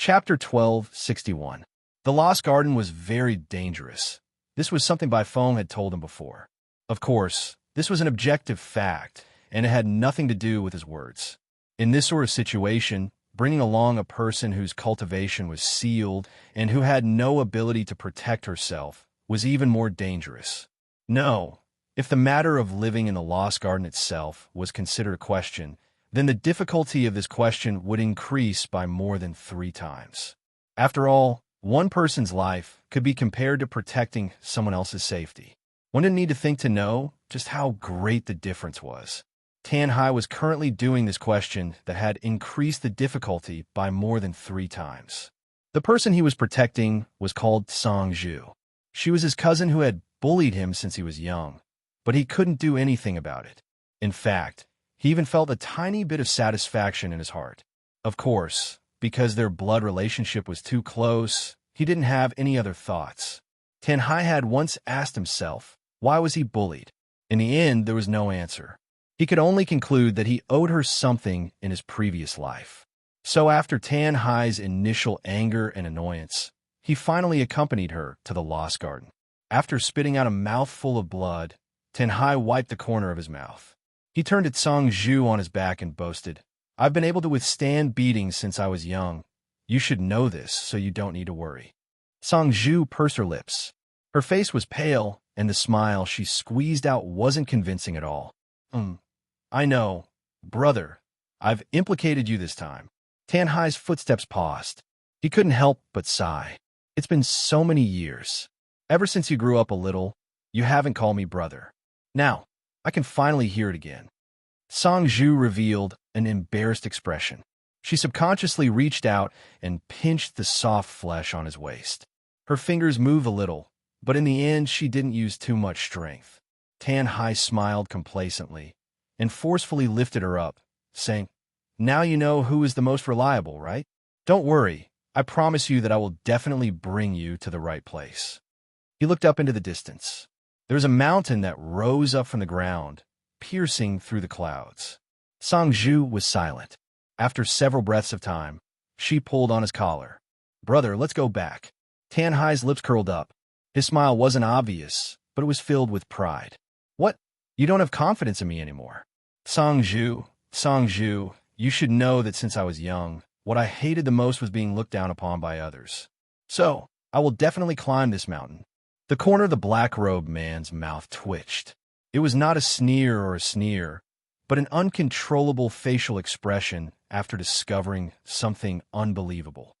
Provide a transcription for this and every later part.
Chapter 1261. The Lost Garden was very dangerous. This was something Baifeng had told him before. Of course, this was an objective fact, and it had nothing to do with his words. In this sort of situation, bringing along a person whose cultivation was sealed and who had no ability to protect herself was even more dangerous. No, if the matter of living in the Lost Garden itself was considered a question, then the difficulty of this question would increase by more than 3 times. After all, one person's life could be compared to protecting someone else's safety. One didn't need to think to know just how great the difference was. Tan Hai was currently doing this question that had increased the difficulty by more than 3 times. The person he was protecting was called Song Zhu. She was his cousin who had bullied him since he was young, but he couldn't do anything about it. In fact, he even felt a tiny bit of satisfaction in his heart. Of course, because their blood relationship was too close, he didn't have any other thoughts. Tan Hai had once asked himself, why was he bullied? In the end, there was no answer. He could only conclude that he owed her something in his previous life. So after Tan Hai's initial anger and annoyance, he finally accompanied her to the Lost Garden. After spitting out a mouthful of blood, Tan Hai wiped the corner of his mouth. He turned at Song Zhu on his back and boasted, I've been able to withstand beatings since I was young. You should know this, so you don't need to worry. Song Zhu pursed her lips. Her face was pale, and the smile she squeezed out wasn't convincing at all. I know. Brother, I've implicated you this time. Tan Hai's footsteps paused. He couldn't help but sigh. It's been so many years. Ever since you grew up a little, you haven't called me brother. Now, I can finally hear it again. Song Zhu revealed an embarrassed expression. She subconsciously reached out and pinched the soft flesh on his waist. Her fingers moved a little, but in the end she didn't use too much strength. Tan Hai smiled complacently and forcefully lifted her up, saying, Now you know who is the most reliable, right? Don't worry, I promise you that I will definitely bring you to the right place. He looked up into the distance. There was a mountain that rose up from the ground, piercing through the clouds. Song Zhu was silent. After several breaths of time, she pulled on his collar. Brother, let's go back. Tan Hai's lips curled up. His smile wasn't obvious, but it was filled with pride. What? You don't have confidence in me anymore. Song Zhu, you should know that since I was young, what I hated the most was being looked down upon by others. So, I will definitely climb this mountain. The corner of the black-robed man's mouth twitched. It was not a sneer or a sneer, but an uncontrollable facial expression after discovering something unbelievable.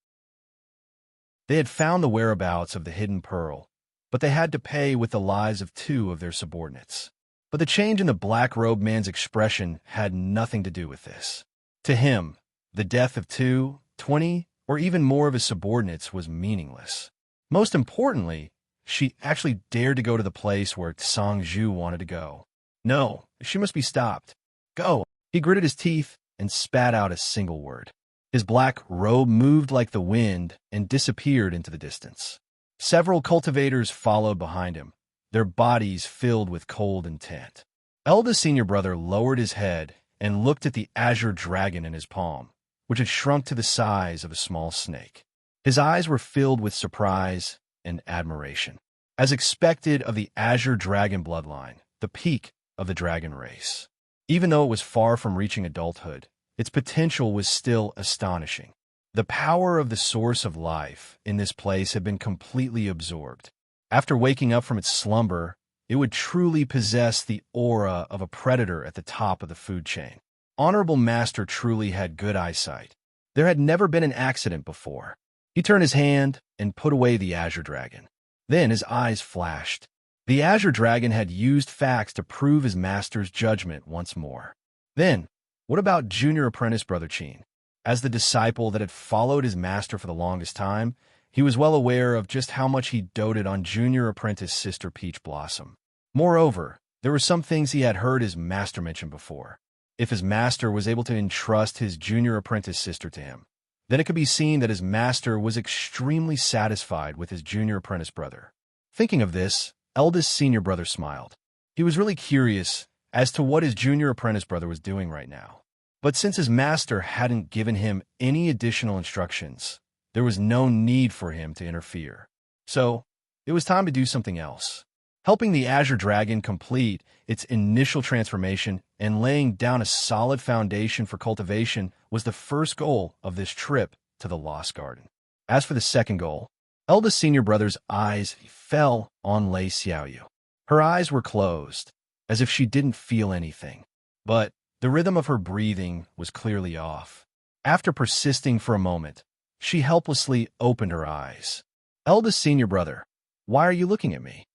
They had found the whereabouts of the hidden pearl, but they had to pay with the lives of 2 of their subordinates. But the change in the black-robed man's expression had nothing to do with this. To him, the death of 2, 20, or even more of his subordinates was meaningless. Most importantly, she actually dared to go to the place where Song Zhu wanted to go. No, she must be stopped. Go! He gritted his teeth and spat out a single word. His black robe moved like the wind and disappeared into the distance. Several cultivators followed behind him, their bodies filled with cold intent. Eldest senior brother lowered his head and looked at the azure dragon in his palm, which had shrunk to the size of a small snake. His eyes were filled with surprise and admiration. As expected of the azure dragon bloodline, the peak of the dragon race. Even though it was far from reaching adulthood, its potential was still astonishing. The power of the source of life in this place had been completely absorbed. After waking up from its slumber, it would truly possess the aura of a predator at the top of the food chain. Honorable Master truly had good eyesight. There had never been an accident before. He turned his hand and put away the azure dragon. Then his eyes flashed. The azure dragon had used facts to prove his master's judgment once more. Then, what about junior apprentice Brother Qin? As the disciple that had followed his master for the longest time, he was well aware of just how much he doted on junior apprentice Sister Peach Blossom. Moreover, there were some things he had heard his master mention before. If his master was able to entrust his junior apprentice sister to him, then it could be seen that his master was extremely satisfied with his junior apprentice brother. Thinking of this, eldest senior brother smiled. He was really curious as to what his junior apprentice brother was doing right now. But since his master hadn't given him any additional instructions, there was no need for him to interfere. So, it was time to do something else. Helping the Azure Dragon complete its initial transformation and laying down a solid foundation for cultivation was the first goal of this trip to the Lost Garden. As for the second goal, eldest senior brother's eyes fell on Lei Xiaoyu. Her eyes were closed, as if she didn't feel anything. But the rhythm of her breathing was clearly off. After persisting for a moment, she helplessly opened her eyes. Eldest senior brother, why are you looking at me?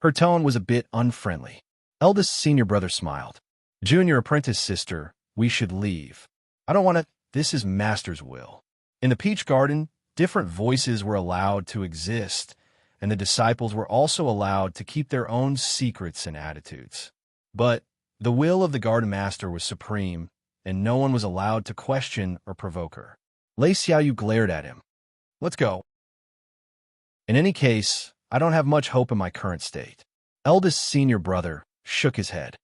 Her tone was a bit unfriendly. Eldest senior brother smiled. Junior apprentice sister, we should leave. I don't want to. This is master's will. In the Peach Garden, different voices were allowed to exist, and the disciples were also allowed to keep their own secrets and attitudes. But the will of the Garden Master was supreme, and no one was allowed to question or provoke her. Lei Xiaoyu glared at him. Let's go. In any case, I don't have much hope in my current state. Eldest senior brother shook his head.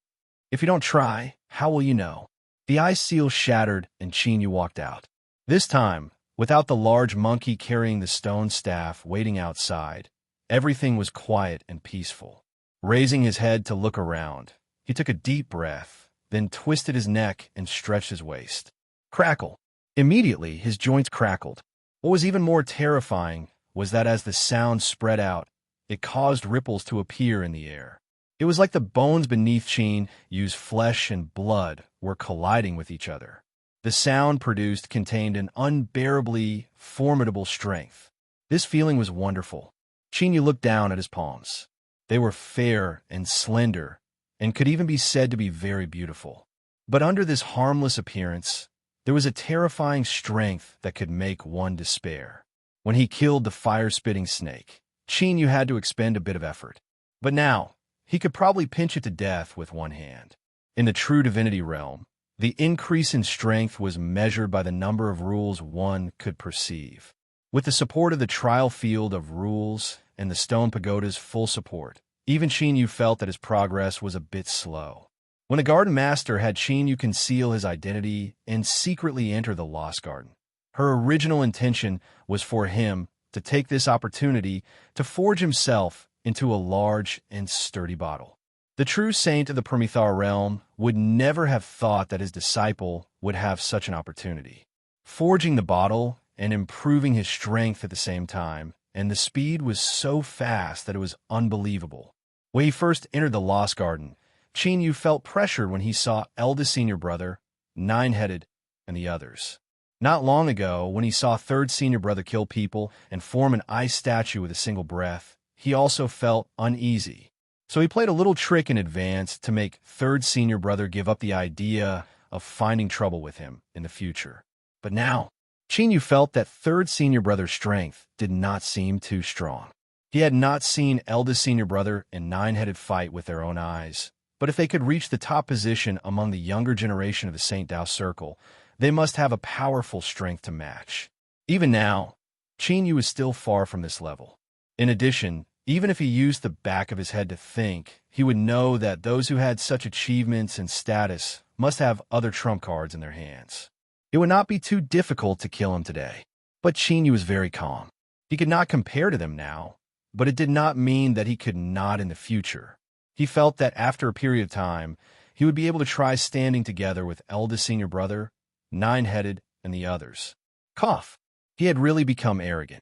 If you don't try, how will you know? The ice seal shattered and Qinyu walked out. This time, without the large monkey carrying the stone staff waiting outside, everything was quiet and peaceful. Raising his head to look around, he took a deep breath, then twisted his neck and stretched his waist. Crackle. Immediately, his joints crackled. What was even more terrifying was that as the sound spread out, it caused ripples to appear in the air. It was like the bones beneath Qinyu's flesh and blood were colliding with each other. The sound produced contained an unbearably formidable strength. This feeling was wonderful. Qinyu looked down at his palms. They were fair and slender, and could even be said to be very beautiful. But under this harmless appearance, there was a terrifying strength that could make one despair. When he killed the fire-spitting snake, Qinyu had to expend a bit of effort. But now, he could probably pinch it to death with one hand. In the true divinity realm, the increase in strength was measured by the number of rules one could perceive. With the support of the trial field of rules and the stone pagoda's full support, even Qinyu felt that his progress was a bit slow. When the Garden Master had Qinyu conceal his identity and secretly enter the Lost Garden, her original intention was for him to take this opportunity to forge himself into a large and sturdy bottle. The true saint of the Promethar realm would never have thought that his disciple would have such an opportunity. Forging the bottle and improving his strength at the same time, and the speed was so fast that it was unbelievable. When he first entered the Lost Garden, Qinyu felt pressure when he saw eldest senior brother, Nine-Headed, and the others. Not long ago, when he saw third senior brother kill people and form an ice statue with a single breath, he also felt uneasy. So he played a little trick in advance to make third senior brother give up the idea of finding trouble with him in the future. But now, Qinyu felt that third senior brother's strength did not seem too strong. He had not seen eldest senior brother and Nine-Headed fight with their own eyes, but if they could reach the top position among the younger generation of the Saint Dao Circle, they must have a powerful strength to match. Even now, Qinyu is still far from this level. In addition, even if he used the back of his head to think, he would know that those who had such achievements and status must have other trump cards in their hands. It would not be too difficult to kill him today. But Qinyu was very calm. He could not compare to them now, but it did not mean that he could not in the future. He felt that after a period of time, he would be able to try standing together with eldest senior brother, Nine-Headed, and the others. Cough. He had really become arrogant.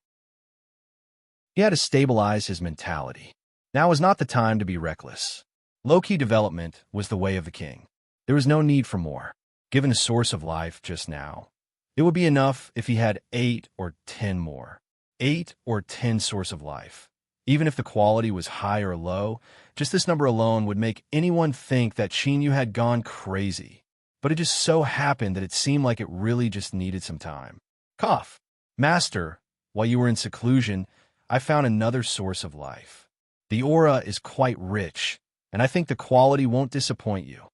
He had to stabilize his mentality. Now was not the time to be reckless. Low-key development was the way of the king. There was no need for more. Given a source of life just now, it would be enough if he had 8 or 10 more. 8 or 10 source of life. Even if the quality was high or low, just this number alone would make anyone think that Qinyu had gone crazy. But it just so happened that it seemed like it really just needed some time. Cough. Master, while you were in seclusion, I found another source of life. The aura is quite rich, and I think the quality won't disappoint you.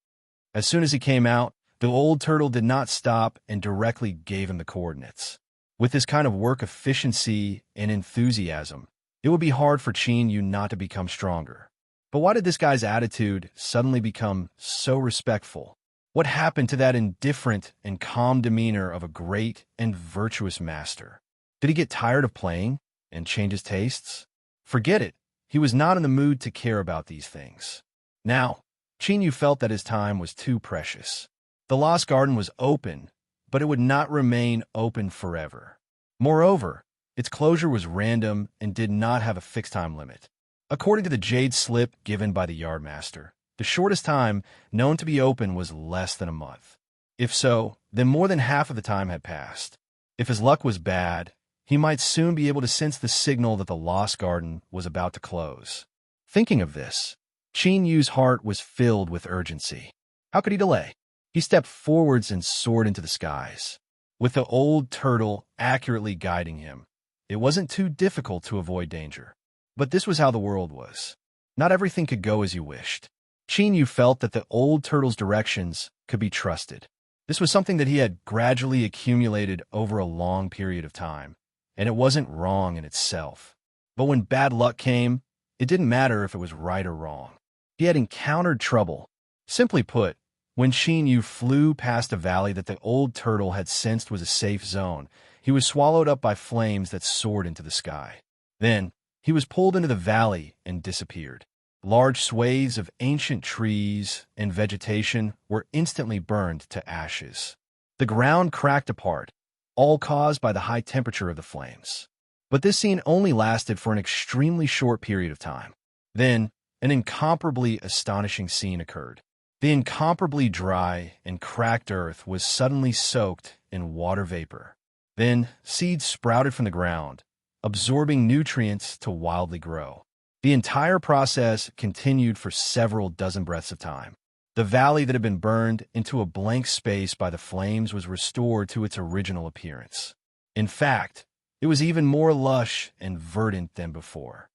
As soon as he came out, the old turtle did not stop and directly gave him the coordinates. With this kind of work efficiency and enthusiasm, it would be hard for Qinyu not to become stronger. But why did this guy's attitude suddenly become so respectful? What happened to that indifferent and calm demeanor of a great and virtuous master? Did he get tired of playing and change his tastes? Forget it. He was not in the mood to care about these things. Now, Chinyu felt that his time was too precious. The Lost Garden was open, but it would not remain open forever. Moreover, its closure was random and did not have a fixed time limit. According to the jade slip given by the yardmaster, the shortest time known to be open was less than a month. If so, then more than half of the time had passed. If his luck was bad, he might soon be able to sense the signal that the Lost Garden was about to close. Thinking of this, Chinyu's heart was filled with urgency. How could he delay? He stepped forwards and soared into the skies. With the old turtle accurately guiding him, it wasn't too difficult to avoid danger. But this was how the world was. Not everything could go as you wished. Chinyu felt that the old turtle's directions could be trusted. This was something that he had gradually accumulated over a long period of time, and it wasn't wrong in itself. But when bad luck came, it didn't matter if it was right or wrong. He had encountered trouble. Simply put, when Chinyu flew past a valley that the old turtle had sensed was a safe zone, he was swallowed up by flames that soared into the sky. Then, he was pulled into the valley and disappeared. Large swathes of ancient trees and vegetation were instantly burned to ashes. The ground cracked apart, all caused by the high temperature of the flames. But this scene only lasted for an extremely short period of time. Then, an incomparably astonishing scene occurred. The incomparably dry and cracked earth was suddenly soaked in water vapor. Then, seeds sprouted from the ground, absorbing nutrients to wildly grow. The entire process continued for several dozen breaths of time. The valley that had been burned into a blank space by the flames was restored to its original appearance. In fact, it was even more lush and verdant than before.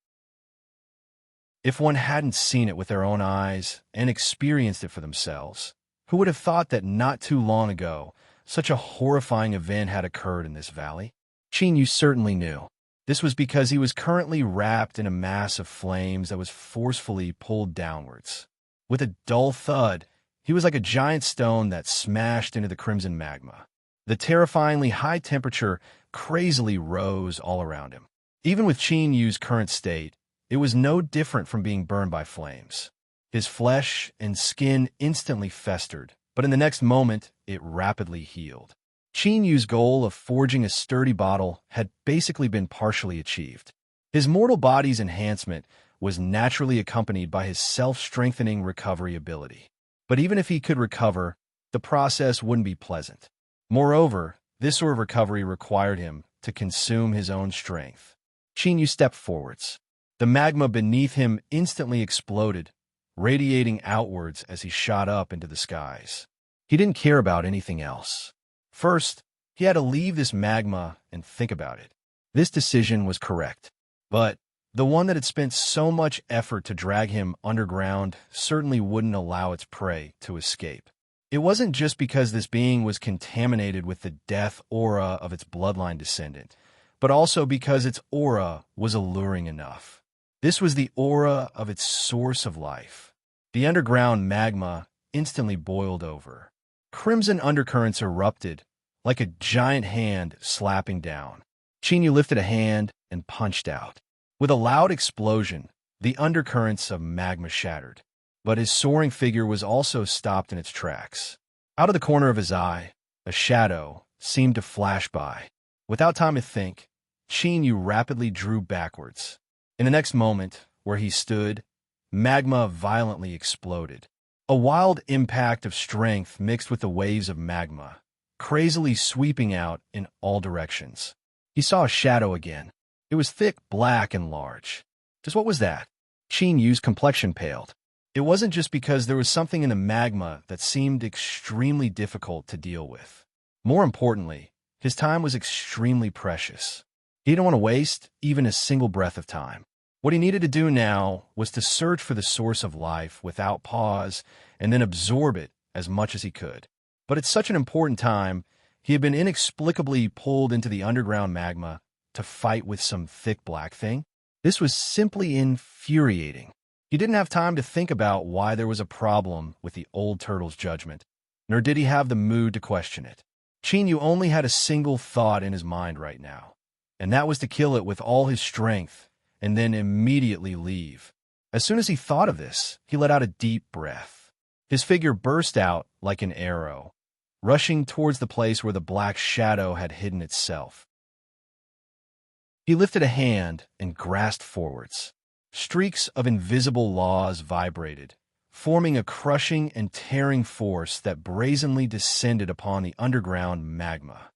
If one hadn't seen it with their own eyes and experienced it for themselves, who would have thought that not too long ago, such a horrifying event had occurred in this valley? Chinyu certainly knew. This was because he was currently wrapped in a mass of flames that was forcefully pulled downwards. With a dull thud, he was like a giant stone that smashed into the crimson magma. The terrifyingly high temperature crazily rose all around him. Even with Chinyu's current state, it was no different from being burned by flames. His flesh and skin instantly festered, but in the next moment, it rapidly healed. Chinyu's goal of forging a sturdy bottle had basically been partially achieved. His mortal body's enhancement was naturally accompanied by his self-strengthening recovery ability. But even if he could recover, the process wouldn't be pleasant. Moreover, this sort of recovery required him to consume his own strength. Chinyu stepped forwards. The magma beneath him instantly exploded, radiating outwards as he shot up into the skies. He didn't care about anything else. First, he had to leave this magma and think about it. This decision was correct, but the one that had spent so much effort to drag him underground certainly wouldn't allow its prey to escape. It wasn't just because this being was contaminated with the death aura of its bloodline descendant, but also because its aura was alluring enough. This was the aura of its source of life. The underground magma instantly boiled over. Crimson undercurrents erupted, like a giant hand slapping down. Chinyu lifted a hand and punched out. With a loud explosion, the undercurrents of magma shattered. But his soaring figure was also stopped in its tracks. Out of the corner of his eye, a shadow seemed to flash by. Without time to think, Chinyu rapidly drew backwards. In the next moment, where he stood, magma violently exploded. A wild impact of strength mixed with the waves of magma, crazily sweeping out in all directions. He saw a shadow again. It was thick, black, and large. Just what was that? Chinyu's complexion paled. It wasn't just because there was something in the magma that seemed extremely difficult to deal with. More importantly, his time was extremely precious. He didn't want to waste even a single breath of time. What he needed to do now was to search for the source of life without pause and then absorb it as much as he could. But at such an important time, he had been inexplicably pulled into the underground magma to fight with some thick black thing. This was simply infuriating. He didn't have time to think about why there was a problem with the old turtle's judgment, nor did he have the mood to question it. Chinyu only had a single thought in his mind right now, and that was to kill it with all his strength and then immediately leave. As soon as he thought of this, he let out a deep breath. His figure burst out like an arrow, rushing towards the place where the black shadow had hidden itself. He lifted a hand and grasped forwards. Streaks of invisible laws vibrated, forming a crushing and tearing force that brazenly descended upon the underground magma.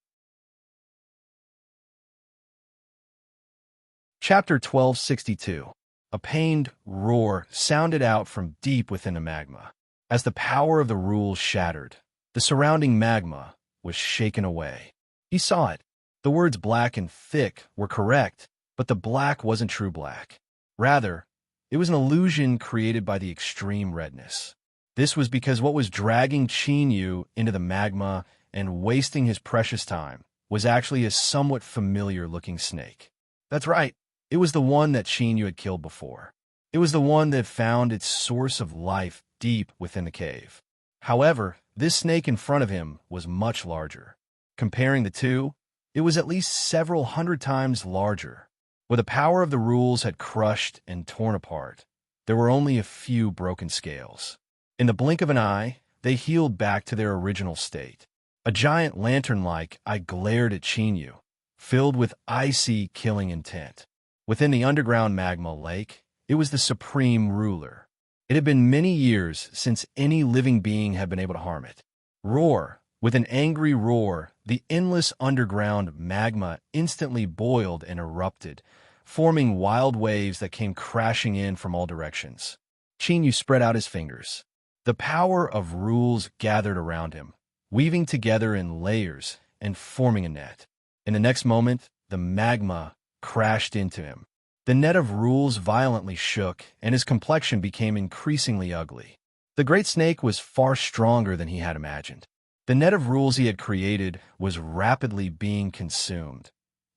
Chapter 1262. A pained roar sounded out from deep within the magma. As the power of the rules shattered, the surrounding magma was shaken away. He saw it. The words black and thick were correct, but the black wasn't true black. Rather, it was an illusion created by the extreme redness. This was because what was dragging Chinyu into the magma and wasting his precious time was actually a somewhat familiar-looking snake. That's right. It was the one that Chinyu had killed before. It was the one that found its source of life deep within the cave. However, this snake in front of him was much larger. Comparing the two, it was at least several hundred times larger. Where the power of the rules had crushed and torn apart, there were only a few broken scales. In the blink of an eye, they healed back to their original state. A giant lantern-like eye glared at Chinyu, filled with icy, killing intent. Within the underground magma lake, it was the supreme ruler. It had been many years since any living being had been able to harm it. Roar! With an angry roar, the endless underground magma instantly boiled and erupted, forming wild waves that came crashing in from all directions. Chinyu spread out his fingers. The power of rules gathered around him, weaving together in layers and forming a net. In the next moment, the magma crashed into him. The net of rules violently shook, and his complexion became increasingly ugly. The great snake was far stronger than he had imagined. The net of rules he had created was rapidly being consumed.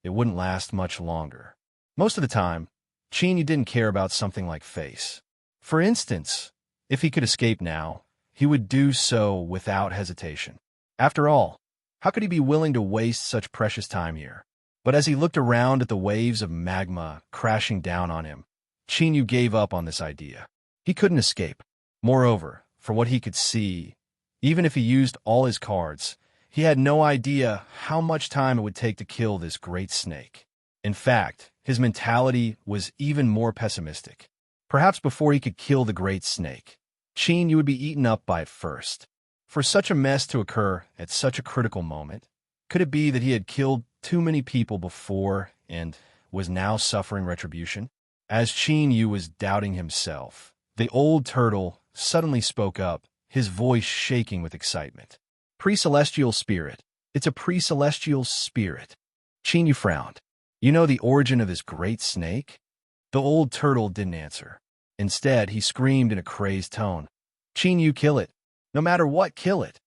It wouldn't last much longer. Most of the time, Chinyu didn't care about something like face. For instance, if he could escape now, he would do so without hesitation. After all, how could he be willing to waste such precious time here? But as he looked around at the waves of magma crashing down on him, Chinyu gave up on this idea. He couldn't escape. Moreover, for what he could see, even if he used all his cards, he had no idea how much time it would take to kill this great snake. In fact, his mentality was even more pessimistic. Perhaps before he could kill the great snake, Chinyu would be eaten up by it first. For such a mess to occur at such a critical moment, could it be that he had killed too many people before and was now suffering retribution? As Chinyu was doubting himself, the old turtle suddenly spoke up, his voice shaking with excitement. Pre-celestial spirit. It's a pre-celestial spirit. Chinyu frowned. You know the origin of this great snake? The old turtle didn't answer. Instead, he screamed in a crazed tone. Chinyu, kill it. No matter what, kill it.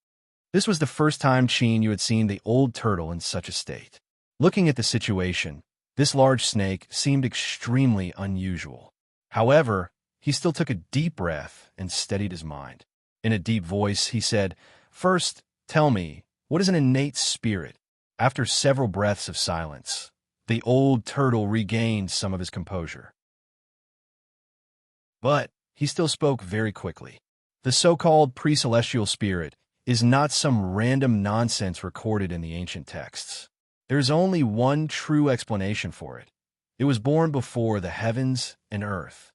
This was the first time Chinyu had seen the old turtle in such a state. Looking at the situation, this large snake seemed extremely unusual. However, he still took a deep breath and steadied his mind. In a deep voice, he said, First, tell me, what is an innate spirit? After several breaths of silence, the old turtle regained some of his composure. But he still spoke very quickly. The so-called pre-celestial spirit is not some random nonsense recorded in the ancient texts. There's only one true explanation for it. It was born before the heavens and earth.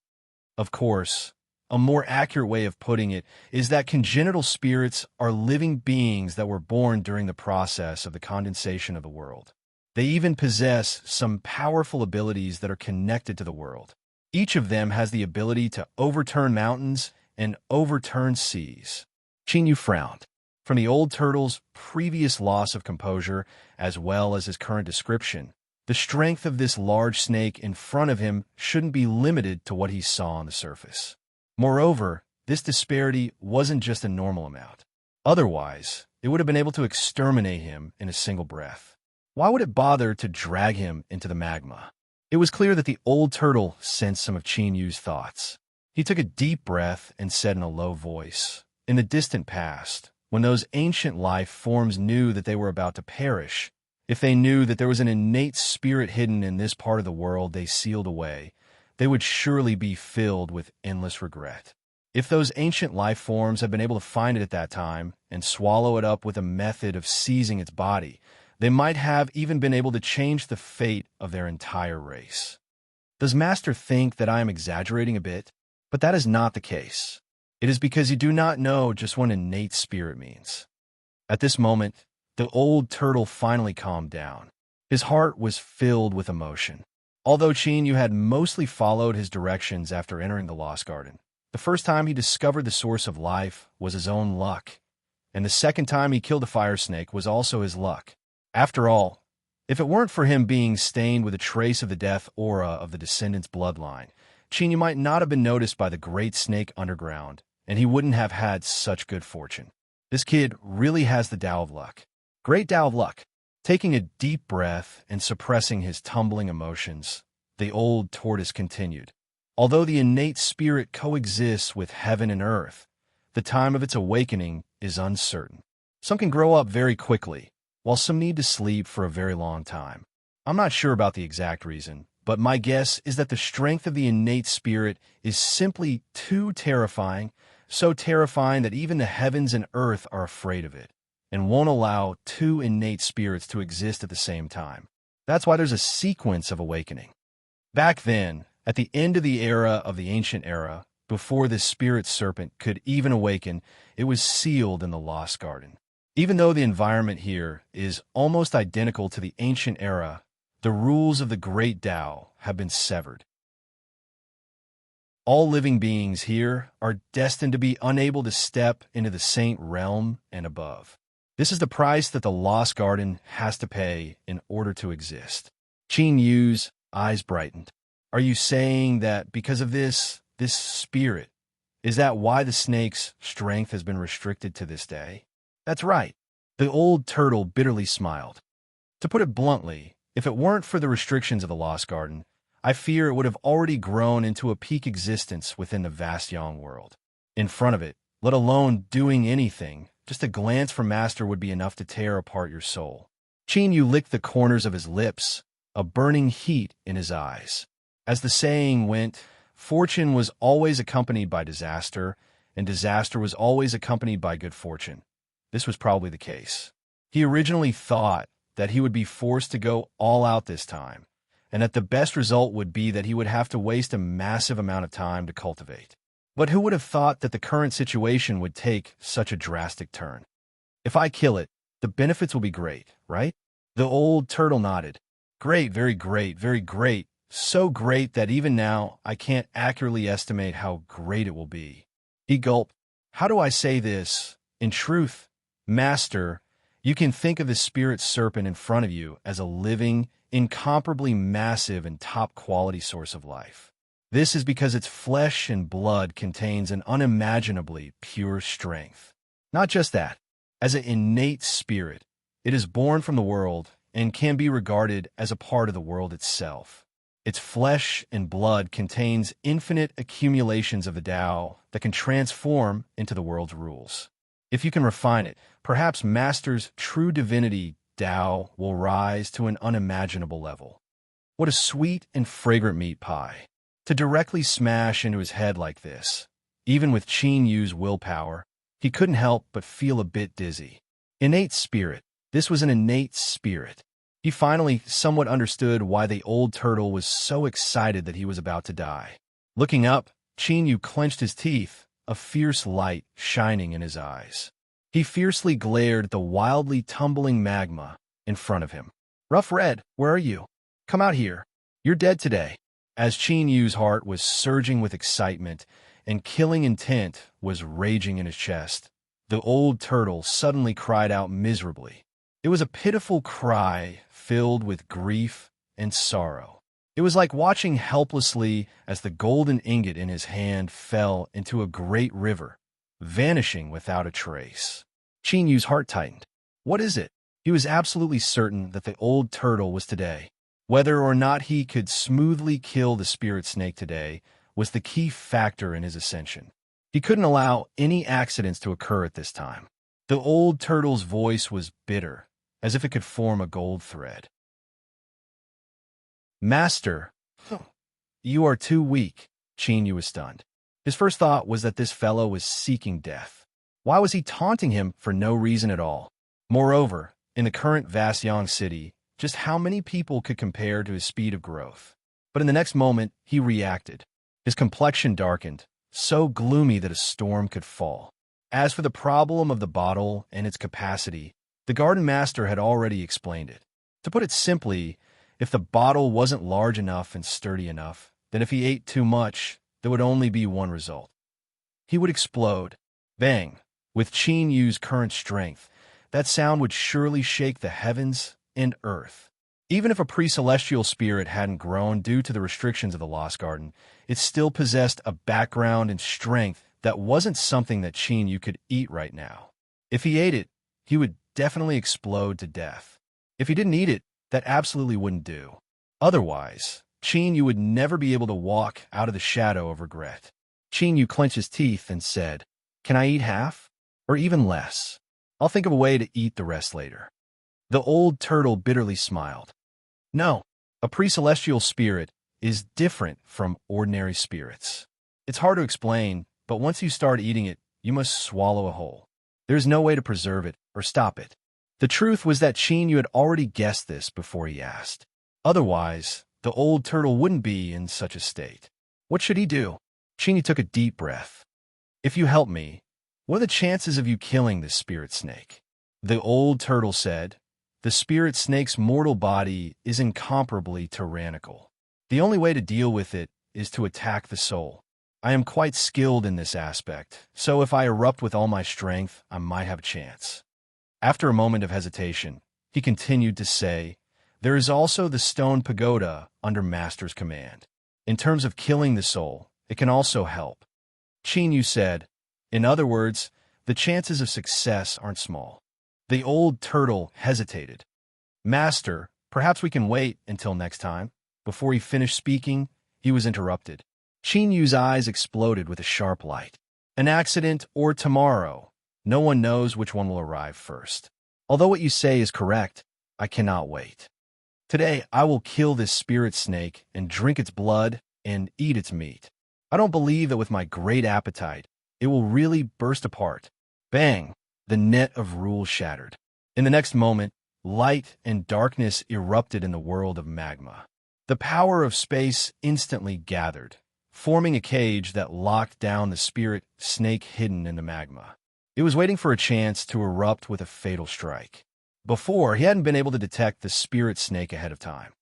Of course, a more accurate way of putting it is that congenital spirits are living beings that were born during the process of the condensation of the world. They even possess some powerful abilities that are connected to the world. Each of them has the ability to overturn mountains and overturn seas. Chinyu frowned. From the old turtle's previous loss of composure, as well as his current description, the strength of this large snake in front of him shouldn't be limited to what he saw on the surface. Moreover, this disparity wasn't just a normal amount. Otherwise, it would have been able to exterminate him in a single breath. Why would it bother to drag him into the magma? It was clear that the old turtle sensed some of Chinyu's thoughts. He took a deep breath and said in a low voice, In the distant past, when those ancient life forms knew that they were about to perish, If they knew that there was an innate spirit hidden in this part of the world they sealed away, they would surely be filled with endless regret. If those ancient life forms had been able to find it at that time and swallow it up with a method of seizing its body, they might have even been able to change the fate of their entire race. Does Master think that I am exaggerating a bit? But that is not the case. It is because you do not know just what innate spirit means. At this moment, the old turtle finally calmed down. His heart was filled with emotion. Although Chin-Yu had mostly followed his directions after entering the Lost Garden, the first time he discovered the source of life was his own luck, and the second time he killed a fire snake was also his luck. After all, if it weren't for him being stained with a trace of the death aura of the descendant's bloodline, Chin-Yu might not have been noticed by the great snake underground, and he wouldn't have had such good fortune. This kid really has the Tao of Luck. Great Tao of Luck. Taking a deep breath and suppressing his tumbling emotions, the old tortoise continued. Although the innate spirit coexists with heaven and earth, the time of its awakening is uncertain. Some can grow up very quickly, while some need to sleep for a very long time. I'm not sure about the exact reason, but my guess is that the strength of the innate spirit is simply too terrifying, so terrifying that even the heavens and earth are afraid of it, and won't allow two innate spirits to exist at the same time. That's why there's a sequence of awakening. Back then, at the end of the era of the ancient era, before this spirit serpent could even awaken, it was sealed in the Lost Garden. Even though the environment here is almost identical to the ancient era, the rules of the Great Tao have been severed. All living beings here are destined to be unable to step into the saint realm and above. This is the price that the Lost Garden has to pay in order to exist. Chin-Yu's eyes brightened. Are you saying that because of this spirit, is that why the snake's strength has been restricted to this day? That's right. The old turtle bitterly smiled. To put it bluntly, if it weren't for the restrictions of the Lost Garden, I fear it would have already grown into a peak existence within the vast Yang world. In front of it, let alone doing anything, just a glance from Master would be enough to tear apart your soul. Chin-Yu licked the corners of his lips, a burning heat in his eyes. As the saying went, fortune was always accompanied by disaster, and disaster was always accompanied by good fortune. This was probably the case. He originally thought that he would be forced to go all out this time, and that the best result would be that he would have to waste a massive amount of time to cultivate. But who would have thought that the current situation would take such a drastic turn? If I kill it, the benefits will be great, right? The old turtle nodded. Great, very great, very great. So great that even now I can't accurately estimate how great it will be. He gulped. How do I say this? In truth, Master, you can think of the spirit serpent in front of you as a living, incomparably massive and top-quality source of life. This is because its flesh and blood contains an unimaginably pure strength. Not just that, as an innate spirit, it is born from the world and can be regarded as a part of the world itself. Its flesh and blood contains infinite accumulations of the Tao that can transform into the world's rules. If you can refine it, perhaps Master's true divinity, Tao, will rise to an unimaginable level. What a sweet and fragrant meat pie. To directly smash into his head like this, even with Chin-Yu's willpower, he couldn't help but feel a bit dizzy. Innate spirit. This was an innate spirit. He finally somewhat understood why the old turtle was so excited that he was about to die. Looking up, Chin-Yu clenched his teeth, a fierce light shining in his eyes. He fiercely glared at the wildly tumbling magma in front of him. Rough Red, where are you? Come out here. You're dead today. As Chin-Yu's heart was surging with excitement and killing intent was raging in his chest, the old turtle suddenly cried out miserably. It was a pitiful cry filled with grief and sorrow. It was like watching helplessly as the golden ingot in his hand fell into a great river, vanishing without a trace. Chin-Yu's heart tightened. What is it? He was absolutely certain that the old turtle was today. Whether or not he could smoothly kill the spirit snake today was the key factor in his ascension. He couldn't allow any accidents to occur at this time. The old turtle's voice was bitter, as if it could form a gold thread. "Master, you are too weak." Yu was stunned. His first thought was that this fellow was seeking death. Why was he taunting him for no reason at all? Moreover, in the current vast Yang city, just how many people could compare to his speed of growth? But in the next moment, he reacted. His complexion darkened, so gloomy that a storm could fall. As for the problem of the bottle and its capacity, the garden master had already explained it. To put it simply, if the bottle wasn't large enough and sturdy enough, then if he ate too much, there would only be one result. He would explode. Bang! With Yu's current strength, that sound would surely shake the heavens and earth. Even if a pre-celestial spirit hadn't grown due to the restrictions of the Lost Garden, it still possessed a background and strength that wasn't something that Yu could eat right now. If he ate it, he would definitely explode to death. If he didn't eat it, that absolutely wouldn't do. Otherwise, Yu would never be able to walk out of the shadow of regret. Yu clenched his teeth and said, "Can I eat half? Or even less? I'll think of a way to eat the rest later." The old turtle bitterly smiled. "No, a pre-celestial spirit is different from ordinary spirits. It's hard to explain, but once you start eating it, you must swallow it whole. There's no way to preserve it or stop it." The truth was that Yu had already guessed this before he asked. Otherwise, the old turtle wouldn't be in such a state. What should he do? Yu took a deep breath. "If you help me, what are the chances of you killing this spirit snake?" The old turtle said, "The spirit snake's mortal body is incomparably tyrannical. The only way to deal with it is to attack the soul. I am quite skilled in this aspect, so if I erupt with all my strength, I might have a chance." After a moment of hesitation, he continued to say, "There is also the stone pagoda under Master's command. In terms of killing the soul, it can also help." Yu said, "In other words, the chances of success aren't small." The old turtle hesitated. "Master, perhaps we can wait until next time." Before he finished speaking, he was interrupted. Yu's eyes exploded with a sharp light. "An accident or tomorrow. No one knows which one will arrive first. Although what you say is correct, I cannot wait. Today I will kill this spirit snake and drink its blood and eat its meat. I don't believe that with my great appetite, it will really burst apart." Bang! The net of rules shattered. In the next moment, light and darkness erupted in the world of magma. The power of space instantly gathered, forming a cage that locked down the spirit snake hidden in the magma. It was waiting for a chance to erupt with a fatal strike. Before, he hadn't been able to detect the spirit snake ahead of time.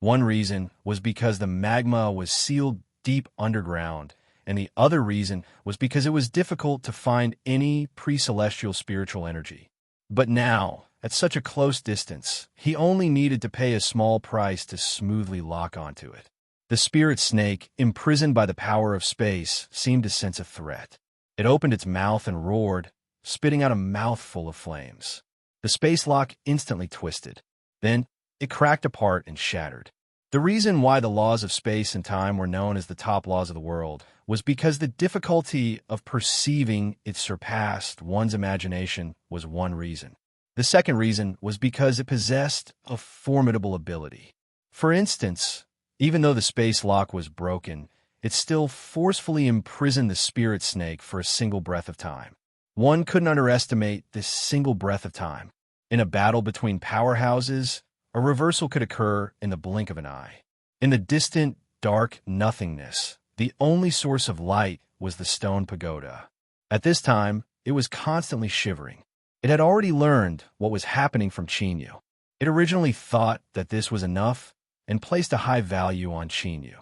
One reason was because the magma was sealed deep underground, and the other reason was because it was difficult to find any pre-celestial spiritual energy. But now, at such a close distance, he only needed to pay a small price to smoothly lock onto it. The spirit snake, imprisoned by the power of space, seemed to sense a threat. It opened its mouth and roared, spitting out a mouthful of flames. The space lock instantly twisted. Then, it cracked apart and shattered. The reason why the laws of space and time were known as the top laws of the world was because the difficulty of perceiving it surpassed one's imagination was one reason. The second reason was because it possessed a formidable ability. For instance, even though the space lock was broken, it still forcefully imprisoned the spirit snake for a single breath of time. One couldn't underestimate this single breath of time. In a battle between powerhouses, a reversal could occur in the blink of an eye. In the distant, dark nothingness, the only source of light was the stone pagoda. At this time, it was constantly shivering. It had already learned what was happening from Yu. It originally thought that this was enough and placed a high value on Yu.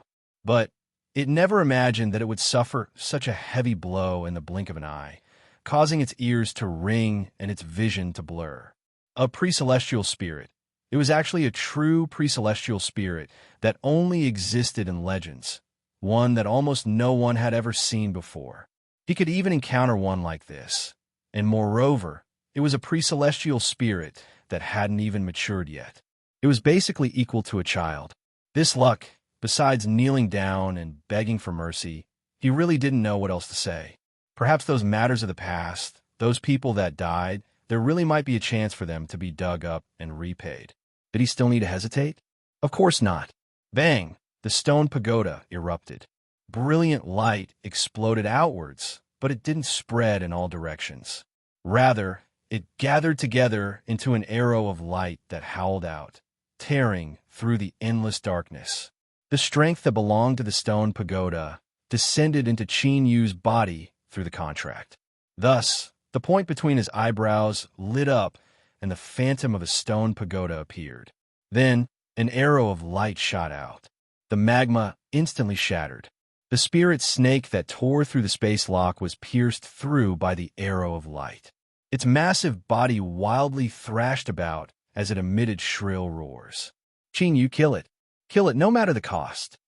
But it never imagined that it would suffer such a heavy blow in the blink of an eye, causing its ears to ring and its vision to blur. A pre-celestial spirit. It was actually a true pre-celestial spirit that only existed in legends, one that almost no one had ever seen before. He could even encounter one like this. And moreover, it was a pre-celestial spirit that hadn't even matured yet. It was basically equal to a child. This luck, besides kneeling down and begging for mercy, he really didn't know what else to say. Perhaps those matters of the past, those people that died, there really might be a chance for them to be dug up and repaid. Did he still need to hesitate? Of course not. Bang! The stone pagoda erupted. Brilliant light exploded outwards, but it didn't spread in all directions. Rather, it gathered together into an arrow of light that howled out, tearing through the endless darkness. The strength that belonged to the stone pagoda descended into Qin Yu's body through the contract. Thus, the point between his eyebrows lit up and the phantom of a stone pagoda appeared. Then, an arrow of light shot out. The magma instantly shattered. The spirit snake that tore through the space lock was pierced through by the arrow of light. Its massive body wildly thrashed about as it emitted shrill roars. Qin Yu, kill it. Kill it, no matter the cost.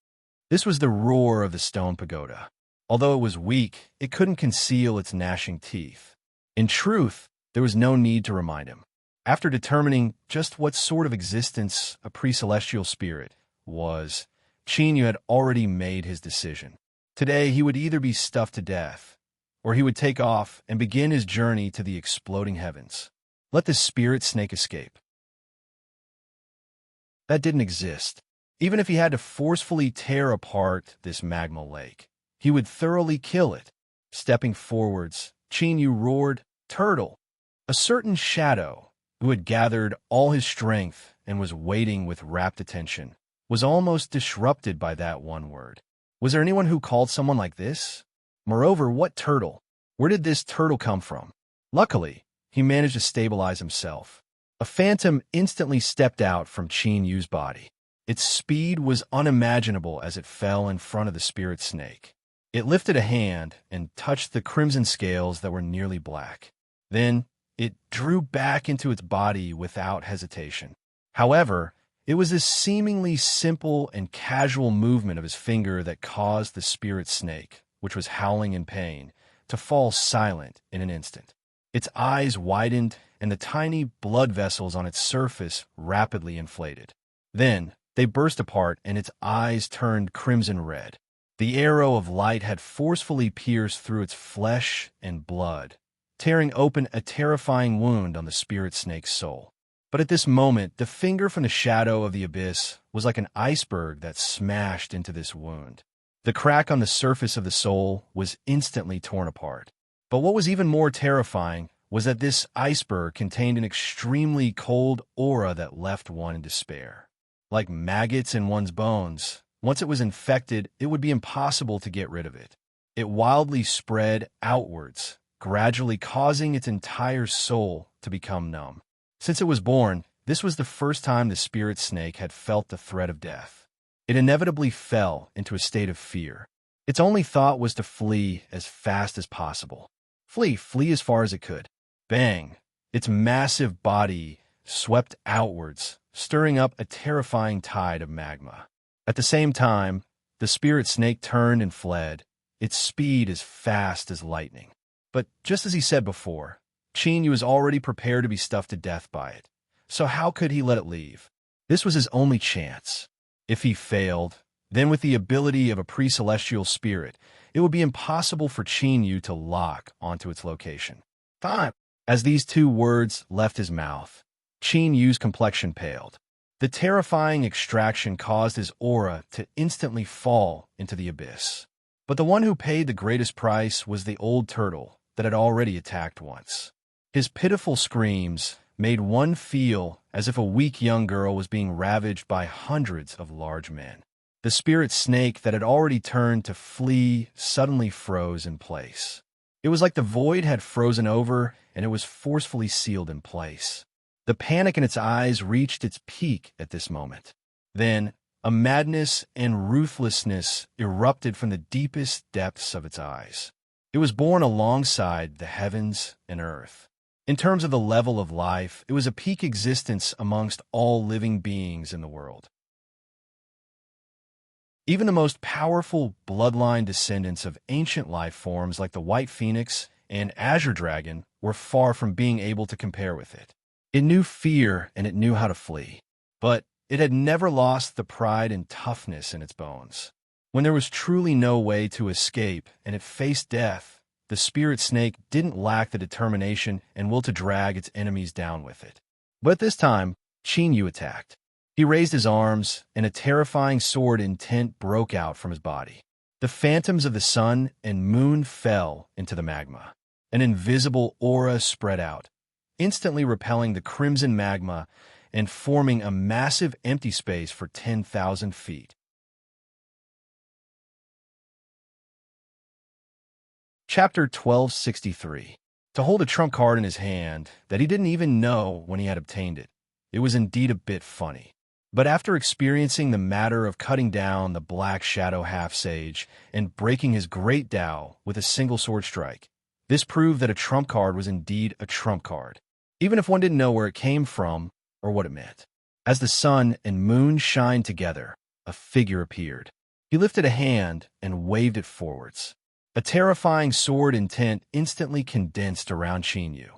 This was the roar of the stone pagoda. Although it was weak, it couldn't conceal its gnashing teeth. In truth, there was no need to remind him. After determining just what sort of existence a pre-celestial spirit was, Qin Yu had already made his decision. Today, he would either be stuffed to death, or he would take off and begin his journey to the exploding heavens. Let the spirit snake escape. That didn't exist. Even if he had to forcefully tear apart this magma lake, he would thoroughly kill it. Stepping forwards, Qin Yu roared, "Turtle!" A certain shadow, who had gathered all his strength and was waiting with rapt attention, was almost disrupted by that one word. Was there anyone who called someone like this? Moreover, what turtle? Where did this turtle come from? Luckily, he managed to stabilize himself. A phantom instantly stepped out from Qin Yu's body. Its speed was unimaginable as it fell in front of the spirit snake. It lifted a hand and touched the crimson scales that were nearly black. Then, it drew back into its body without hesitation. However, it was this seemingly simple and casual movement of his finger that caused the spirit snake, which was howling in pain, to fall silent in an instant. Its eyes widened, and the tiny blood vessels on its surface rapidly inflated. Then, they burst apart, and its eyes turned crimson red. The arrow of light had forcefully pierced through its flesh and blood, tearing open a terrifying wound on the spirit snake's soul. But at this moment, the finger from the shadow of the abyss was like an iceberg that smashed into this wound. The crack on the surface of the soul was instantly torn apart. But what was even more terrifying was that this iceberg contained an extremely cold aura that left one in despair. Like maggots in one's bones, once it was infected, it would be impossible to get rid of it. It wildly spread outwards, gradually causing its entire soul to become numb. Since it was born, this was the first time the spirit snake had felt the threat of death. It inevitably fell into a state of fear. Its only thought was to flee as fast as possible. Flee as far as it could. Bang! Its massive body swept outwards, stirring up a terrifying tide of magma. At the same time, the spirit snake turned and fled, its speed as fast as lightning. But just as he said before, Qin Yu was already prepared to be stuffed to death by it. So how could he let it leave? This was his only chance. If he failed, then with the ability of a pre-celestial spirit, it would be impossible for Qin Yu to lock onto its location. Time! As these two words left his mouth, Qin Yu's complexion paled. The terrifying extraction caused his aura to instantly fall into the abyss. But the one who paid the greatest price was the old turtle that had already attacked once. His pitiful screams made one feel as if a weak young girl was being ravaged by hundreds of large men. The spirit snake that had already turned to flee suddenly froze in place. It was like the void had frozen over and it was forcefully sealed in place. The panic in its eyes reached its peak at this moment. Then, a madness and ruthlessness erupted from the deepest depths of its eyes. It was born alongside the heavens and earth. In terms of the level of life, it was a peak existence amongst all living beings in the world. Even the most powerful bloodline descendants of ancient life forms like the white phoenix and azure dragon were far from being able to compare with it. It knew fear and it knew how to flee, but it had never lost the pride and toughness in its bones. When there was truly no way to escape and it faced death, the spirit snake didn't lack the determination and will to drag its enemies down with it. But this time, Qin Yu attacked. He raised his arms, and a terrifying sword intent broke out from his body. The phantoms of the sun and moon fell into the magma. An invisible aura spread out, instantly repelling the crimson magma and forming a massive empty space for 10,000 feet. Chapter 1263. To hold a trump card in his hand that he didn't even know when he had obtained it, it was indeed a bit funny. But after experiencing the matter of cutting down the Black Shadow half-sage and breaking his great Tao with a single sword strike, this proved that a trump card was indeed a trump card, even if one didn't know where it came from or what it meant. As the sun and moon shined together, a figure appeared. He lifted a hand and waved it forwards. A terrifying sword intent instantly condensed around Qin Yu.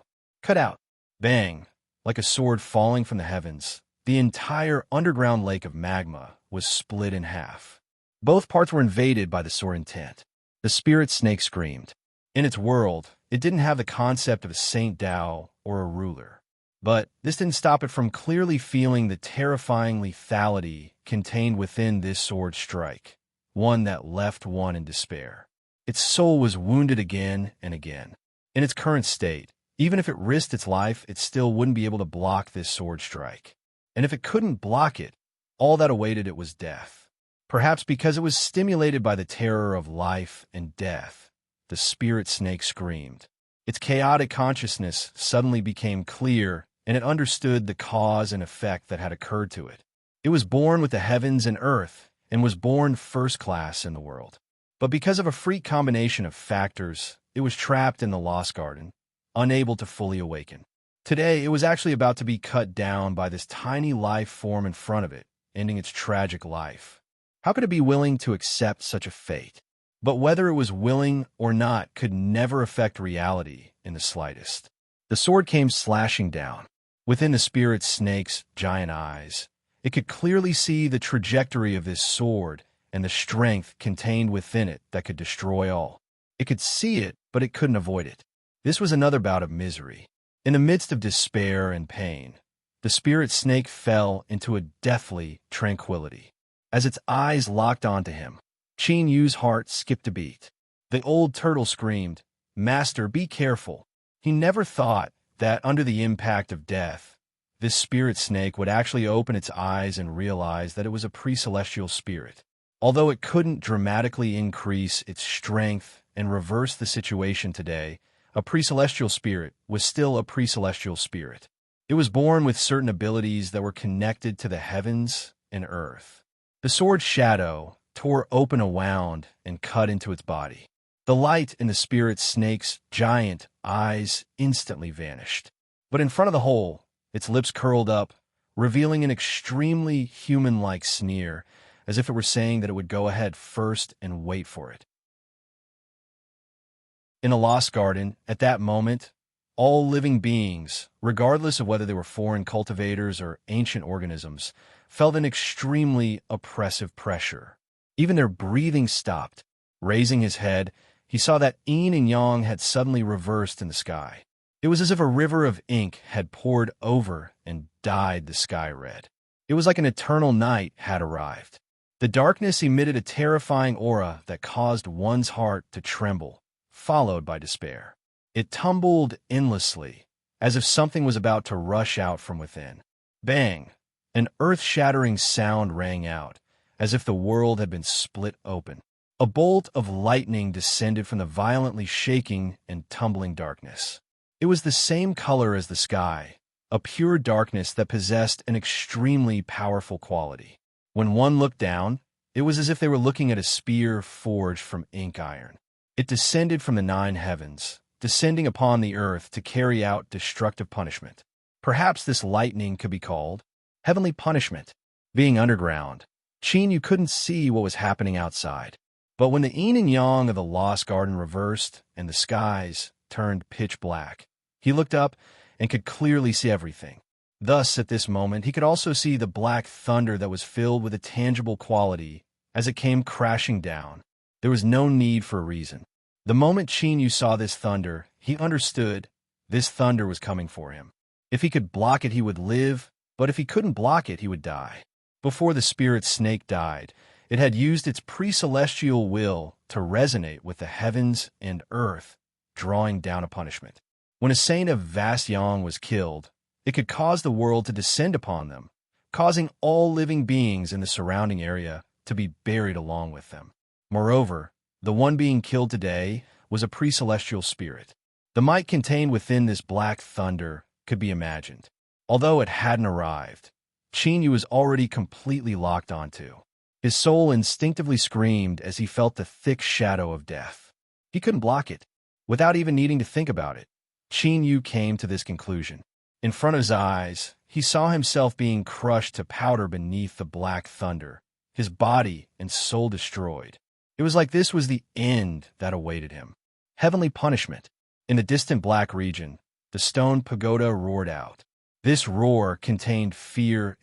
Cut out. Bang! Like a sword falling from the heavens, the entire underground lake of magma was split in half. Both parts were invaded by the sword intent. The spirit snake screamed. In its world, it didn't have the concept of a Saint Tao or a ruler. But this didn't stop it from clearly feeling the terrifying lethality contained within this sword strike, one that left one in despair. Its soul was wounded again and again. In its current state, even if it risked its life, it still wouldn't be able to block this sword strike. And if it couldn't block it, all that awaited it was death. Perhaps because it was stimulated by the terror of life and death, the spirit snake screamed. Its chaotic consciousness suddenly became clear, and it understood the cause and effect that had occurred to it. It was born with the heavens and earth, and was born first class in the world. But because of a freak combination of factors, it was trapped in the Lost Garden, unable to fully awaken. Today, it was actually about to be cut down by this tiny life form in front of it, ending its tragic life. How could it be willing to accept such a fate? But whether it was willing or not could never affect reality in the slightest. The sword came slashing down. Within the spirit snake's giant eyes, it could clearly see the trajectory of this sword and the strength contained within it that could destroy all. It could see it, but it couldn't avoid it. This was another bout of misery. In the midst of despair and pain, the spirit snake fell into a deathly tranquility. As its eyes locked onto him, Qin Yu's heart skipped a beat. The old turtle screamed, "Master, be careful." He never thought that under the impact of death, this spirit snake would actually open its eyes and realize that it was a pre-celestial spirit. Although it couldn't dramatically increase its strength and reverse the situation today, a pre-celestial spirit was still a pre-celestial spirit. It was born with certain abilities that were connected to the heavens and earth. The sword's shadow tore open a wound and cut into its body. The light in the spirit snake's giant eyes instantly vanished. But in front of the hole, its lips curled up, revealing an extremely human-like sneer, as if it were saying that it would go ahead first and wait for it. In a lost garden, at that moment, all living beings, regardless of whether they were foreign cultivators or ancient organisms, felt an extremely oppressive pressure. Even their breathing stopped. Raising his head, he saw that yin and yang had suddenly reversed in the sky. It was as if a river of ink had poured over and dyed the sky red. It was like an eternal night had arrived. The darkness emitted a terrifying aura that caused one's heart to tremble, followed by despair. It tumbled endlessly, as if something was about to rush out from within. Bang! An earth-shattering sound rang out, as if the world had been split open. A bolt of lightning descended from the violently shaking and tumbling darkness. It was the same color as the sky, a pure darkness that possessed an extremely powerful quality. When one looked down, it was as if they were looking at a spear forged from ink iron. It descended from the 9 heavens, descending upon the earth to carry out destructive punishment. Perhaps this lightning could be called heavenly punishment. Being underground, Qin Yu couldn't see what was happening outside. But when the yin and yang of the Lost Garden reversed and the skies turned pitch black, he looked up and could clearly see everything. Thus, at this moment, he could also see the black thunder that was filled with a tangible quality as it came crashing down. There was no need for a reason. The moment Chinyu saw this thunder, he understood this thunder was coming for him. If he could block it, he would live, but if he couldn't block it, he would die. Before the spirit snake died, it had used its pre-celestial will to resonate with the heavens and earth, drawing down a punishment. When a saint of vast yang was killed, it could cause the world to descend upon them, causing all living beings in the surrounding area to be buried along with them. Moreover, the one being killed today was a pre-celestial spirit. The might contained within this black thunder could be imagined. Although it hadn't arrived, Chinyu was already completely locked onto. His soul instinctively screamed as he felt the thick shadow of death. He couldn't block it. Without even needing to think about it, Chinyu came to this conclusion. In front of his eyes, he saw himself being crushed to powder beneath the black thunder, his body and soul destroyed. It was like this was the end that awaited him. Heavenly punishment. In the distant black region, the stone pagoda roared out. This roar contained fear,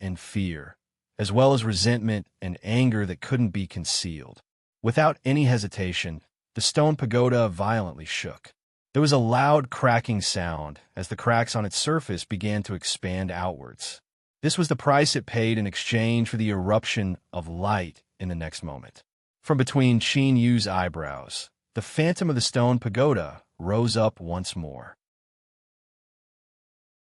as well as resentment and anger that couldn't be concealed. Without any hesitation, the stone pagoda violently shook. There was a loud cracking sound as the cracks on its surface began to expand outwards. This was the price it paid in exchange for the eruption of light in the next moment. From between Chinyu's eyebrows, the phantom of the stone pagoda rose up once more.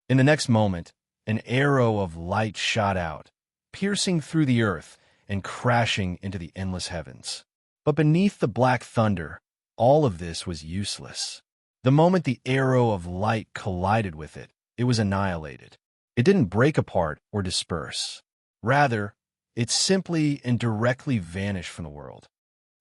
In the next moment, an arrow of light shot out, piercing through the earth and crashing into the endless heavens. But beneath the black thunder, all of this was useless. The moment the arrow of light collided with it, it was annihilated. It didn't break apart or disperse. Rather, it simply and directly vanished from the world.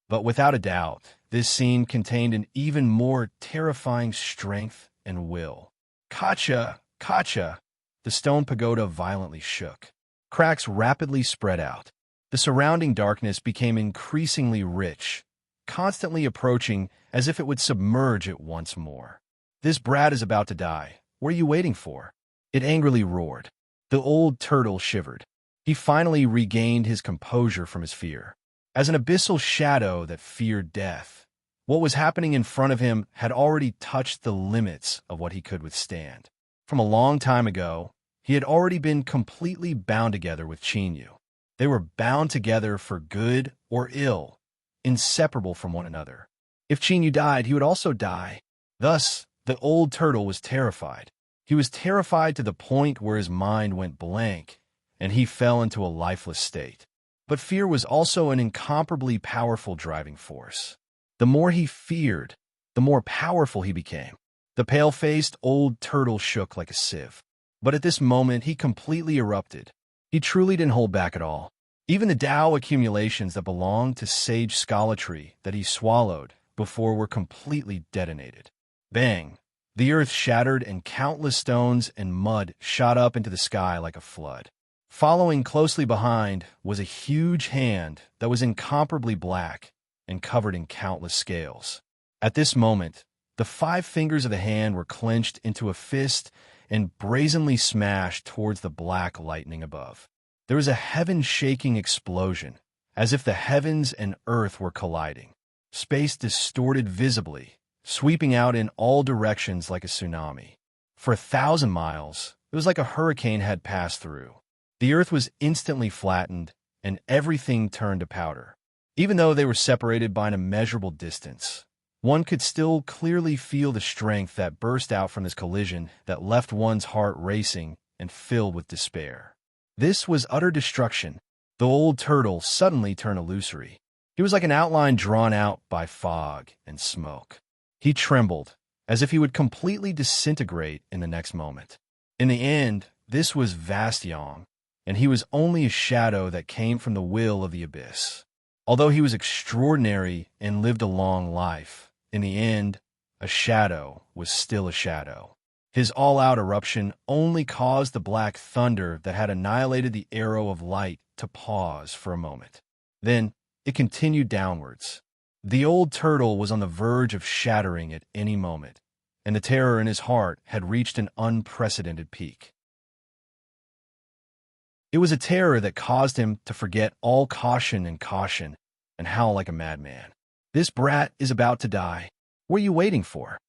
But without a doubt, this scene contained an even more terrifying strength and will. Kacha! Kacha! The stone pagoda violently shook. Cracks rapidly spread out. The surrounding darkness became increasingly rich, constantly approaching as if it would submerge it once more. This brat is about to die. What are you waiting for? It angrily roared. The old turtle shivered. He finally regained his composure from his fear. As an abyssal shadow that feared death, what was happening in front of him had already touched the limits of what he could withstand. From a long time ago, he had already been completely bound together with Chinyu. They were bound together for good or ill, inseparable from one another. If Chinyu died, he would also die. Thus, the old turtle was terrified. He was terrified to the point where his mind went blank, and he fell into a lifeless state. But fear was also an incomparably powerful driving force. The more he feared, the more powerful he became. The pale-faced old turtle shook like a sieve. But at this moment, he completely erupted. He truly didn't hold back at all. Even the Tao accumulations that belonged to sage scholarly that he swallowed before were completely detonated. Bang! The earth shattered and countless stones and mud shot up into the sky like a flood. Following closely behind was a huge hand that was incomparably black and covered in countless scales. At this moment, the 5 fingers of the hand were clenched into a fist and brazenly smashed towards the black lightning above. There was a heaven-shaking explosion, as if the heavens and earth were colliding. Space distorted visibly, sweeping out in all directions like a tsunami. For 1,000 miles, it was like a hurricane had passed through. The earth was instantly flattened, and everything turned to powder. Even though they were separated by an immeasurable distance, one could still clearly feel the strength that burst out from this collision that left one's heart racing and filled with despair. This was utter destruction. The old turtle suddenly turned illusory. He was like an outline drawn out by fog and smoke. He trembled, as if he would completely disintegrate in the next moment. In the end, this was vast yang, and he was only a shadow that came from the will of the abyss. Although he was extraordinary and lived a long life, in the end, a shadow was still a shadow. His all-out eruption only caused the black thunder that had annihilated the arrow of light to pause for a moment. Then, it continued downwards. The old turtle was on the verge of shattering at any moment, and the terror in his heart had reached an unprecedented peak. It was a terror that caused him to forget all caution and howl like a madman. This brat is about to die. What are you waiting for?"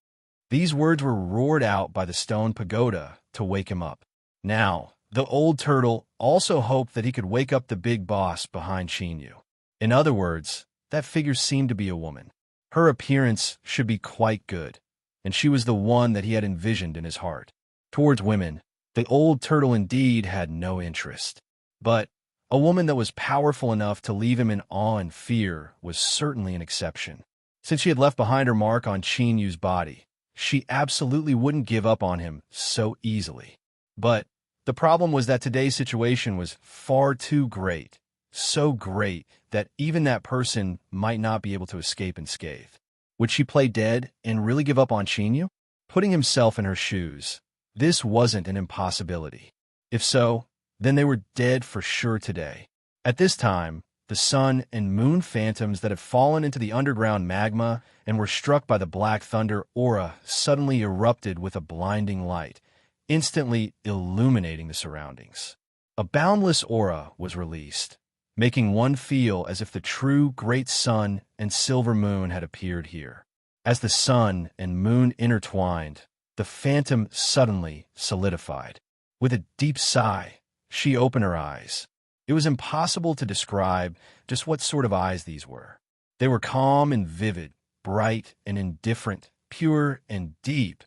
These words were roared out by the stone pagoda to wake him up. Now, the old turtle also hoped that he could wake up the big boss behind Chinyu. In other words, that figure seemed to be a woman. Her appearance should be quite good, and she was the one that he had envisioned in his heart. Towards women, the old turtle indeed had no interest. But a woman that was powerful enough to leave him in awe and fear was certainly an exception. Since she had left behind her mark on Chinyu's body, she absolutely wouldn't give up on him so easily. But the problem was that today's situation was far too great, so great that even that person might not be able to escape unscathed. Would she play dead and really give up on Chinyu? Putting himself in her shoes, this wasn't an impossibility. If so, then they were dead for sure today. At this time, the sun and moon phantoms that had fallen into the underground magma and were struck by the black thunder aura suddenly erupted with a blinding light, instantly illuminating the surroundings. A boundless aura was released, making one feel as if the true great sun and silver moon had appeared here. As the sun and moon intertwined, the phantom suddenly solidified. With a deep sigh, she opened her eyes. It was impossible to describe just what sort of eyes these were. They were calm and vivid, bright and indifferent, pure and deep,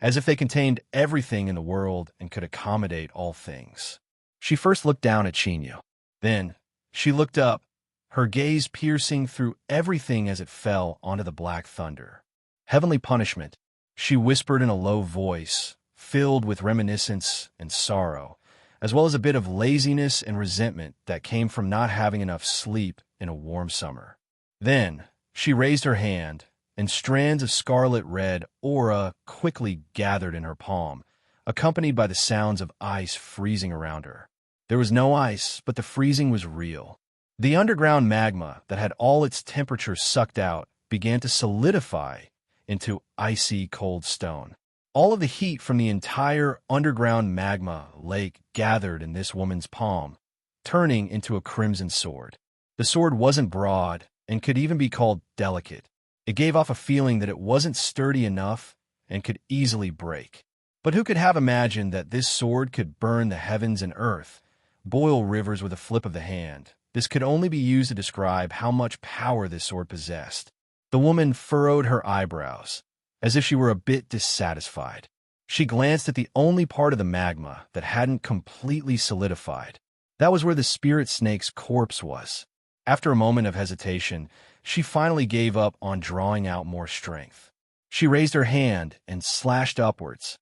as if they contained everything in the world and could accommodate all things. She first looked down at Chinyu. Then she looked up, her gaze piercing through everything as it fell onto the black thunder. "Heavenly punishment," she whispered in a low voice, filled with reminiscence and sorrow, as well as a bit of laziness and resentment that came from not having enough sleep in a warm summer. Then she raised her hand, and strands of scarlet red aura quickly gathered in her palm, accompanied by the sounds of ice freezing around her. There was no ice, but the freezing was real. The underground magma that had all its temperature sucked out began to solidify into icy cold stone. All of the heat from the entire underground magma lake gathered in this woman's palm, turning into a crimson sword. The sword wasn't broad and could even be called delicate. It gave off a feeling that it wasn't sturdy enough and could easily break. But who could have imagined that this sword could burn the heavens and earth, boil rivers with a flip of the hand? This could only be used to describe how much power this sword possessed. The woman furrowed her eyebrows, as if she were a bit dissatisfied. She glanced at the only part of the magma that hadn't completely solidified. That was where the spirit snake's corpse was. After a moment of hesitation, she finally gave up on drawing out more strength. She raised her hand and slashed upwards.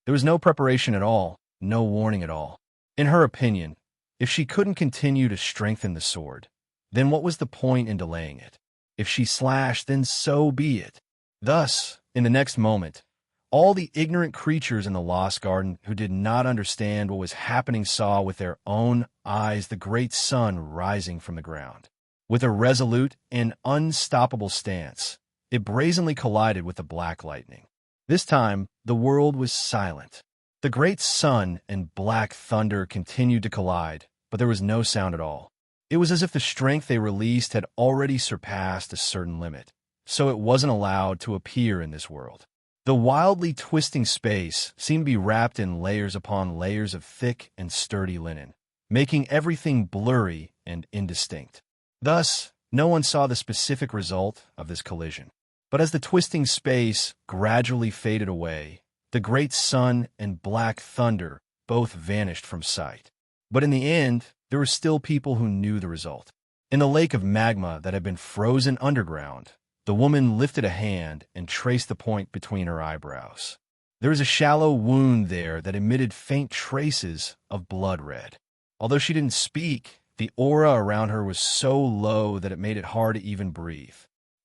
There was no preparation at all, no warning at all. In her opinion, if she couldn't continue to strengthen the sword, then what was the point in delaying it? If she slashed, then so be it. Thus, in the next moment, all the ignorant creatures in the Lost Garden who did not understand what was happening saw with their own eyes the great sun rising from the ground. With a resolute and unstoppable stance, it brazenly collided with the black lightning. This time, the world was silent. The great sun and black thunder continued to collide, but there was no sound at all. It was as if the strength they released had already surpassed a certain limit, so it wasn't allowed to appear in this world. The wildly twisting space seemed to be wrapped in layers upon layers of thick and sturdy linen, making everything blurry and indistinct. Thus, no one saw the specific result of this collision. But as the twisting space gradually faded away, the great sun and black thunder both vanished from sight. But in the end, there were still people who knew the result. In the lake of magma that had been frozen underground, the woman lifted a hand and traced the point between her eyebrows. There was a shallow wound there that emitted faint traces of blood red. Although she didn't speak, the aura around her was so low that it made it hard to even breathe.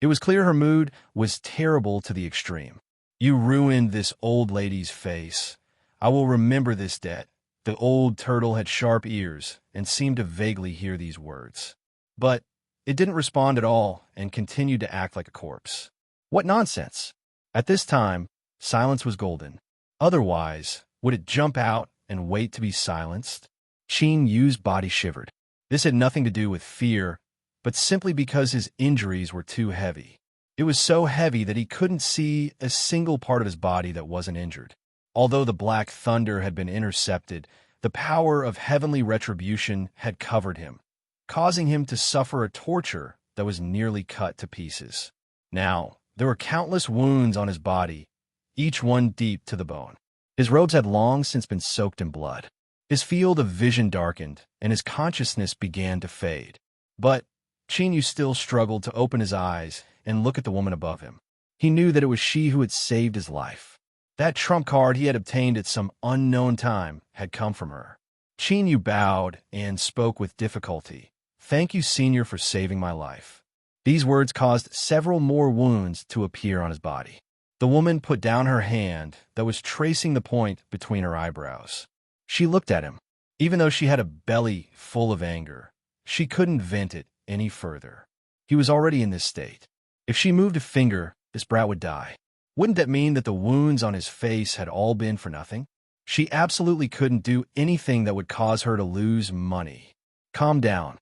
It was clear her mood was terrible to the extreme. "You ruined this old lady's face. I will remember this debt." The old turtle had sharp ears and seemed to vaguely hear these words. But it didn't respond at all and continued to act like a corpse. What nonsense! At this time, silence was golden. Otherwise, would it jump out and wait to be silenced? Qin Yu's body shivered. This had nothing to do with fear, but simply because his injuries were too heavy. It was so heavy that he couldn't see a single part of his body that wasn't injured. Although the black thunder had been intercepted, the power of heavenly retribution had covered him, causing him to suffer a torture that was nearly cut to pieces. Now, there were countless wounds on his body, each one deep to the bone. His robes had long since been soaked in blood. His field of vision darkened, and his consciousness began to fade. But Chinyu still struggled to open his eyes and look at the woman above him. He knew that it was she who had saved his life. That trump card he had obtained at some unknown time had come from her. Chinyu bowed and spoke with difficulty. "Thank you, Senior, for saving my life." These words caused several more wounds to appear on his body. The woman put down her hand that was tracing the point between her eyebrows. She looked at him. Even though she had a belly full of anger, she couldn't vent it any further. He was already in this state. If she moved a finger, this brat would die. Wouldn't that mean that the wounds on his face had all been for nothing? She absolutely couldn't do anything that would cause her to lose money. Calm down.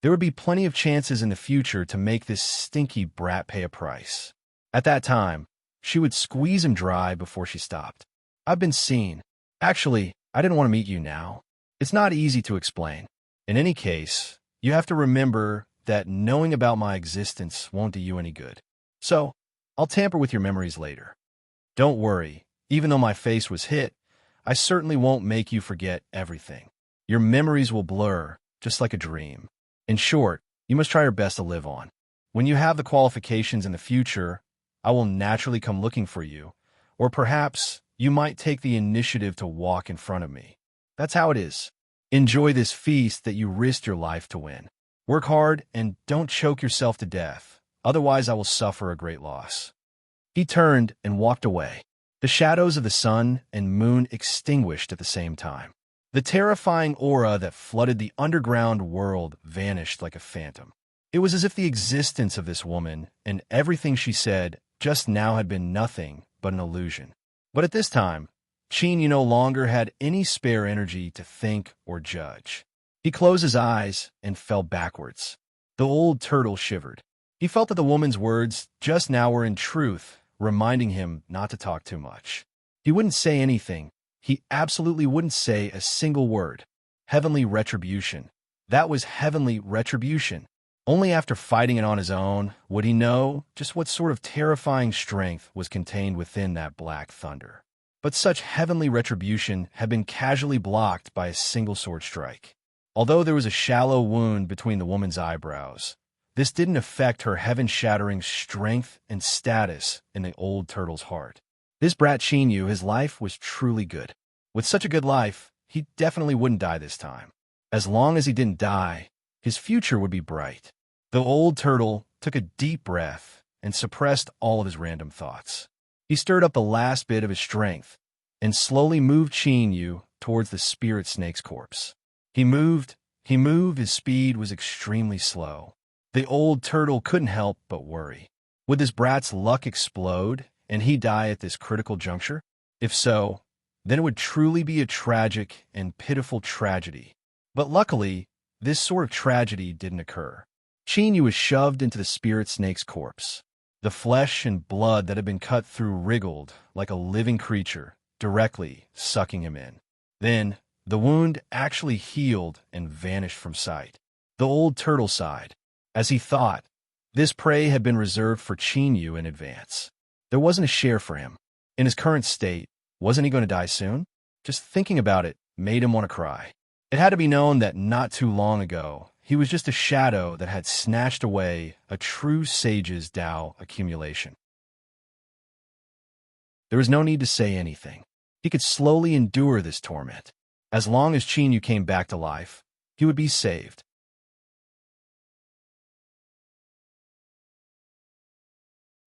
There would be plenty of chances in the future to make this stinky brat pay a price. At that time, she would squeeze him dry before she stopped. "I've been seen. Actually, I didn't want to meet you now. It's not easy to explain. In any case, you have to remember that knowing about my existence won't do you any good. So, I'll tamper with your memories later. Don't worry, even though my face was hit, I certainly won't make you forget everything. Your memories will blur, just like a dream. In short, you must try your best to live on. When you have the qualifications in the future, I will naturally come looking for you, or perhaps you might take the initiative to walk in front of me. That's how it is. Enjoy this feast that you risked your life to win. Work hard and don't choke yourself to death, otherwise I will suffer a great loss." He turned and walked away. The shadows of the sun and moon extinguished at the same time. The terrifying aura that flooded the underground world vanished like a phantom. It was as if the existence of this woman and everything she said just now had been nothing but an illusion. But at this time, Chinyu no longer had any spare energy to think or judge. He closed his eyes and fell backwards. The old turtle shivered. He felt that the woman's words just now were in truth reminding him not to talk too much. He wouldn't say anything. He absolutely wouldn't say a single word. Heavenly retribution. That was heavenly retribution. Only after fighting it on his own would he know just what sort of terrifying strength was contained within that black thunder. But such heavenly retribution had been casually blocked by a single sword strike. Although there was a shallow wound between the woman's eyebrows, this didn't affect her heaven-shattering strength and status in the old turtle's heart. This brat Chinyu, his life was truly good. With such a good life, he definitely wouldn't die this time. As long as he didn't die, his future would be bright. The old turtle took a deep breath and suppressed all of his random thoughts. He stirred up the last bit of his strength and slowly moved Chinyu towards the spirit snake's corpse. He moved, his speed was extremely slow. The old turtle couldn't help but worry. Would this brat's luck explode and he die at this critical juncture? If so, then it would truly be a tragic and pitiful tragedy. But luckily, this sort of tragedy didn't occur. Chinyu was shoved into the spirit snake's corpse. The flesh and blood that had been cut through wriggled like a living creature, directly sucking him in. Then, the wound actually healed and vanished from sight. The old turtle sighed. As he thought, this prey had been reserved for Chinyu in advance. There wasn't a share for him. In his current state, wasn't he going to die soon? Just thinking about it made him want to cry. It had to be known that not too long ago, he was just a shadow that had snatched away a true sage's Tao accumulation. There was no need to say anything. He could slowly endure this torment. As long as Chinyu came back to life, he would be saved.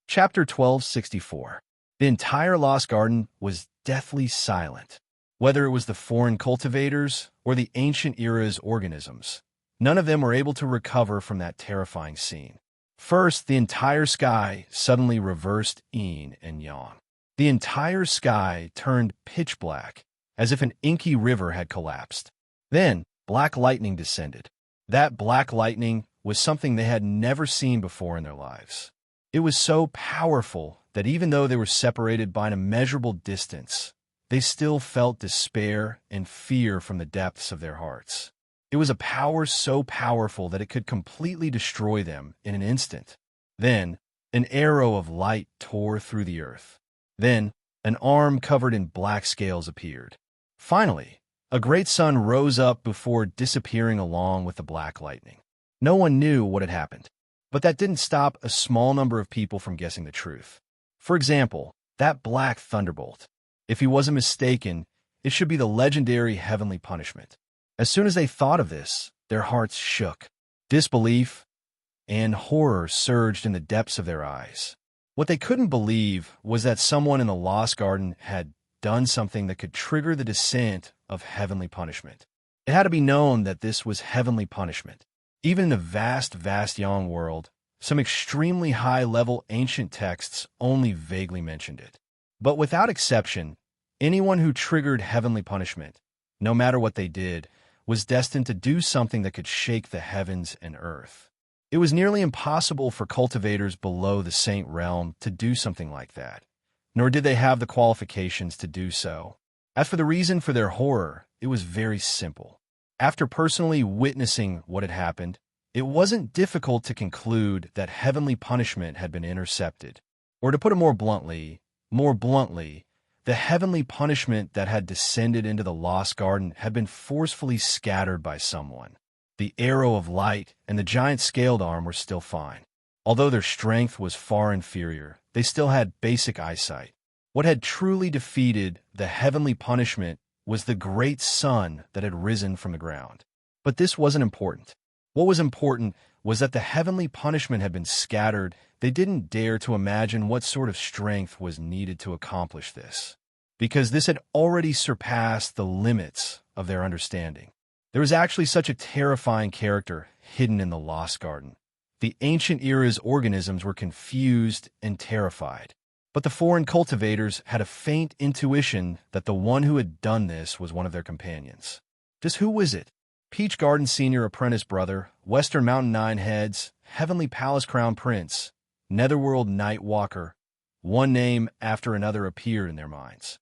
Chapter 1264. The entire Lost Garden was deathly silent. Whether it was the foreign cultivators or the ancient era's organisms, none of them were able to recover from that terrifying scene. First, the entire sky suddenly reversed yin and yang. The entire sky turned pitch black, as if an inky river had collapsed. Then, black lightning descended. That black lightning was something they had never seen before in their lives. It was so powerful that even though they were separated by an immeasurable distance, they still felt despair and fear from the depths of their hearts. It was a power so powerful that it could completely destroy them in an instant. Then, an arrow of light tore through the earth. Then, an arm covered in black scales appeared. Finally, a great sun rose up before disappearing along with the black lightning. No one knew what had happened, but that didn't stop a small number of people from guessing the truth. For example, that black thunderbolt. If he wasn't mistaken, it should be the legendary heavenly punishment. As soon as they thought of this, their hearts shook. Disbelief and horror surged in the depths of their eyes. What they couldn't believe was that someone in the Lost Garden had done something that could trigger the descent of heavenly punishment. It had to be known that this was heavenly punishment. Even in the vast young world, some extremely high-level ancient texts only vaguely mentioned it. But without exception, anyone who triggered heavenly punishment, no matter what they did, was destined to do something that could shake the heavens and earth. It was nearly impossible for cultivators below the Saint realm to do something like that, nor did they have the qualifications to do so. As for the reason for their horror, it was very simple. After personally witnessing what had happened, it wasn't difficult to conclude that heavenly punishment had been intercepted. Or to put it more bluntly, the heavenly punishment that had descended into the Lost Garden had been forcefully scattered by someone. The arrow of light and the giant scaled arm were still fine. Although their strength was far inferior, they still had basic eyesight. What had truly defeated the heavenly punishment was the great sun that had risen from the ground. But this wasn't important. What was important was that the heavenly punishment had been scattered. They didn't dare to imagine what sort of strength was needed to accomplish this, because this had already surpassed the limits of their understanding. There was actually such a terrifying character hidden in the Lost Garden. The ancient era's organisms were confused and terrified, but the foreign cultivators had a faint intuition that the one who had done this was one of their companions. Just who was it? Peach Garden Senior Apprentice Brother, Western Mountain Nine Heads, Heavenly Palace Crown Prince, Netherworld Night Walker. One name after another appeared in their minds.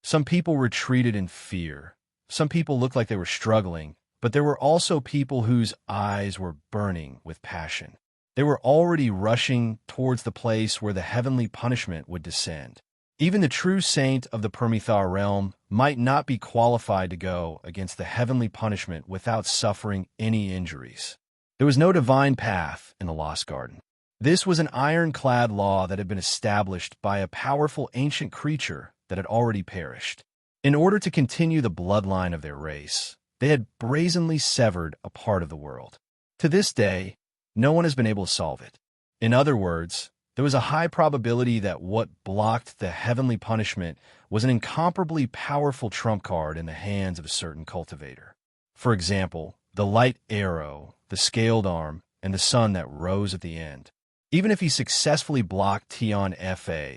Some people retreated in fear. Some people looked like they were struggling, but there were also people whose eyes were burning with passion. They were already rushing towards the place where the heavenly punishment would descend. Even the true saint of the Permethar realm might not be qualified to go against the heavenly punishment without suffering any injuries. There was no divine path in the Lost Garden. This was an ironclad law that had been established by a powerful ancient creature that had already perished. In order to continue the bloodline of their race, they had brazenly severed a part of the world. To this day, no one has been able to solve it. In other words, there was a high probability that what blocked the heavenly punishment was an incomparably powerful trump card in the hands of a certain cultivator. For example, the light arrow, the scaled arm, and the sun that rose at the end. Even if he successfully blocked Tion Fa,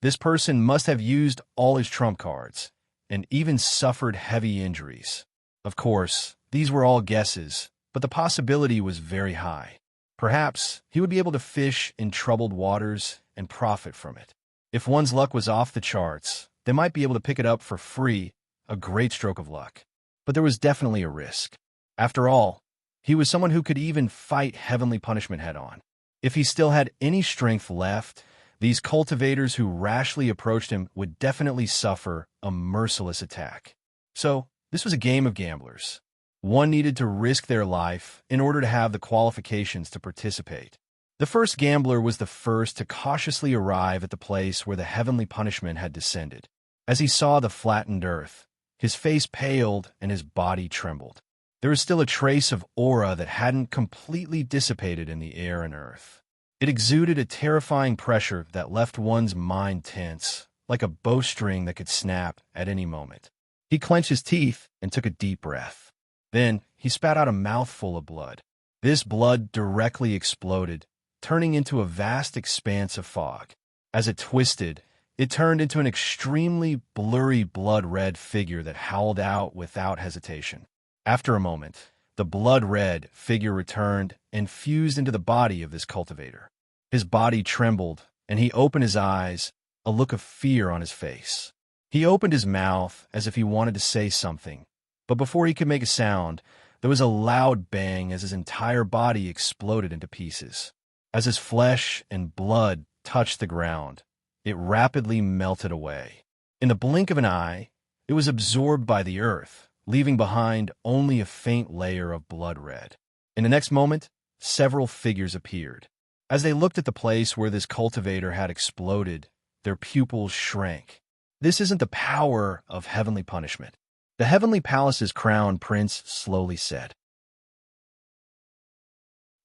this person must have used all his trump cards, and even suffered heavy injuries. Of course, these were all guesses, but the possibility was very high. Perhaps he would be able to fish in troubled waters and profit from it. If one's luck was off the charts, they might be able to pick it up for free, a great stroke of luck. But there was definitely a risk. After all, he was someone who could even fight heavenly punishment head-on. If he still had any strength left, these cultivators who rashly approached him would definitely suffer a merciless attack. So, this was a game of gamblers. One needed to risk their life in order to have the qualifications to participate. The first gambler was the first to cautiously arrive at the place where the heavenly punishment had descended. As he saw the flattened earth, his face paled and his body trembled. There was still a trace of aura that hadn't completely dissipated in the air and earth. It exuded a terrifying pressure that left one's mind tense, like a bowstring that could snap at any moment. He clenched his teeth and took a deep breath. Then he spat out a mouthful of blood. This blood directly exploded, turning into a vast expanse of fog. As it twisted, it turned into an extremely blurry blood-red figure that howled out without hesitation. After a moment, the blood-red figure returned and fused into the body of this cultivator. His body trembled, and he opened his eyes, a look of fear on his face. He opened his mouth as if he wanted to say something, but before he could make a sound, there was a loud bang as his entire body exploded into pieces. As his flesh and blood touched the ground, it rapidly melted away. In the blink of an eye, it was absorbed by the earth, leaving behind only a faint layer of blood red. In the next moment, several figures appeared. As they looked at the place where this cultivator had exploded, their pupils shrank. This isn't the power of heavenly punishment. The heavenly palace's crown prince slowly said.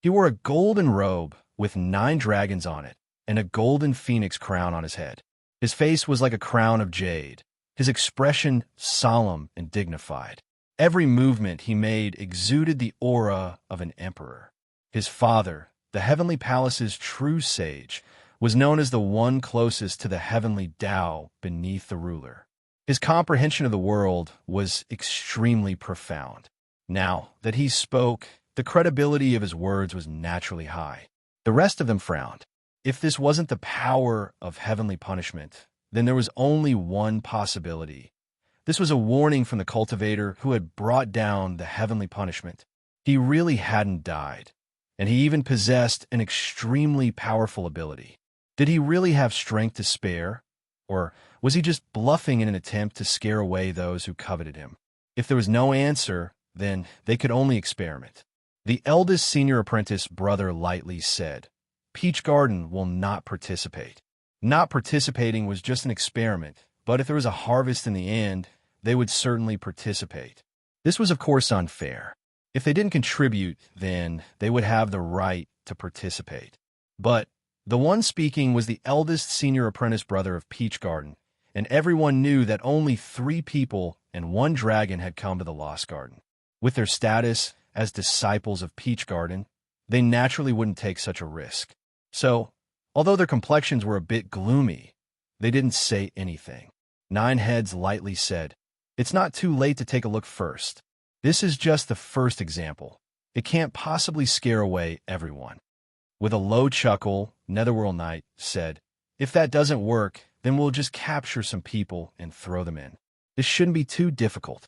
He wore a golden robe with 9 dragons on it and a golden phoenix crown on his head. His face was like a crown of jade, his expression solemn and dignified. Every movement he made exuded the aura of an emperor. His father, the heavenly palace's true sage, was known as the one closest to the heavenly Tao beneath the ruler. His comprehension of the world was extremely profound. Now that he spoke, the credibility of his words was naturally high. The rest of them frowned. If this wasn't the power of heavenly punishment, then there was only one possibility. This was a warning from the cultivator who had brought down the heavenly punishment. He really hadn't died, and he even possessed an extremely powerful ability. Did he really have strength to spare, or was he just bluffing in an attempt to scare away those who coveted him? If there was no answer, then they could only experiment. The eldest senior apprentice brother lightly said, "Peach Garden will not participate." Not participating was just an experiment, but if there was a harvest in the end, they would certainly participate. This was of course unfair. If they didn't contribute, then they would have the right to participate. But the one speaking was the eldest senior apprentice brother of Peach Garden, and everyone knew that only 3 people and 1 dragon had come to the Lost Garden. With their status as disciples of Peach Garden, they naturally wouldn't take such a risk. So, although their complexions were a bit gloomy, they didn't say anything. 9 heads lightly said, "It's not too late to take a look first. This is just the first example. It can't possibly scare away everyone." With a low chuckle, Netherworld Knight said, "If that doesn't work, then we'll just capture some people and throw them in. This shouldn't be too difficult."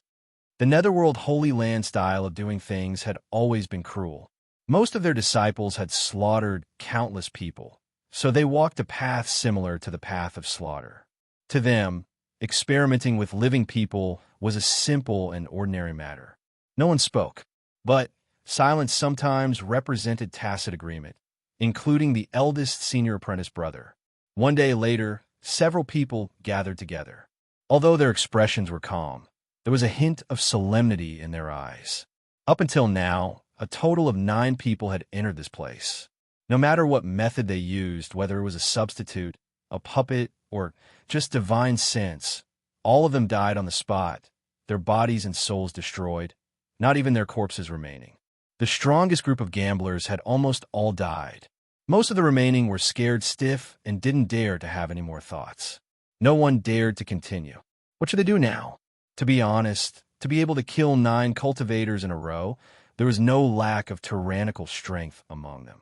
The Netherworld Holy Land style of doing things had always been cruel. Most of their disciples had slaughtered countless people, so they walked a path similar to the path of slaughter. To them, experimenting with living people was a simple and ordinary matter. No one spoke, but silence sometimes represented tacit agreement, including the eldest senior apprentice brother. One day later, several people gathered together. Although their expressions were calm, there was a hint of solemnity in their eyes. Up until now, a total of 9 people had entered this place. No matter what method they used, whether it was a substitute, a puppet, or just divine sense, all of them died on the spot, their bodies and souls destroyed, not even their corpses remaining. The strongest group of gamblers had almost all died. Most of the remaining were scared stiff and didn't dare to have any more thoughts. No one dared to continue. What should they do now? To be honest, to be able to kill 9 cultivators in a row, there was no lack of tyrannical strength among them.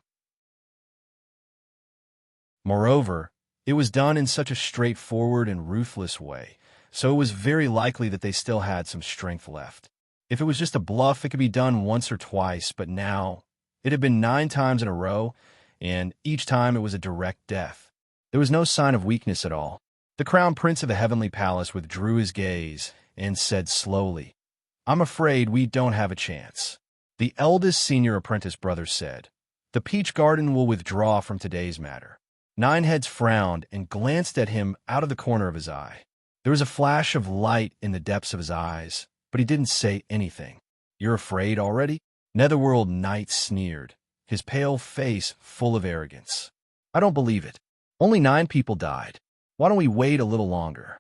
Moreover, it was done in such a straightforward and ruthless way, so it was very likely that they still had some strength left. If it was just a bluff, it could be done once or twice, but now it had been 9 times in a row, and each time it was a direct death. There was no sign of weakness at all. The Crown Prince of the Heavenly Palace withdrew his gaze and said slowly, "I'm afraid we don't have a chance." The eldest senior apprentice brother said, "The Peach Garden will withdraw from today's matter." 9 heads frowned and glanced at him out of the corner of his eye. There was a flash of light in the depths of his eyes, but he didn't say anything. "You're afraid already?" Netherworld Knight sneered, his pale face full of arrogance. "I don't believe it. Only 9 people died. Why don't we wait a little longer?"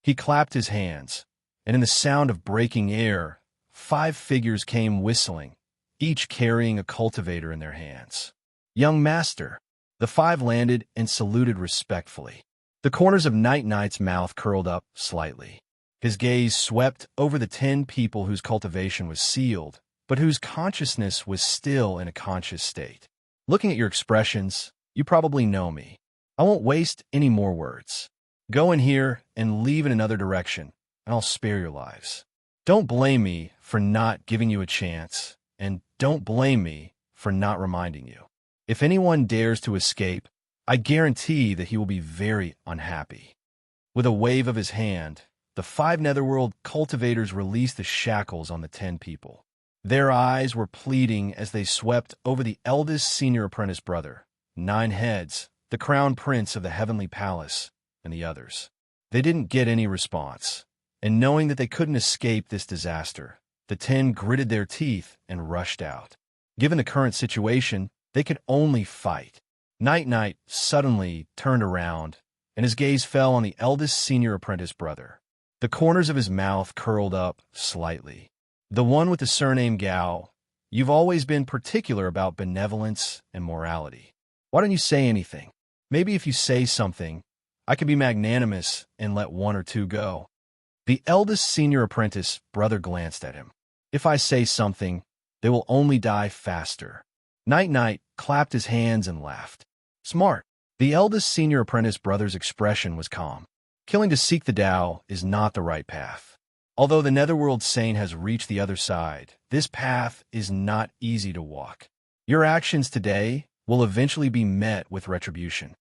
He clapped his hands, and in the sound of breaking air, 5 figures came whistling, each carrying a cultivator in their hands. "Young master." The 5 landed and saluted respectfully. The corners of Night Knight's mouth curled up slightly. His gaze swept over the 10 people whose cultivation was sealed, but whose consciousness was still in a conscious state. Looking at your expressions, you probably know me. I won't waste any more words. Go in here and leave in another direction, and I'll spare your lives. Don't blame me for not giving you a chance, and don't blame me for not reminding you. If anyone dares to escape, I guarantee that he will be very unhappy. With a wave of his hand, the 5 Netherworld cultivators released the shackles on the 10 people. Their eyes were pleading as they swept over the eldest senior apprentice brother, 9 heads, the crown prince of the heavenly palace, and the others. They didn't get any response, and knowing that they couldn't escape this disaster, the 10 gritted their teeth and rushed out. Given the current situation, they could only fight. Night suddenly turned around, and his gaze fell on the eldest senior apprentice brother. The corners of his mouth curled up slightly. The one with the surname Gao, you've always been particular about benevolence and morality. Why don't you say anything? Maybe if you say something, I could be magnanimous and let 1 or 2 go. The eldest senior apprentice brother glanced at him. If I say something, they will only die faster. Night clapped his hands and laughed. Smart. The eldest senior apprentice brother's expression was calm. Killing to seek the Tao is not the right path. Although the Netherworld Saint has reached the other side, this path is not easy to walk. Your actions today will eventually be met with retribution.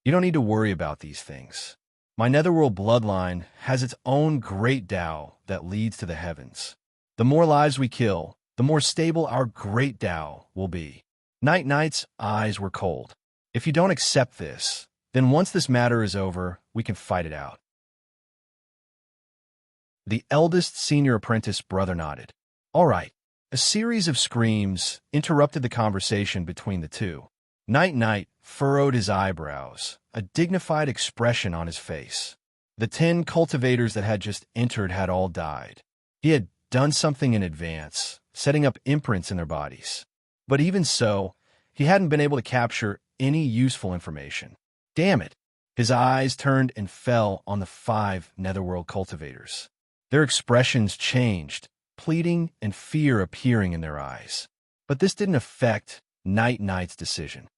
You don't need to worry about these things. My Netherworld bloodline has its own great Tao that leads to the heavens. The more lives we kill, the more stable our great Tao will be. Night's eyes were cold. If you don't accept this, then once this matter is over, we can fight it out. The eldest senior apprentice brother nodded. All right. A series of screams interrupted the conversation between the two. Night furrowed his eyebrows, a dignified expression on his face. The 10 cultivators that had just entered had all died. He had done something in advance, setting up imprints in their bodies. But even so, he hadn't been able to capture any useful information. Damn it! His eyes turned and fell on the 5 Netherworld cultivators. Their expressions changed, pleading and fear appearing in their eyes. But this didn't affect Night's decision.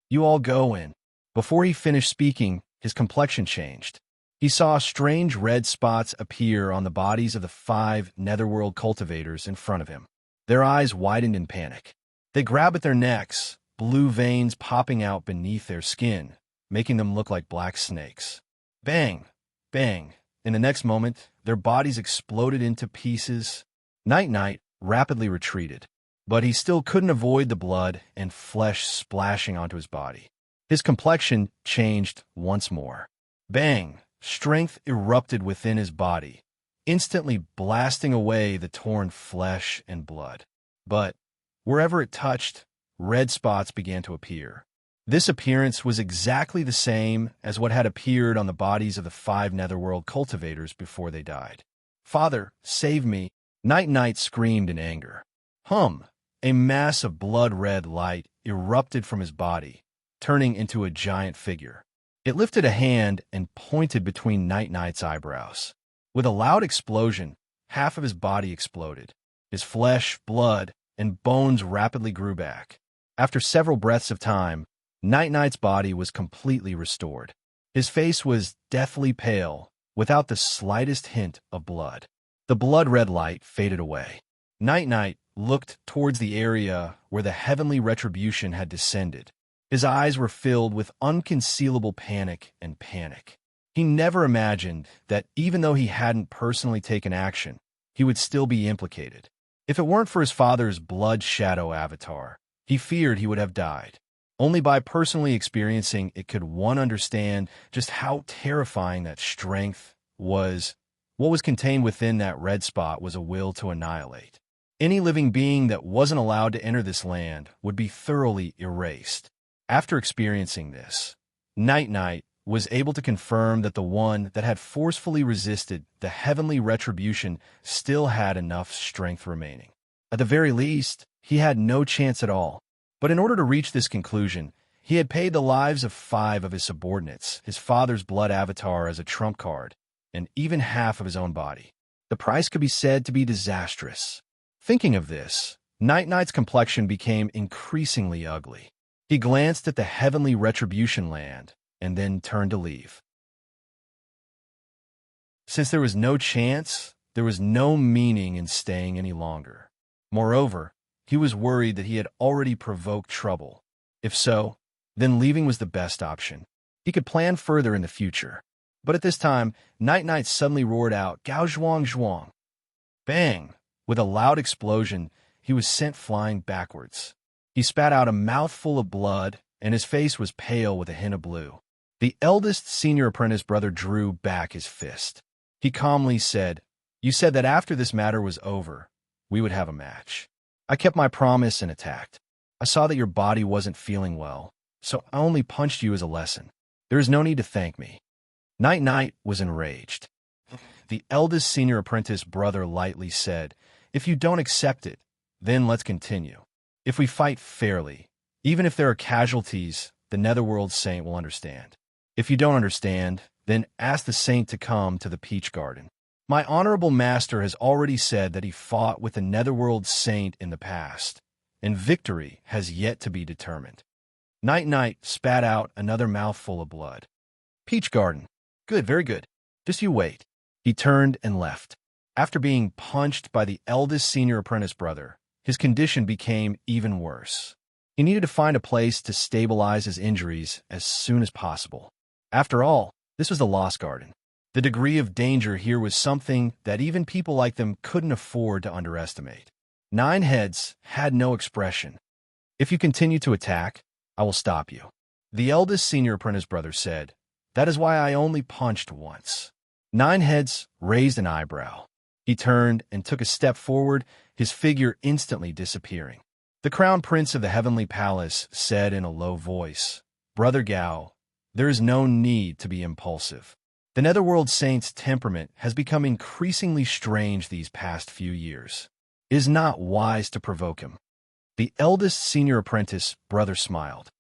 You all go in. Before he finished speaking, his complexion changed. He saw strange red spots appear on the bodies of the 5 Netherworld cultivators in front of him. Their eyes widened in panic. They grabbed at their necks, blue veins popping out beneath their skin, making them look like black snakes. Bang! Bang! In the next moment, their bodies exploded into pieces. Night rapidly retreated, but he still couldn't avoid the blood and flesh splashing onto his body. His complexion changed once more. Bang! Strength erupted within his body, instantly blasting away the torn flesh and blood. But wherever it touched, red spots began to appear. This appearance was exactly the same as what had appeared on the bodies of the 5 Netherworld cultivators before they died. Father, save me! Night screamed in anger. A mass of blood-red light erupted from his body, turning into a giant figure. It lifted a hand and pointed between Night's eyebrows. With a loud explosion, half of his body exploded. His flesh, blood, and bones rapidly grew back. After several breaths of time, Night's body was completely restored. His face was deathly pale, without the slightest hint of blood. The blood-red light faded away. Night looked towards the area where the heavenly retribution had descended. His eyes were filled with unconcealable panic. He never imagined that even though he hadn't personally taken action, he would still be implicated. If it weren't for his father's blood shadow avatar, he feared he would have died. Only by personally experiencing it could one understand just how terrifying that strength was. What was contained within that red spot was a will to annihilate. Any living being that wasn't allowed to enter this land would be thoroughly erased. After experiencing this, Night was able to confirm that the one that had forcefully resisted the heavenly retribution still had enough strength remaining. At the very least, he had no chance at all. But in order to reach this conclusion, he had paid the lives of 5 of his subordinates, his father's blood avatar as a trump card, and even half of his own body. The price could be said to be disastrous. Thinking of this, Night-Night's complexion became increasingly ugly. He glanced at the heavenly retribution land and then turned to leave. Since there was no chance, there was no meaning in staying any longer. Moreover, he was worried that he had already provoked trouble. If so, then leaving was the best option. He could plan further in the future. But at this time, Night-Night suddenly roared out, "Gao zhuang zhuang!" Bang! With a loud explosion, he was sent flying backwards. He spat out a mouthful of blood, and his face was pale with a hint of blue. The eldest senior apprentice brother drew back his fist. He calmly said, "You said that after this matter was over, we would have a match. I kept my promise and attacked. I saw that your body wasn't feeling well, so I only punched you as a lesson. There is no need to thank me." Night-Night was enraged. The eldest senior apprentice brother lightly said, "If you don't accept it, then let's continue. If we fight fairly, even if there are casualties, the Netherworld Saint will understand. If you don't understand, then ask the Saint to come to the Peach Garden. My honorable master has already said that he fought with the Netherworld Saint in the past, and victory has yet to be determined." Night-Night spat out another mouthful of blood. "Peach Garden. Good, very good. Just you wait." He turned and left. After being punched by the eldest senior apprentice brother, his condition became even worse. He needed to find a place to stabilize his injuries as soon as possible. After all, this was the Lost Garden. The degree of danger here was something that even people like them couldn't afford to underestimate. Nine Heads had no expression. "If you continue to attack, I will stop you." The eldest senior apprentice brother said, "That is why I only punched once." Nine Heads raised an eyebrow. He turned and took a step forward, his figure instantly disappearing. The Crown Prince of the Heavenly Palace said in a low voice, "Brother Gao, there is no need to be impulsive. The Netherworld Saint's temperament has become increasingly strange these past few years. It is not wise to provoke him." The eldest senior apprentice brother smiled.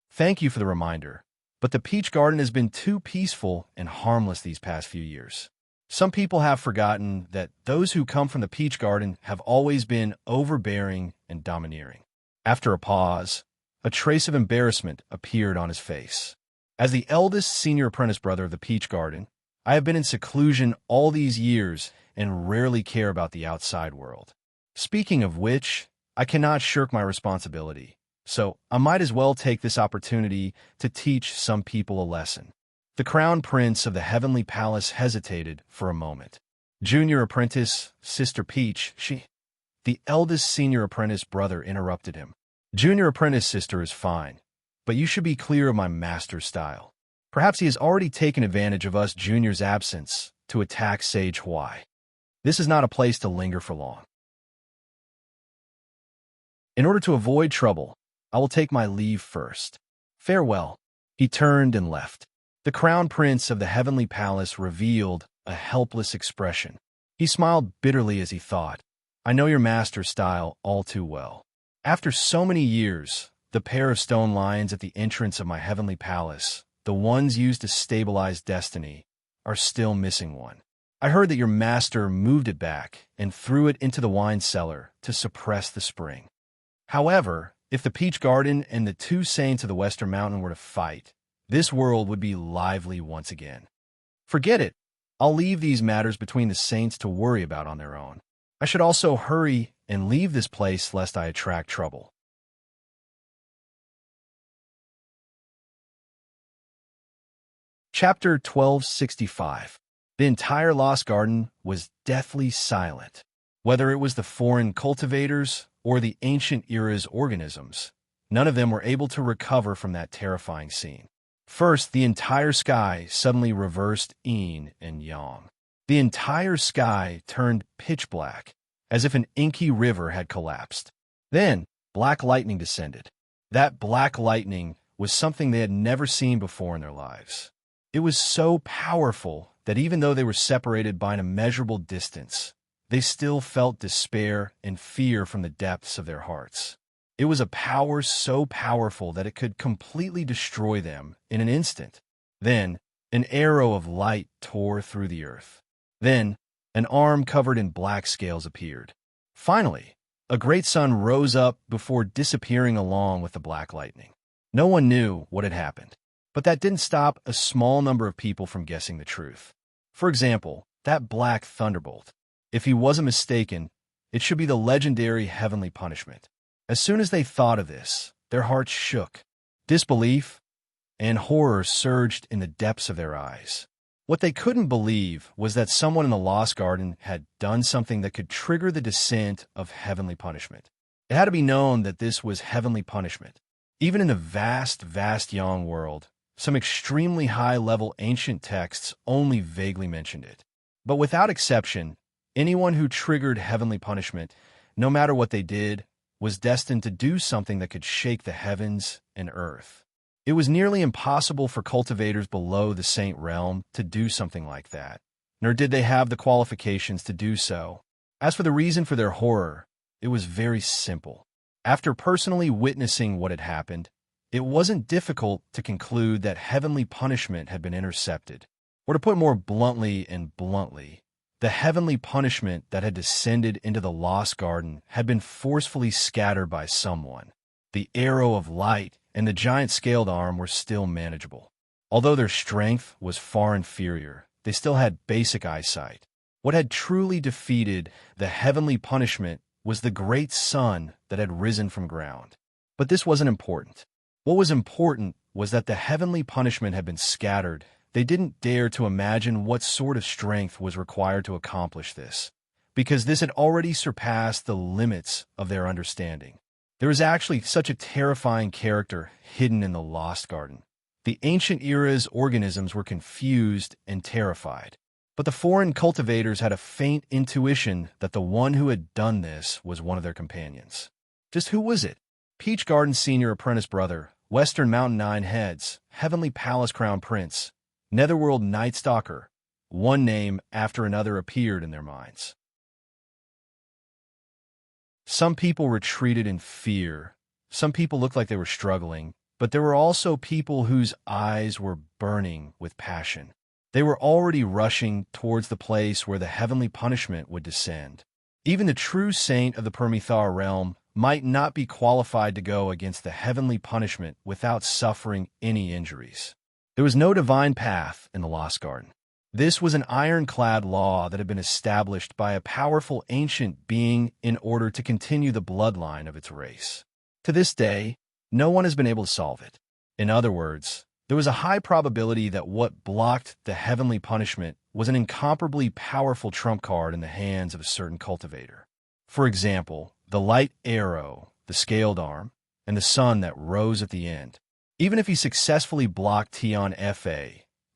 "Thank you for the reminder, but the Peach Garden has been too peaceful and harmless these past few years. Some people have forgotten that those who come from the Peach Garden have always been overbearing and domineering." After a pause, a trace of embarrassment appeared on his face. "As the eldest senior apprentice brother of the Peach Garden, I have been in seclusion all these years and rarely care about the outside world. Speaking of which, I cannot shirk my responsibility, so I might as well take this opportunity to teach some people a lesson." The Crown Prince of the Heavenly Palace hesitated for a moment. "Junior apprentice, Sister Peach, she—" The eldest senior apprentice brother interrupted him. "Junior apprentice sister is fine, but you should be clear of my master's style. Perhaps he has already taken advantage of us juniors' absence to attack Sage Huai. This is not a place to linger for long. In order to avoid trouble, I will take my leave first. Farewell." He turned and left. The Crown Prince of the Heavenly Palace revealed a helpless expression. He smiled bitterly as he thought, "I know your master's style all too well. After so many years, the pair of stone lions at the entrance of my heavenly palace, the ones used to stabilize destiny, are still missing one. I heard that your master moved it back and threw it into the wine cellar to suppress the spring. However, if the Peach Garden and the two saints of the Western Mountain were to fight, this world would be lively once again. Forget it. I'll leave these matters between the saints to worry about on their own. I should also hurry and leave this place lest I attract trouble." Chapter 1265. The entire Lost Garden was deathly silent. Whether it was the foreign cultivators or the ancient era's organisms, none of them were able to recover from that terrifying scene. First, the entire sky suddenly reversed yin and yang. The entire sky turned pitch black, as if an inky river had collapsed. Then, black lightning descended. That black lightning was something they had never seen before in their lives. It was so powerful that even though they were separated by an immeasurable distance, they still felt despair and fear from the depths of their hearts. It was a power so powerful that it could completely destroy them in an instant. Then, an arrow of light tore through the earth. Then, an arm covered in black scales appeared. Finally, A great sun rose up before disappearing along with the black lightning. No one knew what had happened, but that didn't stop a small number of people from guessing the truth. For example, that black thunderbolt. If he wasn't mistaken, it should be the legendary heavenly punishment. As soon as they thought of this, their hearts shook. Disbelief and horror surged in the depths of their eyes. What they couldn't believe was that someone in the Lost Garden had done something that could trigger the descent of heavenly punishment. It had to be known that this was heavenly punishment. Even in the vast, vast young world, some extremely high-level ancient texts only vaguely mentioned it. But without exception, anyone who triggered heavenly punishment, no matter what they did, was destined to do something that could shake the heavens and earth. It was nearly impossible for cultivators below the Saint Realm to do something like that, nor did they have the qualifications to do so. As for the reason for their horror, it was very simple. After personally witnessing what had happened, it wasn't difficult to conclude that heavenly punishment had been intercepted. Or to put more bluntly, the heavenly punishment that had descended into the Lost Garden had been forcefully scattered by someone. The arrow of light and the giant scaled arm were still manageable. Although their strength was far inferior, they still had basic eyesight. What had truly defeated the heavenly punishment was the great sun that had risen from ground. But this wasn't important. What was important was that the heavenly punishment had been scattered. They didn't dare to imagine what sort of strength was required to accomplish this, because this had already surpassed the limits of their understanding. There was actually such a terrifying character hidden in the Lost Garden. The ancient era's organisms were confused and terrified, but the foreign cultivators had a faint intuition that the one who had done this was one of their companions. Just who was it? Peach Garden Senior Apprentice Brother, Western Mountain Nine Heads, Heavenly Palace Crown Prince, Netherworld Night Stalker. One name after another appeared in their minds. Some people retreated in fear. Some people looked like they were struggling, but there were also people whose eyes were burning with passion. They were already rushing towards the place where the heavenly punishment would descend. Even the true saint of the Permethar realm might not be qualified to go against the heavenly punishment without suffering any injuries. There was no divine path in the Lost Garden. This was an ironclad law that had been established by a powerful ancient being in order to continue the bloodline of its race. To this day, no one has been able to solve it. In other words, there was a high probability that what blocked the heavenly punishment was an incomparably powerful trump card in the hands of a certain cultivator. For example, the light arrow, the scaled arm, and the sun that rose at the end. Even if he successfully blocked Tion Fa,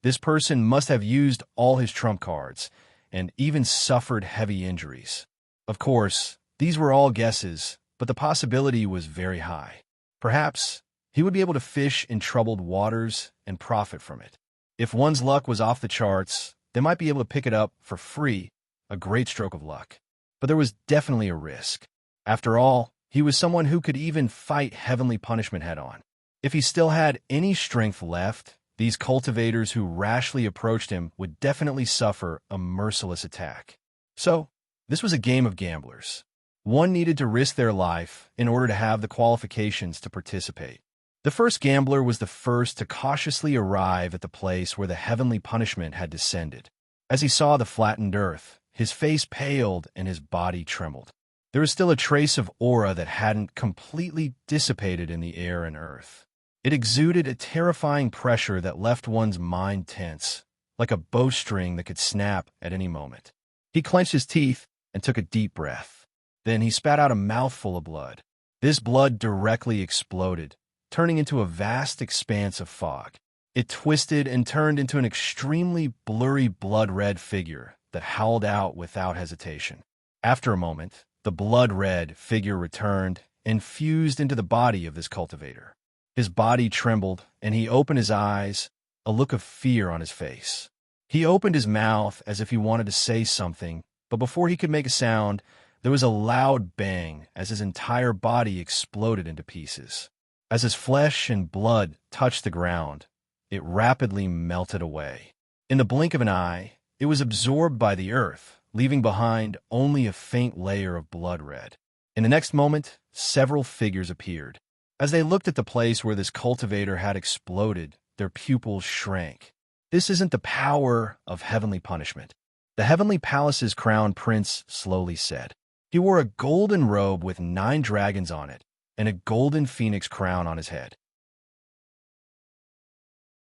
this person must have used all his trump cards and even suffered heavy injuries. Of course, these were all guesses, but the possibility was very high. Perhaps he would be able to fish in troubled waters and profit from it. If one's luck was off the charts, they might be able to pick it up for free, a great stroke of luck. But there was definitely a risk. After all, he was someone who could even fight heavenly punishment head-on. If he still had any strength left, these cultivators who rashly approached him would definitely suffer a merciless attack. So, this was a game of gamblers. One needed to risk their life in order to have the qualifications to participate. The first gambler was the first to cautiously arrive at the place where the heavenly punishment had descended. As he saw the flattened earth, his face paled and his body trembled. There was still a trace of aura that hadn't completely dissipated in the air and earth. It exuded a terrifying pressure that left one's mind tense, like a bowstring that could snap at any moment. He clenched his teeth and took a deep breath. Then he spat out a mouthful of blood. This blood directly exploded, turning into a vast expanse of fog. It twisted and turned into an extremely blurry blood-red figure that howled out without hesitation. After a moment, the blood-red figure returned and fused into the body of this cultivator. His body trembled, and he opened his eyes, a look of fear on his face. He opened his mouth as if he wanted to say something, but before he could make a sound, there was a loud bang as his entire body exploded into pieces. As his flesh and blood touched the ground, it rapidly melted away. In the blink of an eye, it was absorbed by the earth, leaving behind only a faint layer of blood red. In the next moment, several figures appeared. As they looked at the place where this cultivator had exploded, their pupils shrank. This isn't the power of heavenly punishment. The heavenly palace's crown prince slowly said. He wore a golden robe with 9 dragons on it and a golden phoenix crown on his head.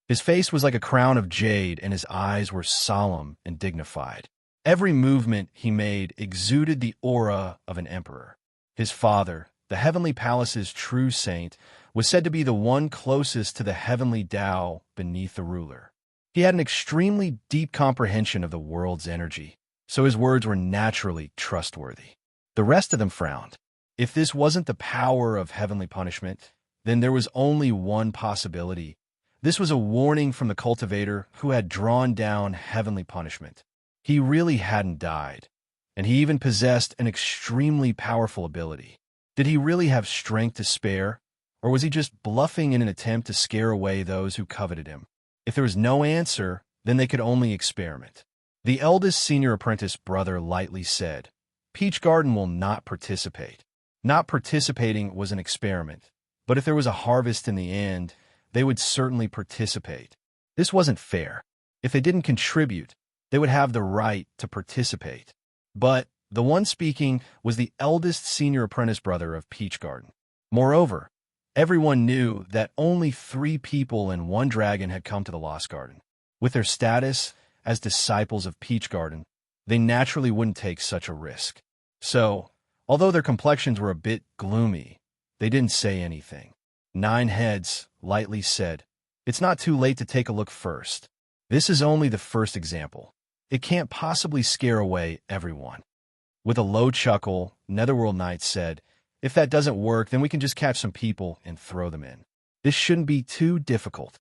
His face was like a crown of jade, and his eyes were solemn and dignified. Every movement he made exuded the aura of an emperor. His father, the heavenly palace's true saint, was said to be the one closest to the heavenly Tao beneath the ruler. He had an extremely deep comprehension of the world's energy, so his words were naturally trustworthy. The rest of them frowned. If this wasn't the power of heavenly punishment, then there was only one possibility. This was a warning from the cultivator who had drawn down heavenly punishment. He really hadn't died, and he even possessed an extremely powerful ability. Did he really have strength to spare, or was he just bluffing in an attempt to scare away those who coveted him? If there was no answer, then they could only experiment. The eldest senior apprentice brother lightly said, Peach Garden will not participate. Not participating was an experiment, but if there was a harvest in the end, they would certainly participate. This wasn't fair. If they didn't contribute, they would have the right to participate. But the one speaking was the eldest senior apprentice brother of Peach Garden. Moreover, everyone knew that only 3 people and 1 dragon had come to the Lost Garden. With their status as disciples of Peach Garden, they naturally wouldn't take such a risk. So, although their complexions were a bit gloomy, they didn't say anything. 9 heads lightly said, It's not too late to take a look first. This is only the first example. It can't possibly scare away everyone. With a low chuckle, Netherworld Knight said, If that doesn't work, then we can just catch some people and throw them in. This shouldn't be too difficult.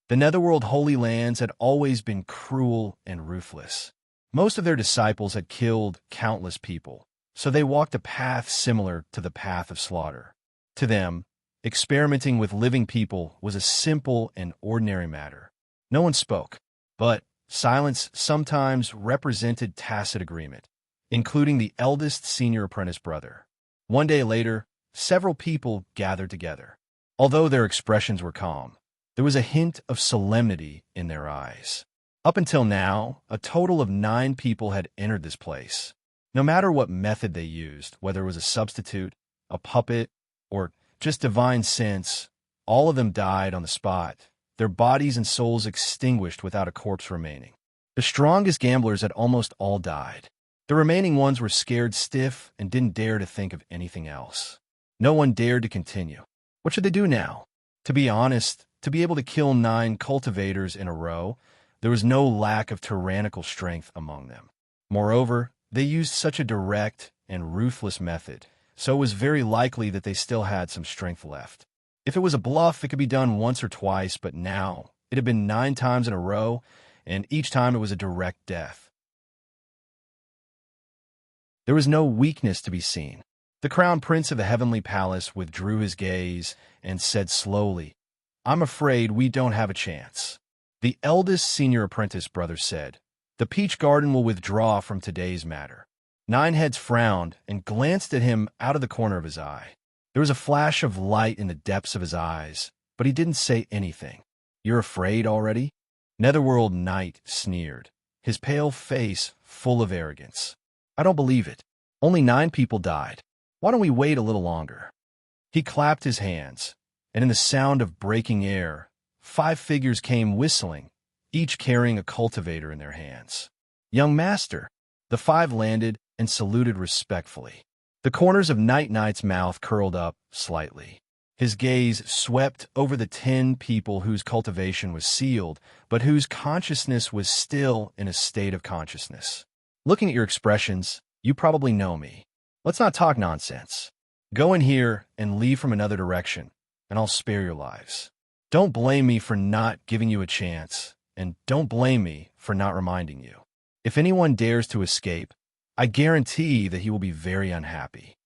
The Netherworld Holy Lands had always been cruel and ruthless. Most of their disciples had killed countless people, so they walked a path similar to the path of slaughter. To them, experimenting with living people was a simple and ordinary matter. No one spoke, but silence sometimes represented tacit agreement, including the eldest senior apprentice brother. One day later, several people gathered together. Although their expressions were calm, there was a hint of solemnity in their eyes. Up until now, a total of 9 people had entered this place. No matter what method they used, whether it was a substitute, a puppet, or just divine sense, all of them died on the spot, their bodies and souls extinguished without a corpse remaining. The strongest gamblers had almost all died. The remaining ones were scared stiff and didn't dare to think of anything else. No one dared to continue. What should they do now? To be honest, to be able to kill 9 cultivators in a row, there was no lack of tyrannical strength among them. Moreover, they used such a direct and ruthless method, so it was very likely that they still had some strength left. If it was a bluff, it could be done once or twice, but now it had been 9 times in a row, and each time it was a direct death. There was no weakness to be seen. The crown prince of the heavenly palace withdrew his gaze and said slowly, I'm afraid we don't have a chance. The eldest senior apprentice brother said, The Peach Garden will withdraw from today's matter. 9 heads frowned and glanced at him out of the corner of his eye. There was a flash of light in the depths of his eyes, but he didn't say anything. You're afraid already? Netherworld Knight sneered, his pale face full of arrogance. I don't believe it. Only 9 people died. Why don't we wait a little longer? He clapped his hands, and in the sound of breaking air, 5 figures came whistling, each carrying a cultivator in their hands. Young master, the 5 landed and saluted respectfully. The corners of Night Knight's mouth curled up slightly. His gaze swept over the 10 people whose cultivation was sealed, but whose consciousness was still in a state of consciousness. Looking at your expressions, you probably know me. Let's not talk nonsense. Go in here and leave from another direction, and I'll spare your lives. Don't blame me for not giving you a chance, and don't blame me for not reminding you. If anyone dares to escape, I guarantee that he will be very unhappy.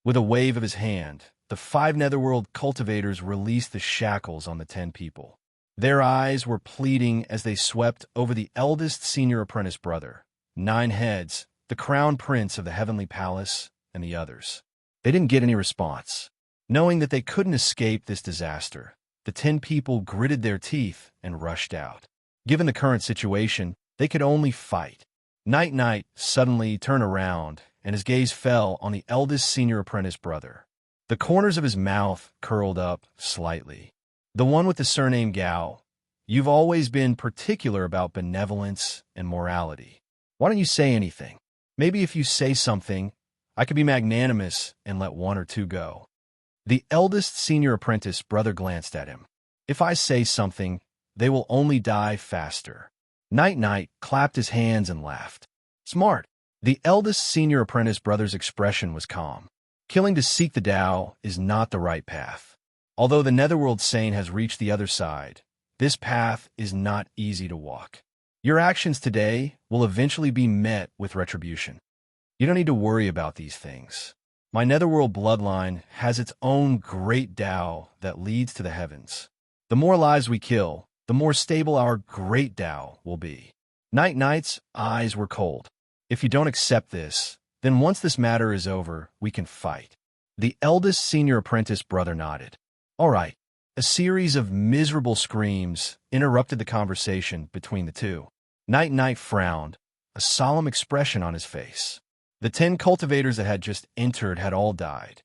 With a wave of his hand, the 5 Netherworld cultivators released the shackles on the 10 people. Their eyes were pleading as they swept over the eldest senior apprentice brother, 9 heads, the crown prince of the heavenly palace, and the others. They didn't get any response. Knowing that they couldn't escape this disaster, the 10 people gritted their teeth and rushed out. Given the current situation, they could only fight. Night suddenly turned around, and his gaze fell on the eldest senior apprentice brother. The corners of his mouth curled up slightly. The one with the surname Gao. You've always been particular about benevolence and morality. Why don't you say anything? Maybe if you say something, I could be magnanimous and let one or two go. The eldest senior apprentice brother glanced at him. If I say something, they will only die faster. Night clapped his hands and laughed. Smart. The eldest senior apprentice brother's expression was calm. Killing to seek the Tao is not the right path. Although the Netherworld Saint has reached the other side, this path is not easy to walk. Your actions today will eventually be met with retribution. You don't need to worry about these things. My Netherworld bloodline has its own great Tao that leads to the heavens. The more lives we kill, the more stable our great Tao will be. Night's eyes were cold. If you don't accept this, then once this matter is over, we can fight. The eldest senior apprentice brother nodded. All right. A series of miserable screams interrupted the conversation between the two. Night frowned, a solemn expression on his face. The 10 cultivators that had just entered had all died.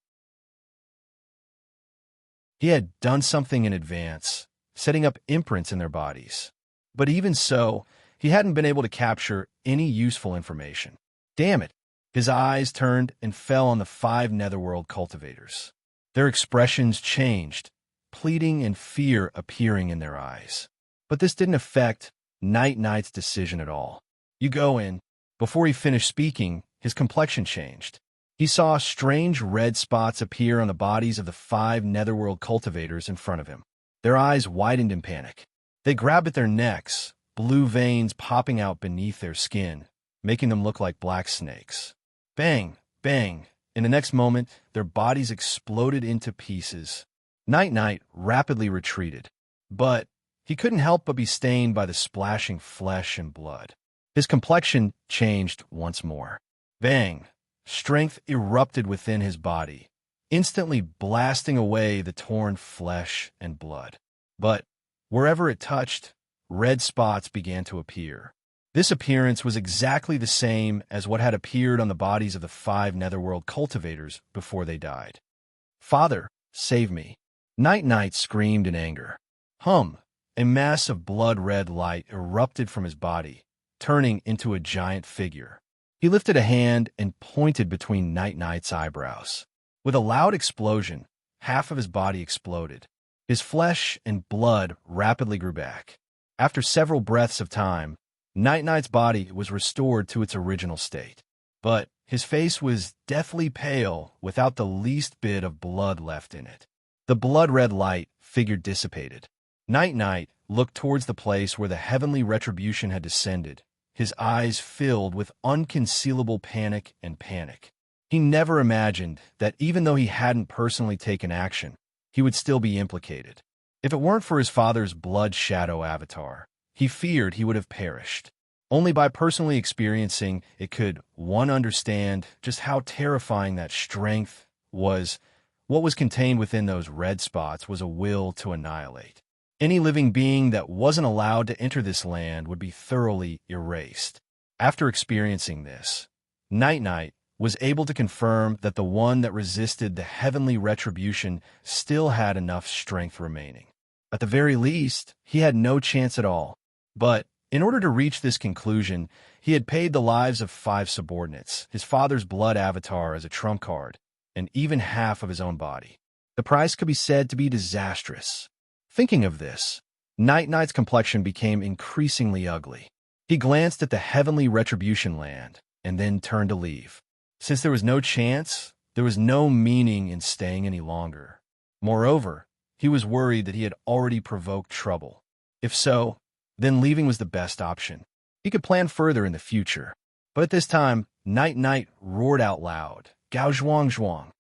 He had done something in advance, setting up imprints in their bodies. But even so, he hadn't been able to capture any useful information. Damn it! His eyes turned and fell on the 5 Netherworld cultivators. Their expressions changed, pleading and fear appearing in their eyes. But this didn't affect Night's decision at all. You go in. Before he finished speaking, his complexion changed. He saw strange red spots appear on the bodies of the 5 Netherworld cultivators in front of him. Their eyes widened in panic. They grabbed at their necks, blue veins popping out beneath their skin, making them look like black snakes. Bang! Bang! In the next moment, their bodies exploded into pieces. Night rapidly retreated, but he couldn't help but be stained by the splashing flesh and blood. His complexion changed once more. Bang! Strength erupted within his body, instantly blasting away the torn flesh and blood. But wherever it touched, red spots began to appear. This appearance was exactly the same as what had appeared on the bodies of the 5 Netherworld cultivators before they died. Father, save me! Night screamed in anger. A mass of blood-red light erupted from his body, turning into a giant figure. He lifted a hand and pointed between Night's eyebrows. With a loud explosion, half of his body exploded. His flesh and blood rapidly grew back. After several breaths of time, Night's body was restored to its original state. But his face was deathly pale without the least bit of blood left in it. The blood-red light figure dissipated. Night looked towards the place where the heavenly retribution had descended, his eyes filled with unconcealable panic. He never imagined that even though he hadn't personally taken action, he would still be implicated. If it weren't for his father's blood shadow avatar, he feared he would have perished. Only by personally experiencing it could one understand just how terrifying that strength was. What was contained within those red spots was a will to annihilate. Any living being that wasn't allowed to enter this land would be thoroughly erased. After experiencing this, Night was able to confirm that the one that resisted the heavenly retribution still had enough strength remaining. At the very least, he had no chance at all. But in order to reach this conclusion, he had paid the lives of 5 subordinates, his father's blood avatar as a trump card, and even half of his own body. The price could be said to be disastrous. Thinking of this, Night's complexion became increasingly ugly. He glanced at the heavenly retribution land and then turned to leave. Since there was no chance, there was no meaning in staying any longer. Moreover, he was worried that he had already provoked trouble. If so, then leaving was the best option. He could plan further in the future. But at this time, Night roared out loud, "Gao zhuang."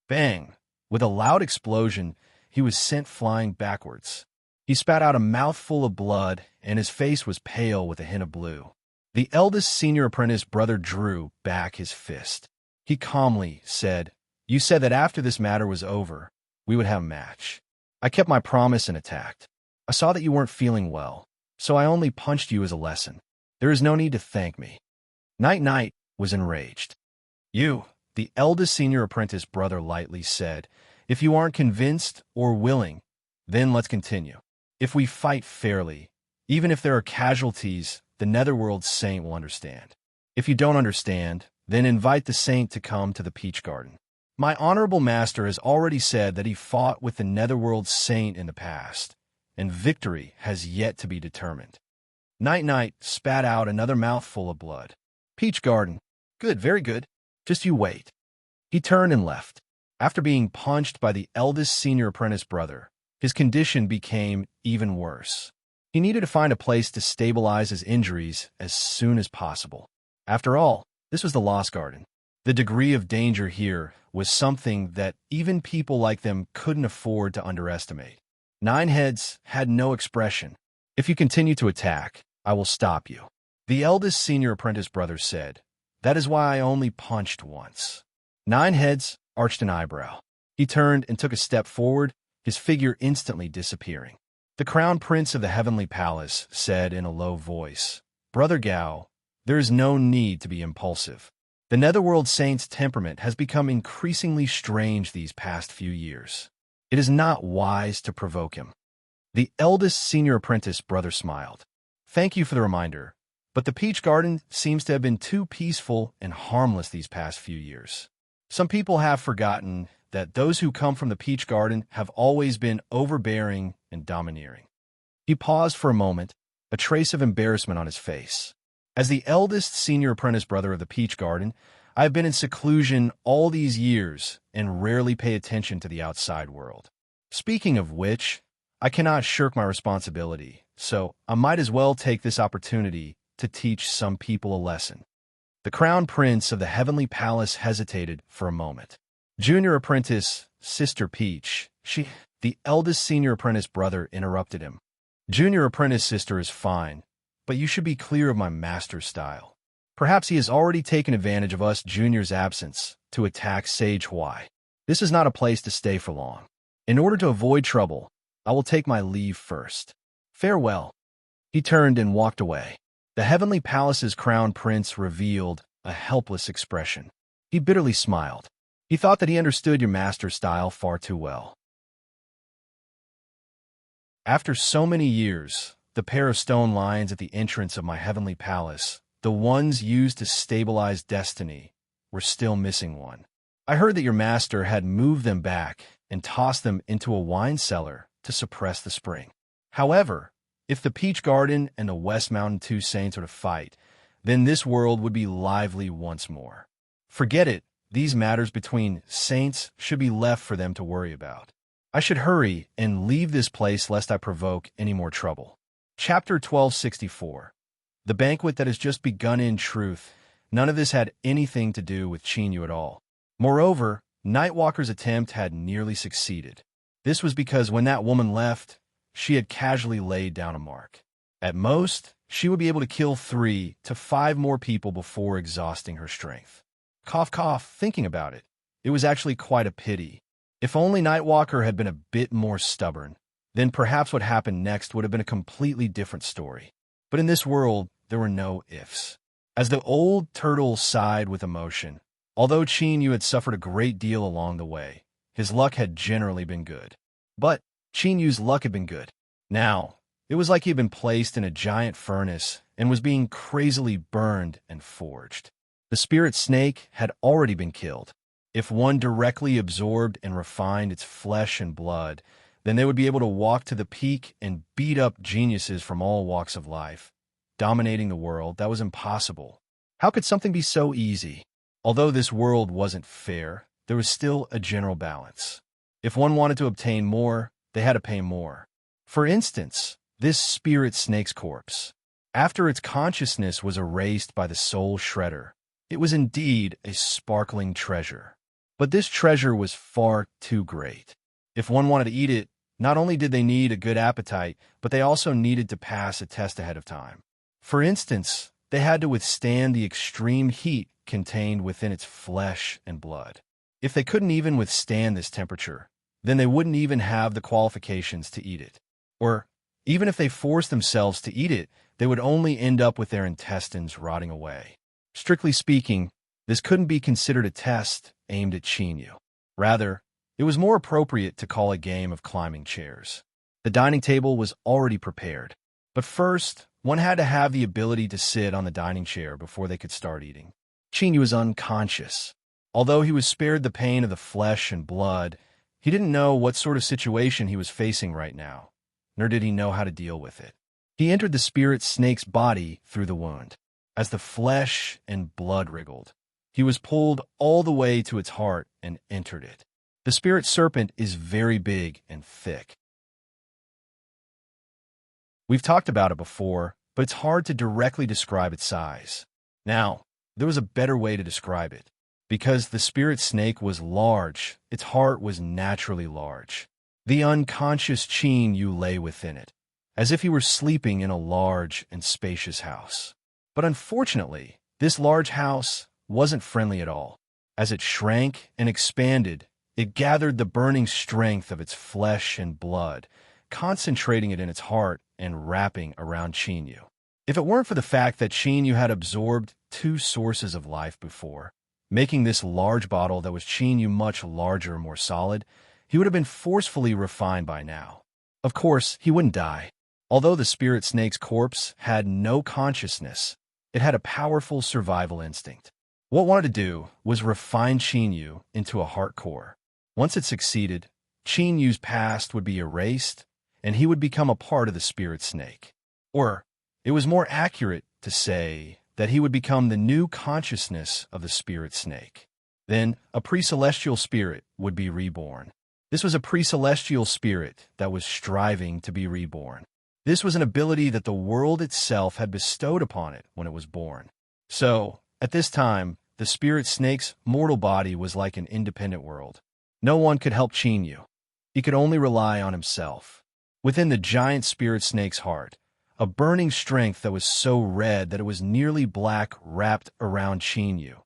Bang! With a loud explosion, he was sent flying backwards. He spat out a mouthful of blood, and his face was pale with a hint of blue. The eldest senior apprentice brother drew back his fist. He calmly said, "You said that after this matter was over, we would have a match. I kept my promise and attacked. I saw that you weren't feeling well, so I only punched you as a lesson. There is no need to thank me." Night was enraged. "You," the eldest senior apprentice brother lightly said, "if you aren't convinced or willing, then let's continue. If we fight fairly, even if there are casualties, the Netherworld Saint will understand. If you don't understand, then invite the Saint to come to the Peach Garden. My honorable master has already said that he fought with the Netherworld Saint in the past, and victory has yet to be determined." Night spat out another mouthful of blood. "Peach Garden. Good, very good. Just you wait." He turned and left. After being punched by the eldest senior apprentice brother, his condition became even worse. He needed to find a place to stabilize his injuries as soon as possible. After all, this was the Lost Garden. The degree of danger here was something that even people like them couldn't afford to underestimate. Nine Heads had no expression. "If you continue to attack, I will stop you," the eldest senior apprentice brother said. "That is why I only punched once." Nine Heads arched an eyebrow. He turned and took a step forward, his figure instantly disappearing. The Crown Prince of the Heavenly Palace said in a low voice, "Brother Gao, there is no need to be impulsive. The Netherworld Saint's temperament has become increasingly strange these past few years. It is not wise to provoke him." The eldest senior apprentice brother smiled. "Thank you for the reminder, but the Peach Garden seems to have been too peaceful and harmless these past few years. Some people have forgotten that those who come from the Peach Garden have always been overbearing and domineering." He paused for a moment, a trace of embarrassment on his face. "As the eldest senior apprentice brother of the Peach Garden, I have been in seclusion all these years and rarely pay attention to the outside world. Speaking of which, I cannot shirk my responsibility, so I might as well take this opportunity to teach some people a lesson." The Crown Prince of the Heavenly Palace hesitated for a moment. "Junior apprentice, Sister Peach, the eldest senior apprentice brother interrupted him. "Junior apprentice sister is fine, but you should be clear of my master's style. Perhaps he has already taken advantage of us junior's absence to attack Sage Huai. This is not a place to stay for long. In order to avoid trouble, I will take my leave first. Farewell." He turned and walked away. The Heavenly Palace's Crown Prince revealed a helpless expression. He bitterly smiled. He thought that he understood your master's style far too well. After so many years, the pair of stone lions at the entrance of my Heavenly Palace, the ones used to stabilize destiny, were still missing one. I heard that your master had moved them back and tossed them into a wine cellar to suppress the spring. However, if the Peach Garden and the West Mountain Two Saints were to fight, then this world would be lively once more. Forget it. These matters between saints should be left for them to worry about. I should hurry and leave this place lest I provoke any more trouble. Chapter 1264. The banquet that has just begun. In truth, none of this had anything to do with Qin at all. Moreover, Nightwalker's attempt had nearly succeeded. This was because when that woman left, she had casually laid down a mark. At most, she would be able to kill 3 to 5 more people before exhausting her strength. Cough, cough, thinking about it, it was actually quite a pity. If only Nightwalker had been a bit more stubborn, then perhaps what happened next would have been a completely different story. But in this world, there were no ifs. As the old turtle sighed with emotion, although Qin Yu had suffered a great deal along the way, his luck had generally been good. But Qin Yu's luck had been good. Now, it was like he had been placed in a giant furnace and was being crazily burned and forged. The spirit snake had already been killed. If one directly absorbed and refined its flesh and blood, then they would be able to walk to the peak and beat up geniuses from all walks of life. Dominating the world, that was impossible. How could something be so easy? Although this world wasn't fair, there was still a general balance. If one wanted to obtain more, they had to pay more. For instance, this spirit snake's corpse. After its consciousness was erased by the soul shredder, it was indeed a sparkling treasure. But this treasure was far too great. If one wanted to eat it, not only did they need a good appetite, but they also needed to pass a test ahead of time. For instance, they had to withstand the extreme heat contained within its flesh and blood. If they couldn't even withstand this temperature, then they wouldn't even have the qualifications to eat it. Or, even if they forced themselves to eat it, they would only end up with their intestines rotting away. Strictly speaking, this couldn't be considered a test aimed at Chinyu. Rather, it was more appropriate to call a game of climbing chairs. The dining table was already prepared, but first, one had to have the ability to sit on the dining chair before they could start eating. Chinyu was unconscious. Although he was spared the pain of the flesh and blood, he didn't know what sort of situation he was facing right now, nor did he know how to deal with it. He entered the spirit snake's body through the wound. As the flesh and blood wriggled, he was pulled all the way to its heart and entered it. The spirit serpent is very big and thick. We've talked about it before, but it's hard to directly describe its size. Now, there was a better way to describe it. Because the spirit snake was large, its heart was naturally large. The unconscious Chinyu lay within it, as if he were sleeping in a large and spacious house. But unfortunately, this large house wasn't friendly at all. As it shrank and expanded, it gathered the burning strength of its flesh and blood, concentrating it in its heart and wrapping around Chinyu. If it weren't for the fact that Chinyu had absorbed 2 sources of life before, making this large bottle that was Chinyu much larger and more solid, he would have been forcefully refined by now. Of course, he wouldn't die. Although the spirit snake's corpse had no consciousness, it had a powerful survival instinct. What it wanted to do was refine Chinyu into a heart core. Once it succeeded, Chinyu's past would be erased, and he would become a part of the spirit snake. Or, it was more accurate to say that he would become the new consciousness of the spirit snake. Then, a pre-celestial spirit would be reborn. This was a pre-celestial spirit that was striving to be reborn. This was an ability that the world itself had bestowed upon it when it was born. So, at this time, the spirit snake's mortal body was like an independent world. No one could help Chinyu. He could only rely on himself. Within the giant spirit snake's heart, a burning strength that was so red that it was nearly black wrapped around Chinyu,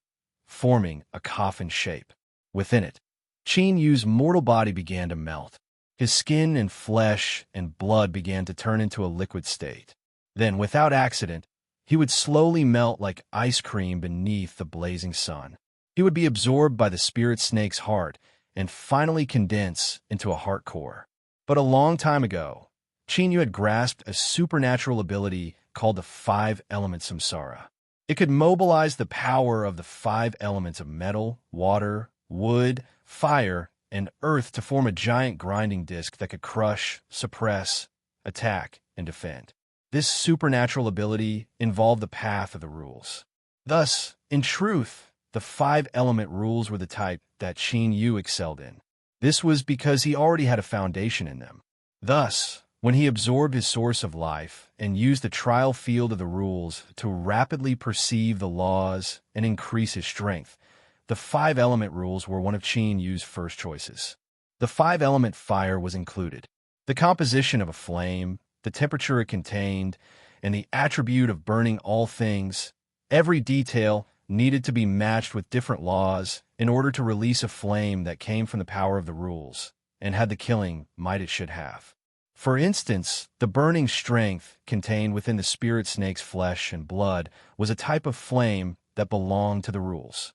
forming a coffin shape. Within it, Chinyu's mortal body began to melt. His skin and flesh and blood began to turn into a liquid state. Then, without accident, he would slowly melt like ice cream beneath the blazing sun. He would be absorbed by the spirit snake's heart and finally condense into a heart core. But a long time ago, Chinyu had grasped a supernatural ability called the 5 elements samsara. It could mobilize the power of the 5 elements of metal, water, wood, fire, and earth to form a giant grinding disc that could crush, suppress, attack, and defend. This supernatural ability involved the path of the rules. Thus, in truth, the 5 element rules were the type that Chinyu excelled in. This was because he already had a foundation in them. Thus, when he absorbed his source of life and used the trial field of the rules to rapidly perceive the laws and increase his strength, the 5 element rules were one of Chinyu's first choices. The 5 element fire was included. The composition of a flame, the temperature it contained, and the attribute of burning all things, every detail needed to be matched with different laws in order to release a flame that came from the power of the rules and had the killing might it should have. For instance, the burning strength contained within the spirit snake's flesh and blood was a type of flame that belonged to the rules.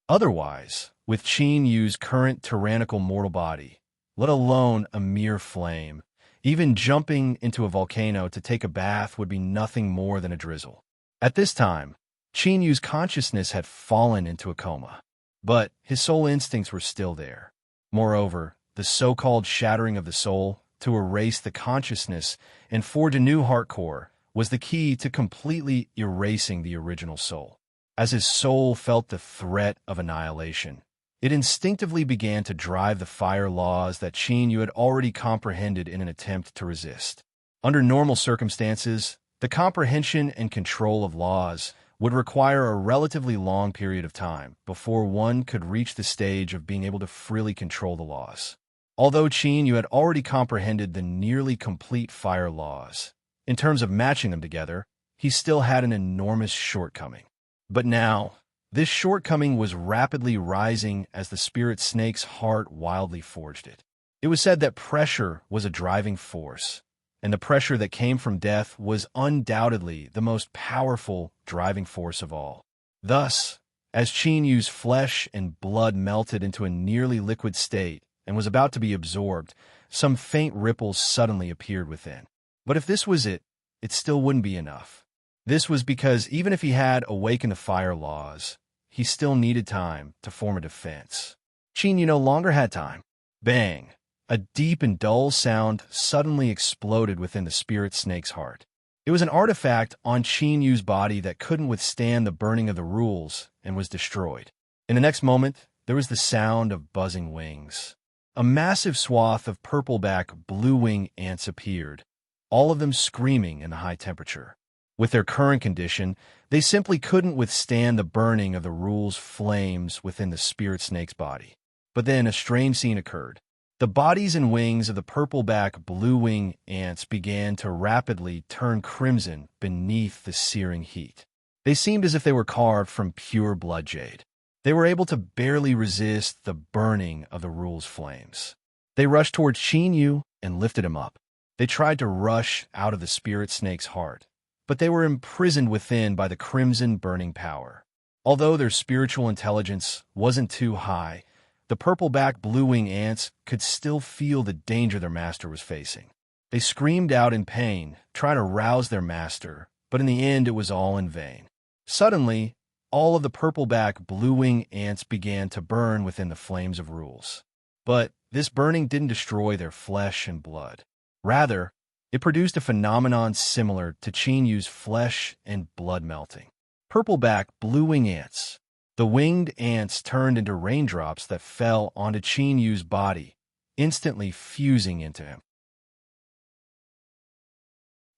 Otherwise, with Chinyu's current tyrannical mortal body, let alone a mere flame, even jumping into a volcano to take a bath would be nothing more than a drizzle. At this time, Chinyu's consciousness had fallen into a coma, but his soul instincts were still there. Moreover, the so-called shattering of the soul to erase the consciousness and forge a new heart core was the key to completely erasing the original soul. As his soul felt the threat of annihilation, it instinctively began to drive the fire laws that Chinyu had already comprehended in an attempt to resist. Under normal circumstances, the comprehension and control of laws would require a relatively long period of time before one could reach the stage of being able to freely control the laws. Although Chinyu had already comprehended the nearly complete fire laws, In terms of matching them together, he still had an enormous shortcoming. But now, this shortcoming was rapidly rising as the spirit snake's heart wildly forged it. It was said that pressure was a driving force, and the pressure that came from death was undoubtedly the most powerful driving force of all. Thus, as Qin Yu's flesh and blood melted into a nearly liquid state and was about to be absorbed, some faint ripples suddenly appeared within. But if this was it still wouldn't be enough. This was because even if he had awakened the fire laws, he still needed time to form a defense. Qin Yu no longer had time. Bang! A deep and dull sound suddenly exploded within the spirit snake's heart. It was an artifact on Qin Yu's body that couldn't withstand the burning of the rules and was destroyed. In the next moment, there was the sound of buzzing wings. A massive swath of purple-back blue-wing ants appeared, all of them screaming in the high temperature. With their current condition, they simply couldn't withstand the burning of the rules' flames within the spirit snake's body. But then a strange scene occurred. The bodies and wings of the purple-back blue-wing ants began to rapidly turn crimson beneath the searing heat. They seemed as if they were carved from pure blood jade. They were able to barely resist the burning of the rules' flames. They rushed towards Qin Yu and lifted him up. They tried to rush out of the spirit snake's heart, but they were imprisoned within by the crimson burning power. Although their spiritual intelligence wasn't too high, the purple-back blue-wing ants could still feel the danger their master was facing. They screamed out in pain, trying to rouse their master, but in the end it was all in vain. Suddenly, all of the purple-back blue-wing ants began to burn within the flames of rules. But this burning didn't destroy their flesh and blood. Rather, it produced a phenomenon similar to Qin Yu's flesh and blood melting. Purple-back blue-wing ants. The winged ants turned into raindrops that fell onto Qin Yu's body, instantly fusing into him.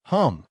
Hum.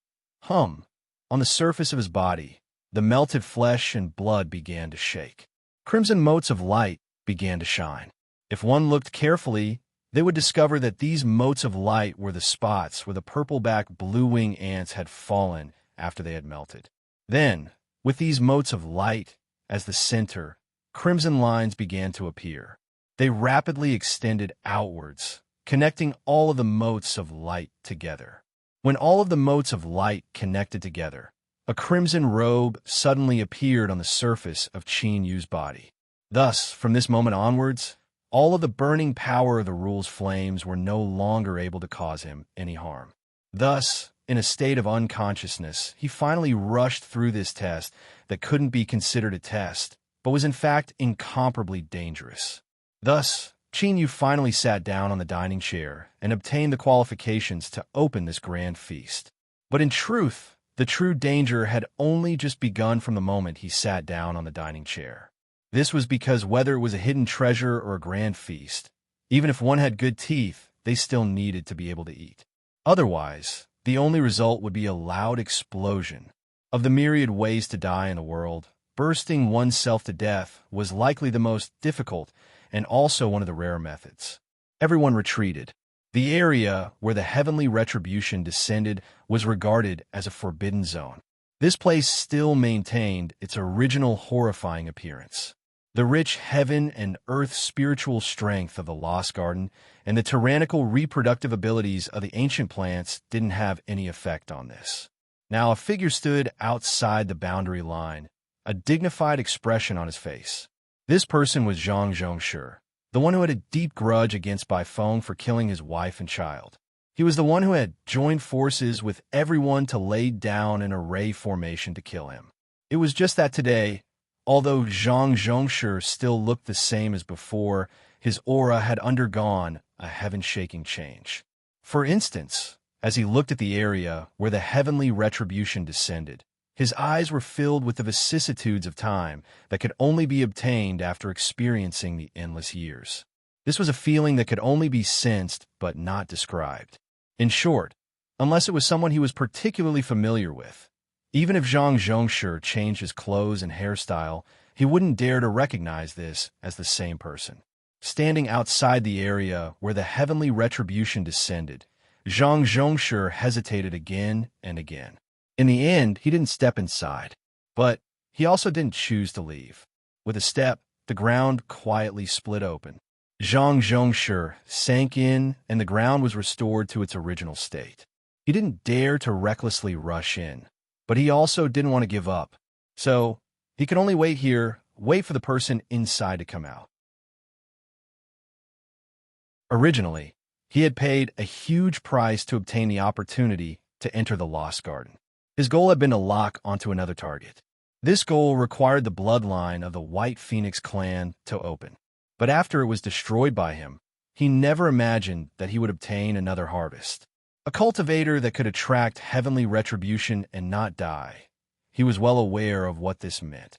On the surface of his body, the melted flesh and blood began to shake. Crimson motes of light began to shine. If one looked carefully, they would discover that these motes of light were the spots where the purple-back blue-wing ants had fallen after they had melted. Then, with these motes of light as the center, crimson lines began to appear. They rapidly extended outwards, connecting all of the motes of light together. When all of the motes of light connected together, a crimson robe suddenly appeared on the surface of Qin Yu's body. Thus, from this moment onwards, all of the burning power of the rule's flames were no longer able to cause him any harm. Thus, in a state of unconsciousness, he finally rushed through this test that couldn't be considered a test, but was in fact incomparably dangerous. Thus, Qin Yu finally sat down on the dining chair and obtained the qualifications to open this grand feast. But in truth, the true danger had only just begun from the moment he sat down on the dining chair. This was because whether it was a hidden treasure or a grand feast, even if one had good teeth, they still needed to be able to eat. Otherwise, the only result would be a loud explosion. Of the myriad ways to die in the world, bursting oneself to death was likely the most difficult and also one of the rare methods. Everyone retreated. The area where the heavenly retribution descended was regarded as a forbidden zone. This place still maintained its original horrifying appearance. The rich heaven and earth spiritual strength of the Lost Garden and the tyrannical reproductive abilities of the ancient plants didn't have any effect on this. Now a figure stood outside the boundary line, a dignified expression on his face. This person was Zhang Zhongshi, the one who had a deep grudge against Baifeng for killing his wife and child. He was the one who had joined forces with everyone to lay down an array formation to kill him. It was just that today, although Zhang Zhongshi still looked the same as before, his aura had undergone a heaven-shaking change. For instance, as he looked at the area where the heavenly retribution descended, his eyes were filled with the vicissitudes of time that could only be obtained after experiencing the endless years. This was a feeling that could only be sensed but not described. In short, unless it was someone he was particularly familiar with, even if Zhang Zhongshi changed his clothes and hairstyle, he wouldn't dare to recognize this as the same person. Standing outside the area where the heavenly retribution descended, Zhang Zhongshu hesitated again and again. In the end, he didn't step inside, but he also didn't choose to leave. With a step, the ground quietly split open. Zhang Zhongshu sank in, and the ground was restored to its original state. He didn't dare to recklessly rush in, but he also didn't want to give up. So he could only wait here, wait for the person inside to come out. Originally, he had paid a huge price to obtain the opportunity to enter the Lost Garden. His goal had been to lock onto another target. This goal required the bloodline of the White Phoenix clan to open. But after it was destroyed by him, he never imagined that he would obtain another harvest. A cultivator that could attract heavenly retribution and not die. He was well aware of what this meant.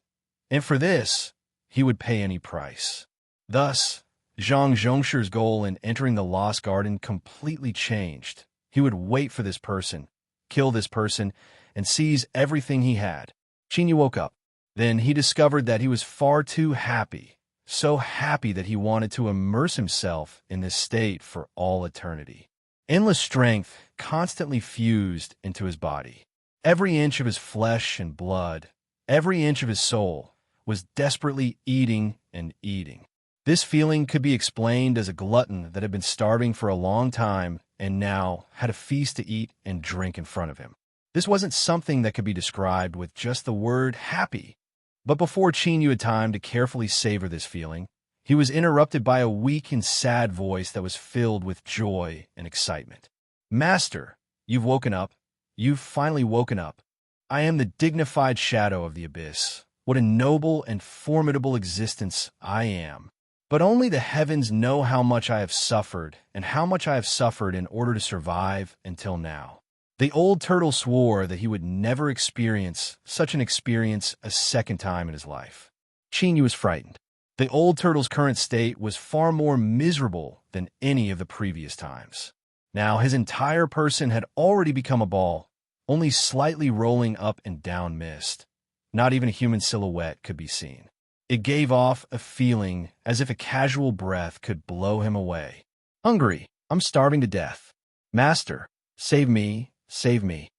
And for this, he would pay any price. Thus, Zhang Zhongshu's goal in entering the Lost Garden completely changed. He would wait for this person, kill this person, and seize everything he had. Qingyu woke up. Then he discovered that he was far too happy, so happy that he wanted to immerse himself in this state for all eternity. Endless strength constantly fused into his body. Every inch of his flesh and blood, every inch of his soul, was desperately eating and eating. This feeling could be explained as a glutton that had been starving for a long time and now had a feast to eat and drink in front of him. This wasn't something that could be described with just the word happy. But before Qingyu had time to carefully savor this feeling, he was interrupted by a weak and sad voice that was filled with joy and excitement. "Master, you've woken up. You've finally woken up. I am the dignified shadow of the abyss. What a noble and formidable existence I am. But only the heavens know how much I have suffered and how much I have suffered in order to survive until now." The old turtle swore that he would never experience such an experience a second time in his life. Qingyu was frightened. The old turtle's current state was far more miserable than any of the previous times. Now his entire person had already become a ball, only slightly rolling up and down mist. Not even a human silhouette could be seen. It gave off a feeling as if a casual breath could blow him away. "Hungry, I'm starving to death. Master, save me. Save me."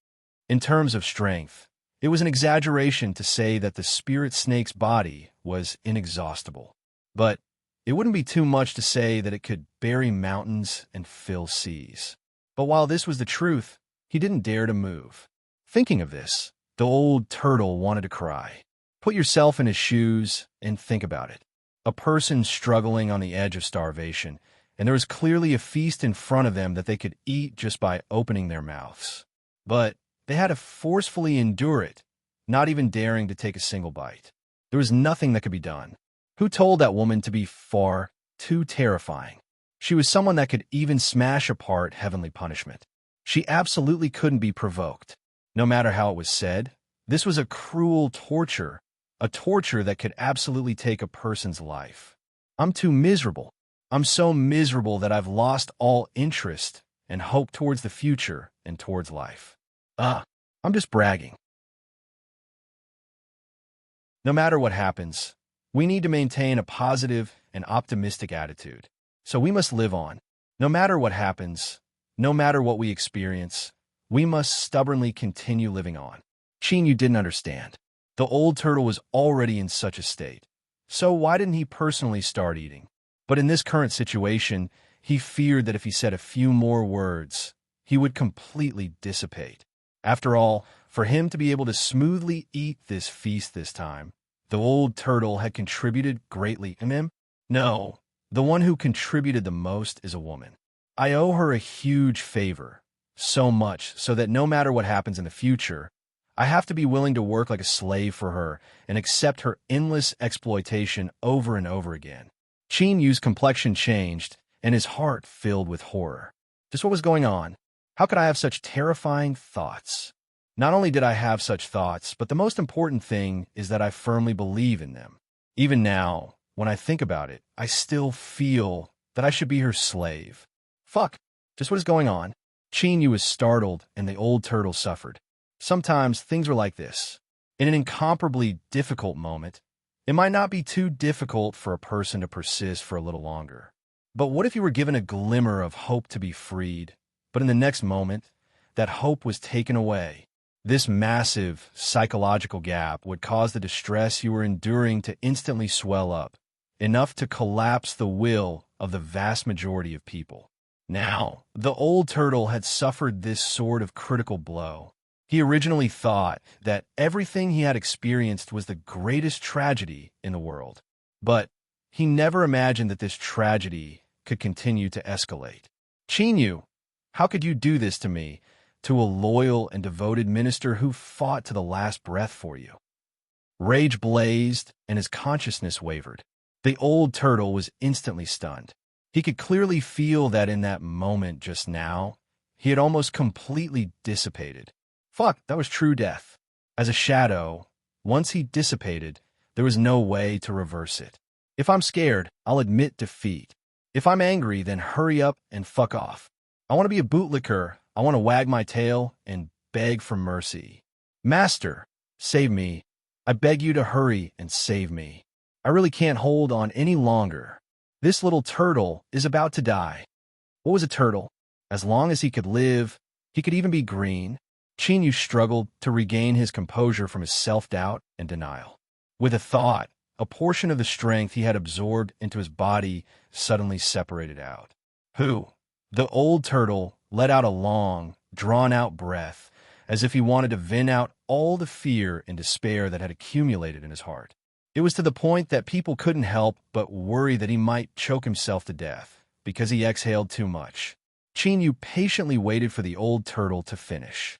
In terms of strength, it was an exaggeration to say that the spirit snake's body was inexhaustible. But it wouldn't be too much to say that it could bury mountains and fill seas. But while this was the truth, he didn't dare to move. Thinking of this, the old turtle wanted to cry. Put yourself in his shoes and think about it. A person struggling on the edge of starvation, and there was clearly a feast in front of them that they could eat just by opening their mouths. But they had to forcefully endure it, not even daring to take a single bite. There was nothing that could be done. Who told that woman to be far too terrifying? She was someone that could even smash apart heavenly punishment. She absolutely couldn't be provoked. No matter how it was said, this was a cruel torture, a torture that could absolutely take a person's life. "I'm too miserable. I'm so miserable that I've lost all interest and hope towards the future and towards life. I'm just bragging." No matter what happens, we need to maintain a positive and optimistic attitude. So we must live on. No matter what happens, no matter what we experience, we must stubbornly continue living on. Qingyu didn't understand. The old turtle was already in such a state. So why didn't he personally start eating? But in this current situation, he feared that if he said a few more words, he would completely dissipate. After all, for him to be able to smoothly eat this feast this time, the old turtle had contributed greatly. No, the one who contributed the most is a woman. I owe her a huge favor, so much so that no matter what happens in the future, I have to be willing to work like a slave for her and accept her endless exploitation over and over again. Qinyu's complexion changed, and his heart filled with horror. Just what was going on? How could I have such terrifying thoughts? Not only did I have such thoughts, but the most important thing is that I firmly believe in them. Even now, when I think about it, I still feel that I should be her slave. Fuck, just what is going on? Qinyu was startled, and the old turtle suffered. Sometimes things are like this. In an incomparably difficult moment, it might not be too difficult for a person to persist for a little longer. But what if you were given a glimmer of hope to be freed, But in the next moment, that hope was taken away. This massive psychological gap would cause the distress you were enduring to instantly swell up, enough to collapse the will of the vast majority of people. Now, the old turtle had suffered this sort of critical blow. He originally thought that everything he had experienced was the greatest tragedy in the world. But he never imagined that this tragedy could continue to escalate. Chinyu, how could you do this to me, to a loyal and devoted minister who fought to the last breath for you? Rage blazed, and his consciousness wavered. The old turtle was instantly stunned. He could clearly feel that in that moment just now, he had almost completely dissipated. Fuck, that was true death. As a shadow, once he dissipated, there was no way to reverse it. If I'm scared, I'll admit defeat. If I'm angry, then hurry up and fuck off. I want to be a bootlicker. I want to wag my tail and beg for mercy. Master, save me. I beg you to hurry and save me. I really can't hold on any longer. This little turtle is about to die. What was a turtle? As long as he could live, he could even be green. Chinyu struggled to regain his composure from his self-doubt and denial. With a thought, a portion of the strength he had absorbed into his body suddenly separated out. Who? The old turtle let out a long, drawn-out breath, as if he wanted to vent out all the fear and despair that had accumulated in his heart. It was to the point that people couldn't help but worry that he might choke himself to death because he exhaled too much. Chinyu patiently waited for the old turtle to finish.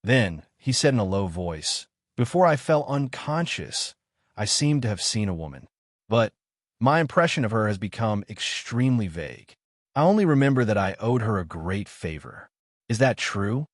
Then, he said in a low voice, "Before I fell unconscious, I seemed to have seen a woman. But my impression of her has become extremely vague. I only remember that I owed her a great favor. Is that true?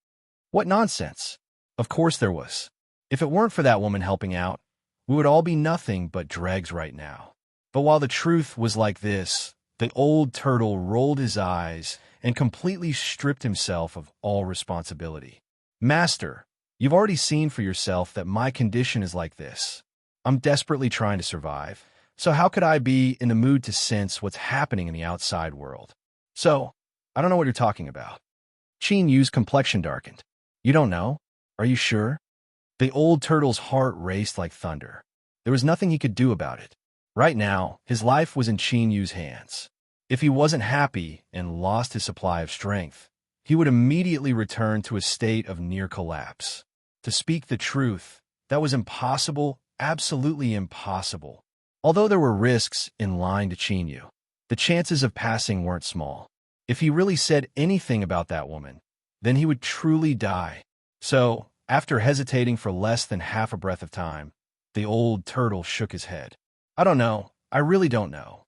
What nonsense! Of course there was. If it weren't for that woman helping out, we would all be nothing but dregs right now." But while the truth was like this, the old turtle rolled his eyes and completely stripped himself of all responsibility. Master, you've already seen for yourself that my condition is like this. I'm desperately trying to survive, so how could I be in the mood to sense what's happening in the outside world? So, I don't know what you're talking about. Chinyu's complexion darkened. You don't know? Are you sure? The old turtle's heart raced like thunder. There was nothing he could do about it. Right now, his life was in Chinyu's hands. If he wasn't happy and lost his supply of strength, he would immediately return to a state of near collapse. To speak the truth, that was impossible, absolutely impossible. Although there were risks in lying to Chinyu, the chances of passing weren't small. If he really said anything about that woman, then he would truly die. So, after hesitating for less than half a breath of time, the old turtle shook his head. I don't know. I really don't know.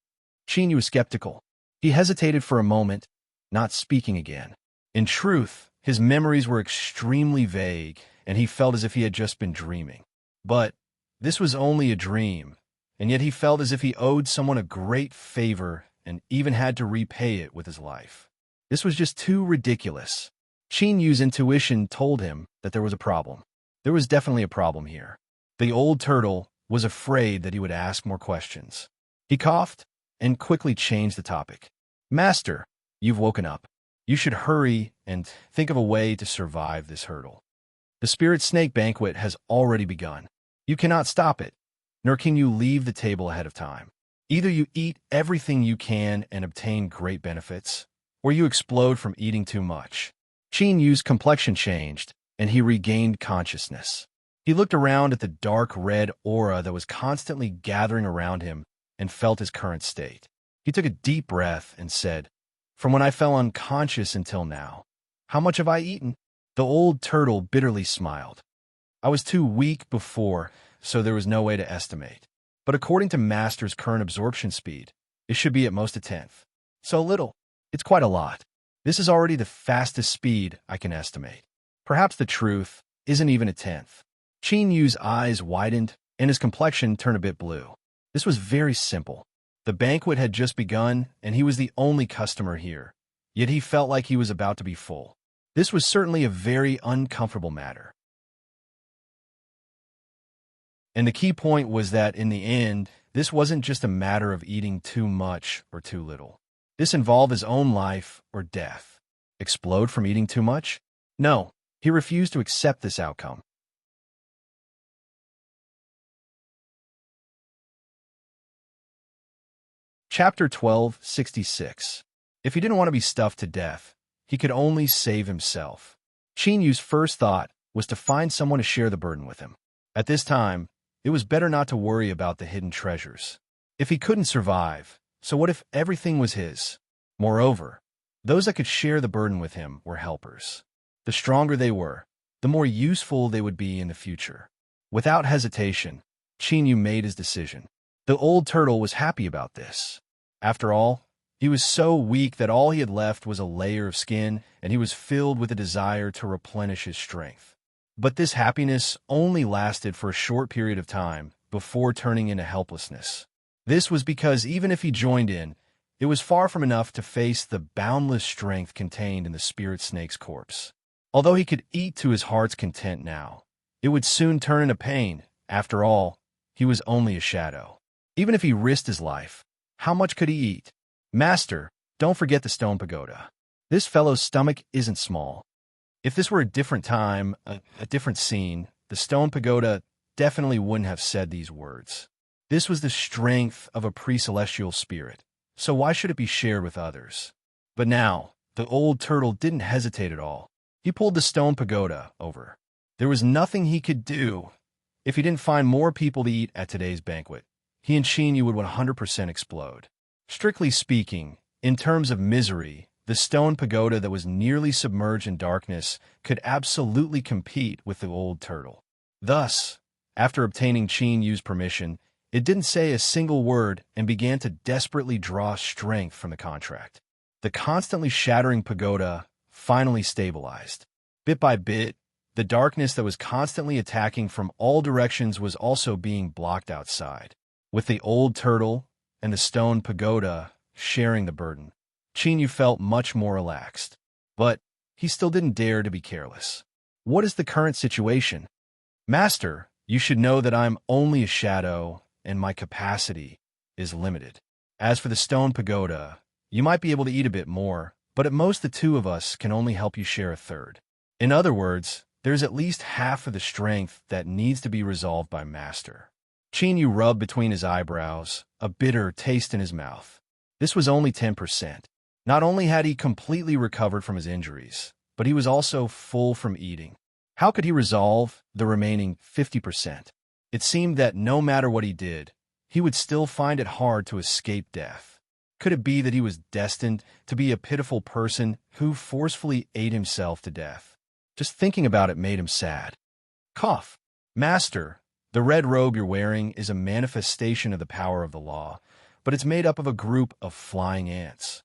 Chinyu was skeptical. He hesitated for a moment, not speaking again. In truth, his memories were extremely vague, and he felt as if he had just been dreaming. But this was only a dream, and yet he felt as if he owed someone a great favor and even had to repay it with his life. This was just too ridiculous. Chinyu's intuition told him that there was a problem. There was definitely a problem here. The old turtle was afraid that he would ask more questions. He coughed and quickly changed the topic. Master, you've woken up. You should hurry and think of a way to survive this hurdle. The spirit snake banquet has already begun. You cannot stop it, nor can you leave the table ahead of time. Either you eat everything you can and obtain great benefits, or you explode from eating too much. Chinyu's complexion changed, and he regained consciousness. He looked around at the dark red aura that was constantly gathering around him and felt his current state. He took a deep breath and said, "From when I fell unconscious until now, how much have I eaten?" The old turtle bitterly smiled. "I was too weak before, so there was no way to estimate. But according to Master's current absorption speed, it should be at most a tenth. So little. It's quite a lot. This is already the fastest speed I can estimate. Perhaps the truth isn't even a tenth." Chinyu's eyes widened, and his complexion turned a bit blue. This was very simple. The banquet had just begun, and he was the only customer here, yet he felt like he was about to be full. This was certainly a very uncomfortable matter. And the key point was that, in the end, this wasn't just a matter of eating too much or too little. This involved his own life or death. Explode from eating too much? No, he refused to accept this outcome. Chapter 1266. If he didn't want to be stuffed to death, he could only save himself. Chinyu's first thought was to find someone to share the burden with him. At this time, it was better not to worry about the hidden treasures. If he couldn't survive, so what if everything was his? Moreover, those that could share the burden with him were helpers. The stronger they were, the more useful they would be in the future. Without hesitation, Chinyu made his decision. The old turtle was happy about this. After all, he was so weak that all he had left was a layer of skin, and he was filled with a desire to replenish his strength. But this happiness only lasted for a short period of time before turning into helplessness. This was because even if he joined in, it was far from enough to face the boundless strength contained in the spirit snake's corpse. Although he could eat to his heart's content now, it would soon turn into pain. After all, he was only a shadow. Even if he risked his life, how much could he eat? Master, don't forget the stone pagoda. This fellow's stomach isn't small. If this were a different time, a different scene, the stone pagoda definitely wouldn't have said these words. This was the strength of a pre-celestial spirit, so why should it be shared with others? But now, the old turtle didn't hesitate at all. He pulled the stone pagoda over. There was nothing he could do. If he didn't find more people to eat at today's banquet, he and Chinyu would 100% explode. Strictly speaking, in terms of misery, the stone pagoda that was nearly submerged in darkness could absolutely compete with the old turtle. Thus, after obtaining Chinyu's permission, it didn't say a single word and began to desperately draw strength from the contract. The constantly shattering pagoda finally stabilized. Bit by bit, the darkness that was constantly attacking from all directions was also being blocked outside. With the old turtle and the stone pagoda sharing the burden, Chinyu felt much more relaxed. But he still didn't dare to be careless. What is the current situation? Master, you should know that I'm only a shadow and my capacity is limited. As for the stone pagoda, you might be able to eat a bit more, but at most the two of us can only help you share a third. In other words, there's at least half of the strength that needs to be resolved by Master. Chinyu rubbed between his eyebrows, a bitter taste in his mouth. This was only 10%. Not only had he completely recovered from his injuries, but he was also full from eating. How could he resolve the remaining 50%? It seemed that no matter what he did, he would still find it hard to escape death. Could it be that he was destined to be a pitiful person who forcefully ate himself to death? Just thinking about it made him sad. Cough. Master, the red robe you're wearing is a manifestation of the power of the law, but it's made up of a group of flying ants.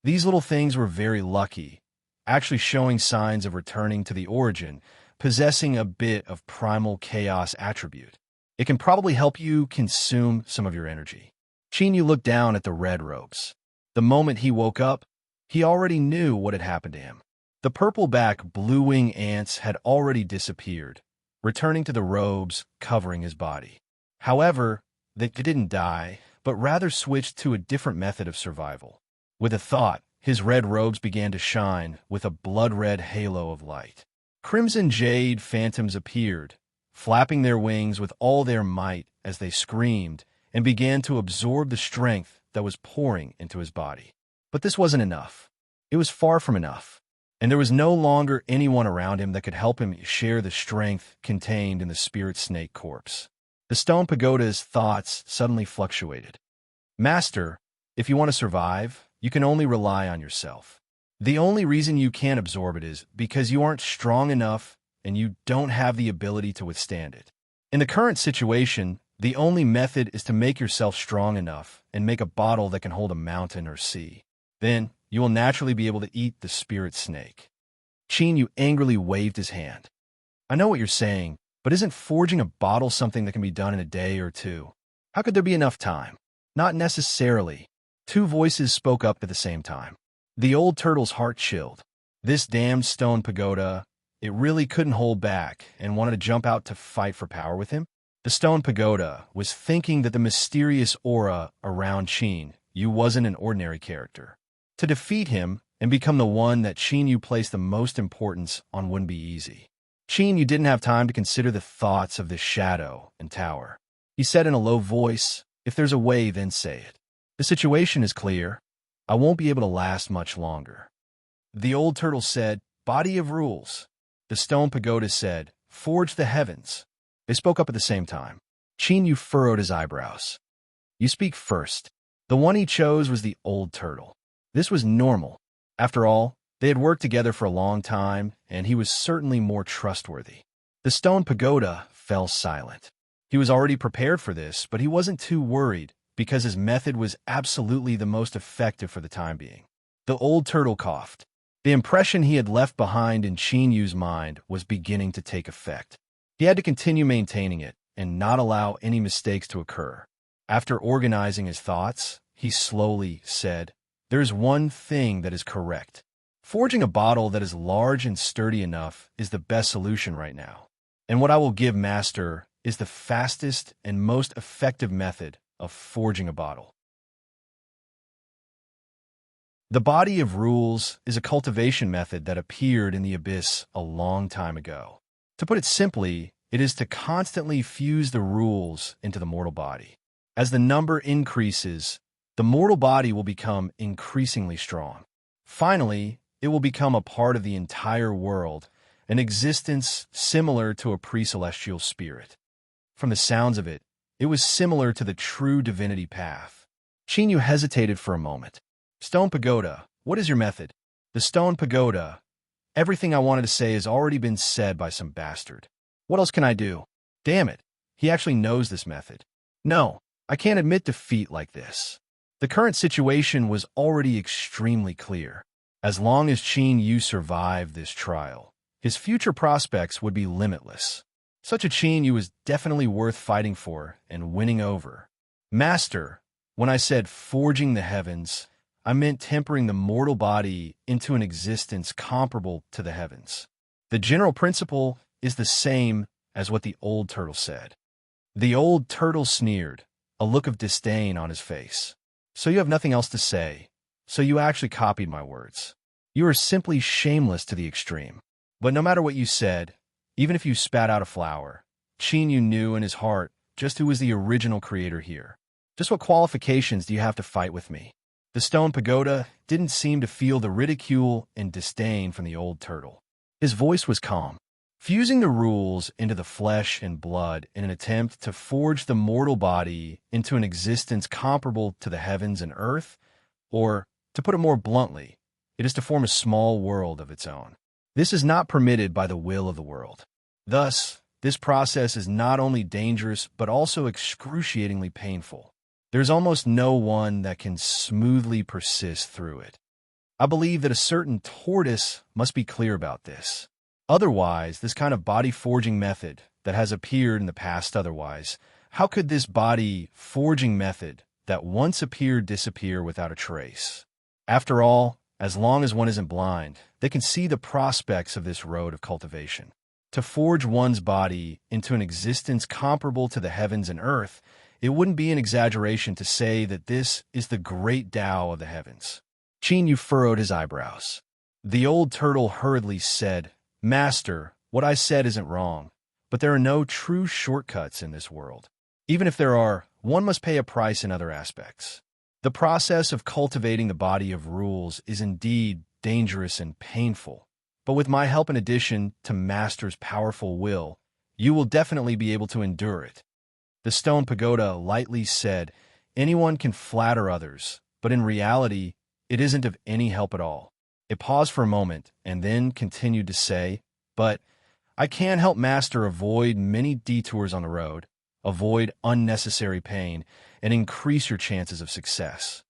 These little things were very lucky, actually showing signs of returning to the origin, possessing a bit of primal chaos attribute. It can probably help you consume some of your energy. Chinyu looked down at the red robes. The moment he woke up, he already knew what had happened to him. The purple-back blue-wing ants had already disappeared, returning to the robes covering his body. However, they didn't die, but rather switched to a different method of survival. With a thought, his red robes began to shine with a blood-red halo of light. Crimson jade phantoms appeared, flapping their wings with all their might as they screamed and began to absorb the strength that was pouring into his body. But this wasn't enough. It was far from enough. And there was no longer anyone around him that could help him share the strength contained in the spirit snake corpse. The stone pagoda's thoughts suddenly fluctuated. Master, if you want to survive, you can only rely on yourself. The only reason you can't absorb it is because you aren't strong enough and you don't have the ability to withstand it. In the current situation, the only method is to make yourself strong enough and make a bottle that can hold a mountain or sea. Then, you will naturally be able to eat the spirit snake. Chinyu angrily waved his hand. I know what you're saying, but isn't forging a bottle something that can be done in a day or two? How could there be enough time? Not necessarily. Two voices spoke up at the same time. The old turtle's heart chilled. This damned stone pagoda, it really couldn't hold back and wanted to jump out to fight for power with him? The stone pagoda was thinking that the mysterious aura around Qin Yu wasn't an ordinary character. To defeat him and become the one that Qin Yu placed the most importance on wouldn't be easy. Qin Yu didn't have time to consider the thoughts of this shadow and tower. He said in a low voice, "If there's a way, then say it. The situation is clear. I won't be able to last much longer." The old turtle said, "Body of rules." The stone pagoda said, "Forge the heavens." They spoke up at the same time. Qin Yu furrowed his eyebrows. "You speak first." The one he chose was the old turtle. This was normal. After all, they had worked together for a long time, and he was certainly more trustworthy. The stone pagoda fell silent. He was already prepared for this, but he wasn't too worried, because his method was absolutely the most effective for the time being. The old turtle coughed. The impression he had left behind in Qin Yu's mind was beginning to take effect. He had to continue maintaining it and not allow any mistakes to occur. After organizing his thoughts, he slowly said, "There's one thing that is correct. Forging a bottle that is large and sturdy enough is the best solution right now. And what I will give Master is the fastest and most effective method of forging a bottle." The body of rules is a cultivation method that appeared in the abyss a long time ago. To put it simply, it is to constantly fuse the rules into the mortal body. As the number increases, the mortal body will become increasingly strong. Finally, it will become a part of the entire world, an existence similar to a pre-celestial spirit. From the sounds of it, it was similar to the true divinity path. Qin Yu hesitated for a moment. "Stone pagoda, what is your method?" The stone pagoda, "Everything I wanted to say has already been said by some bastard. What else can I do? Damn it, he actually knows this method. No, I can't admit defeat like this." The current situation was already extremely clear. As long as Qin Yu survived this trial, his future prospects would be limitless. Such a Qin Yu was definitely worth fighting for and winning over. "Master, when I said forging the heavens, I meant tempering the mortal body into an existence comparable to the heavens. The general principle is the same as what the old turtle said." The old turtle sneered, a look of disdain on his face. "So you have nothing else to say. So you actually copied my words. You are simply shameless to the extreme. But no matter what you said, even if you spat out a flower, Qin Yu knew in his heart just who was the original creator here. Just what qualifications do you have to fight with me?" The stone pagoda didn't seem to feel the ridicule and disdain from the old turtle. His voice was calm. "Fusing the rules into the flesh and blood in an attempt to forge the mortal body into an existence comparable to the heavens and earth, or, to put it more bluntly, it is to form a small world of its own. This is not permitted by the will of the world. Thus, this process is not only dangerous but also excruciatingly painful. There's almost no one that can smoothly persist through it. I believe that a certain tortoise must be clear about this. Otherwise, this kind of body forging method that has appeared in the past otherwise, how could this body forging method that once appeared disappear without a trace? After all, as long as one isn't blind, they can see the prospects of this road of cultivation. To forge one's body into an existence comparable to the heavens and earth, it wouldn't be an exaggeration to say that this is the great Tao of the heavens." Qin Yu furrowed his eyebrows. The old turtle hurriedly said, "Master, what I said isn't wrong, but there are no true shortcuts in this world. Even if there are, one must pay a price in other aspects. The process of cultivating the body of rules is indeed dangerous and painful, but with my help in addition to Master's powerful will, you will definitely be able to endure it." The stone pagoda lightly said, "Anyone can flatter others, but in reality, it isn't of any help at all." It paused for a moment and then continued to say, "But I can help Master avoid many detours on the road, avoid unnecessary pain, and increase your chances of success."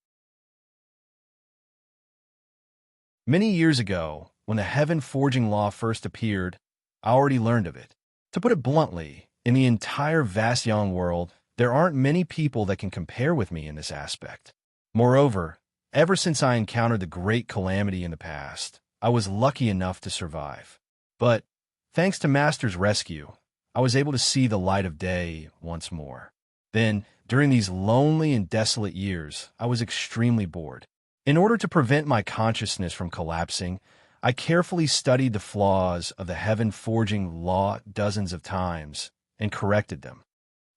Many years ago, when the heaven forging law first appeared, I already learned of it. To put it bluntly, in the entire vast young world, there aren't many people that can compare with me in this aspect. Moreover, ever since I encountered the great calamity in the past, I was lucky enough to survive. But, thanks to Master's rescue, I was able to see the light of day once more. Then, during these lonely and desolate years, I was extremely bored. In order to prevent my consciousness from collapsing, I carefully studied the flaws of the heaven-forging law dozens of times and corrected them.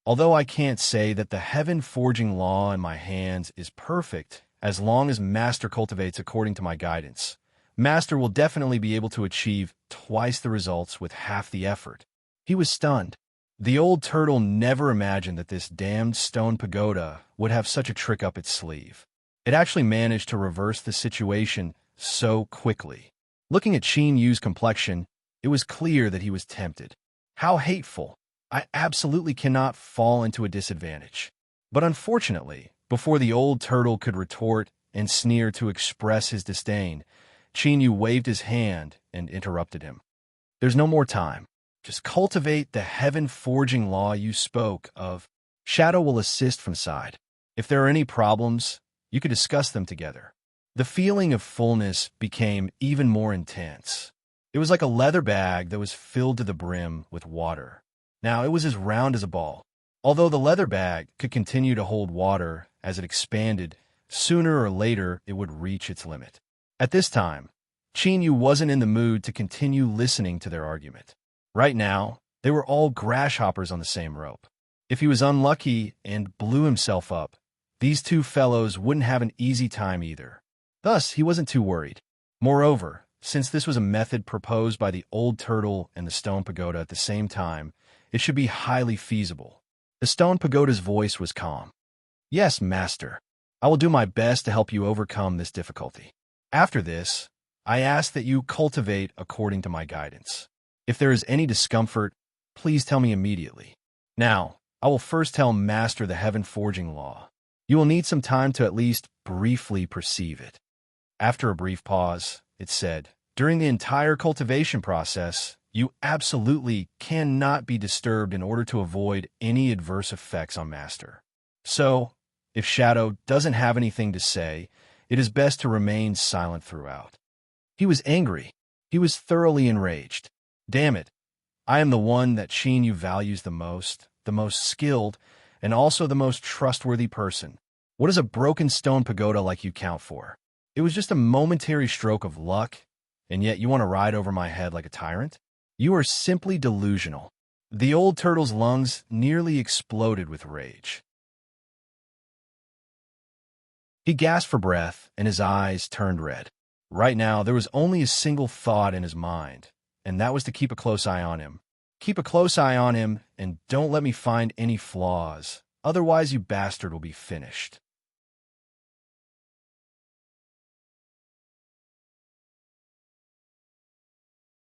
Although I can't say that the heaven-forging law in my hands is perfect, as long as Master cultivates according to my guidance, Master will definitely be able to achieve twice the results with half the effort. He was stunned. The old turtle never imagined that this damned stone pagoda would have such a trick up its sleeve. It actually managed to reverse the situation so quickly. Looking at Qin Yu's complexion, it was clear that he was tempted. How hateful! I absolutely cannot fall into a disadvantage. But unfortunately, before the old turtle could retort and sneer to express his disdain, Qin Yu waved his hand and interrupted him. There's no more time. Just cultivate the heaven-forging law you spoke of. Shadow will assist from side. If there are any problems, you could discuss them together. The feeling of fullness became even more intense. It was like a leather bag that was filled to the brim with water. Now it was as round as a ball. Although the leather bag could continue to hold water as it expanded, sooner or later it would reach its limit. At this time, Qin Yu wasn't in the mood to continue listening to their argument. Right now, they were all grasshoppers on the same rope. If he was unlucky and blew himself up, these two fellows wouldn't have an easy time either. Thus, he wasn't too worried. Moreover, since this was a method proposed by the old turtle and the stone pagoda at the same time, it should be highly feasible. The stone pagoda's voice was calm. Yes, Master. I will do my best to help you overcome this difficulty. After this, I ask that you cultivate according to my guidance. If there is any discomfort, please tell me immediately. Now, I will first tell Master the heaven-forging law. You will need some time to at least briefly perceive it. After a brief pause, it said, during the entire cultivation process, you absolutely cannot be disturbed in order to avoid any adverse effects on Master. So, if Shadow doesn't have anything to say, it is best to remain silent throughout. He was angry. He was thoroughly enraged. Damn it. I am the one that Qin Yu values the most skilled, and also the most trustworthy person. What does a broken stone pagoda like you count for? It was just a momentary stroke of luck, and yet you want to ride over my head like a tyrant? You are simply delusional. The old turtle's lungs nearly exploded with rage. He gasped for breath, and his eyes turned red. Right now, there was only a single thought in his mind, and that was to keep a close eye on him. Keep a close eye on him, and don't let me find any flaws. Otherwise, you bastard will be finished.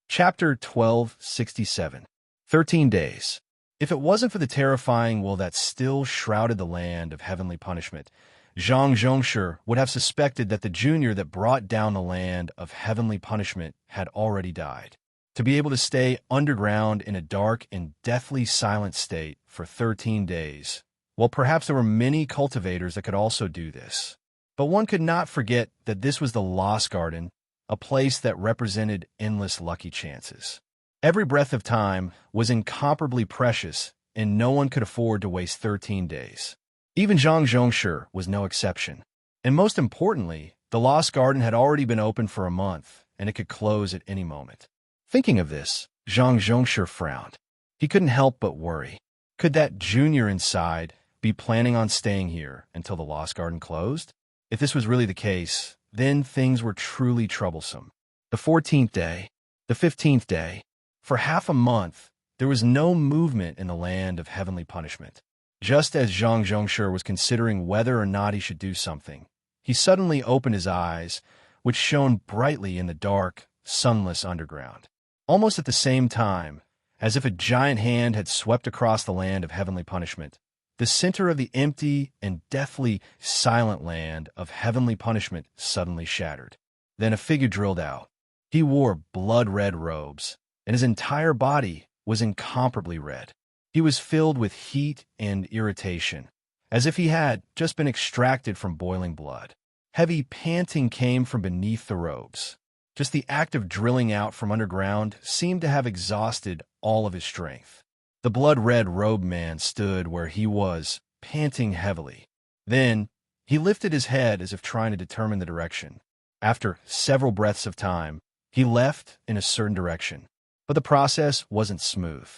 Chapter 1267. 13 Days. If it wasn't for the terrifying will that still shrouded the land of heavenly punishment, Zhang Zhongshi would have suspected that the junior that brought down the land of heavenly punishment had already died. To be able to stay underground in a dark and deathly silent state for 13 days, well, perhaps there were many cultivators that could also do this. But one could not forget that this was the Lost Garden, a place that represented endless lucky chances. Every breath of time was incomparably precious, and no one could afford to waste 13 days. Even Zhang Zhongshi was no exception. And most importantly, the Lost Garden had already been open for a month, and it could close at any moment. Thinking of this, Zhang Zhongshi frowned. He couldn't help but worry. Could that junior inside be planning on staying here until the Lost Garden closed? If this was really the case, then things were truly troublesome. The 14th day, the 15th day, for half a month, there was no movement in the land of heavenly punishment. Just as Zhang Zhongshi was considering whether or not he should do something, he suddenly opened his eyes, which shone brightly in the dark, sunless underground. Almost at the same time, as if a giant hand had swept across the land of heavenly punishment, the center of the empty and deathly silent land of heavenly punishment suddenly shattered. Then a figure drilled out. He wore blood-red robes, and his entire body was incomparably red. He was filled with heat and irritation, as if he had just been extracted from boiling blood. Heavy panting came from beneath the robes. Just the act of drilling out from underground seemed to have exhausted all of his strength. The blood-red robed man stood where he was, panting heavily. Then, he lifted his head as if trying to determine the direction. After several breaths of time, he left in a certain direction. But the process wasn't smooth.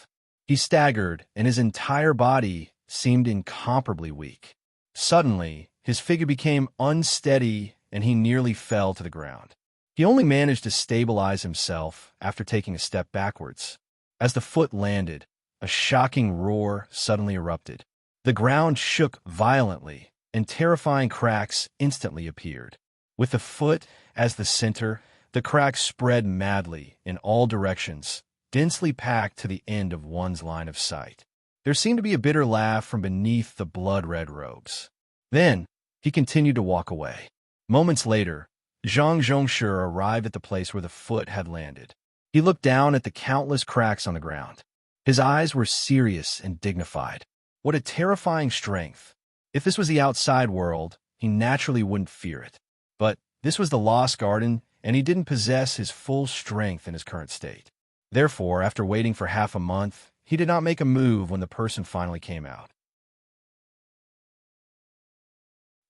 He staggered, and his entire body seemed incomparably weak. Suddenly, his figure became unsteady, and he nearly fell to the ground. He only managed to stabilize himself after taking a step backwards. As the foot landed, a shocking roar suddenly erupted. The ground shook violently, and terrifying cracks instantly appeared. With the foot as the center, the cracks spread madly in all directions, densely packed to the end of one's line of sight. There seemed to be a bitter laugh from beneath the blood-red robes. Then, he continued to walk away. Moments later, Zhang Zhongshi arrived at the place where the foot had landed. He looked down at the countless cracks on the ground. His eyes were serious and dignified. What a terrifying strength. If this was the outside world, he naturally wouldn't fear it. But this was the Lost Garden, and he didn't possess his full strength in his current state. Therefore, after waiting for half a month, he did not make a move when the person finally came out.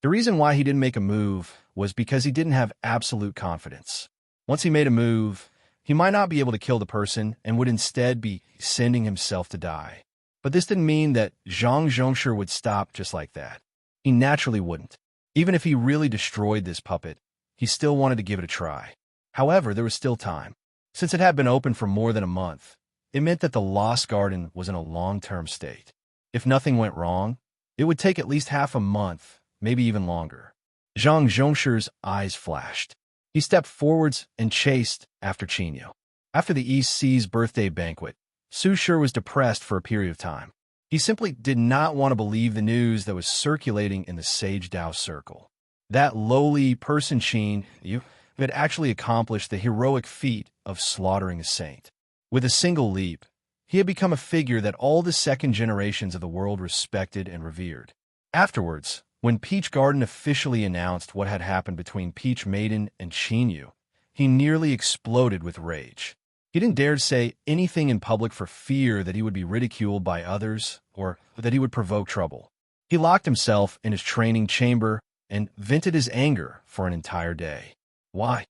The reason why he didn't make a move was because he didn't have absolute confidence. Once he made a move, he might not be able to kill the person and would instead be sending himself to die. But this didn't mean that Zhang Zhongshi would stop just like that. He naturally wouldn't. Even if he really destroyed this puppet, he still wanted to give it a try. However, there was still time. Since it had been open for more than a month, it meant that the Lost Garden was in a long-term state. If nothing went wrong, it would take at least half a month, maybe even longer. Zhang Zhongshi's eyes flashed. He stepped forwards and chased after Qinyu. After the East Sea's birthday banquet, Su Shi was depressed for a period of time. He simply did not want to believe the news that was circulating in the Sage Dao circle. That lowly person Qinyu had actually accomplished the heroic feat of slaughtering a saint. With a single leap, he had become a figure that all the second generations of the world respected and revered. Afterwards, when Peach Garden officially announced what had happened between Peach Maiden and Qinyu, he nearly exploded with rage. He didn't dare to say anything in public for fear that he would be ridiculed by others or that he would provoke trouble. He locked himself in his training chamber and vented his anger for an entire day. Why?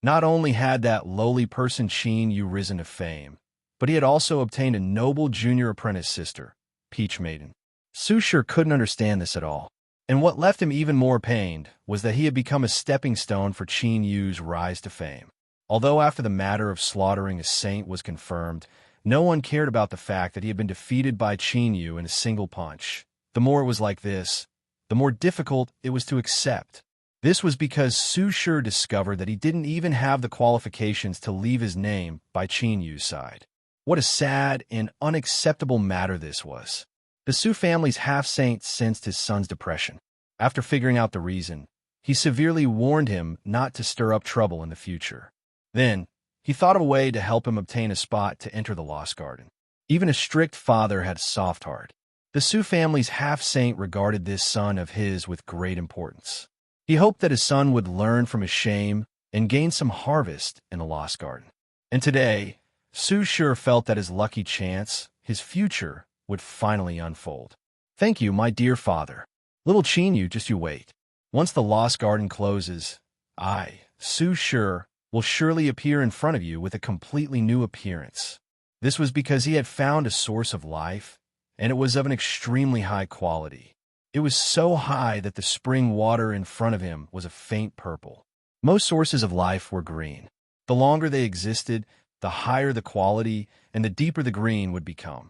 Not only had that lowly person Qinyu risen to fame, but he had also obtained a noble junior apprentice sister, Peach Maiden. Su Shi couldn't understand this at all, and what left him even more pained was that he had become a stepping stone for Qinyu's rise to fame. Although after the matter of slaughtering a saint was confirmed, no one cared about the fact that he had been defeated by Qinyu in a single punch. The more it was like this, the more difficult it was to accept. This was because Su Shi discovered that he didn't even have the qualifications to leave his name by Qinyu's side. What a sad and unacceptable matter this was. The Su family's half-saint sensed his son's depression. After figuring out the reason, he severely warned him not to stir up trouble in the future. Then, he thought of a way to help him obtain a spot to enter the Lost Garden. Even a strict father had a soft heart. The Su family's half-saint regarded this son of his with great importance. He hoped that his son would learn from his shame and gain some harvest in the Lost Garden. And today, Su Shi felt that his lucky chance, his future, would finally unfold. Thank you, my dear father. Little Qinyu, just you wait. Once the Lost Garden closes, I, Su Shi, will surely appear in front of you with a completely new appearance. This was because he had found a source of life, and it was of an extremely high quality. It was so high that the spring water in front of him was a faint purple. Most sources of life were green. The longer they existed, the higher the quality and the deeper the green would become.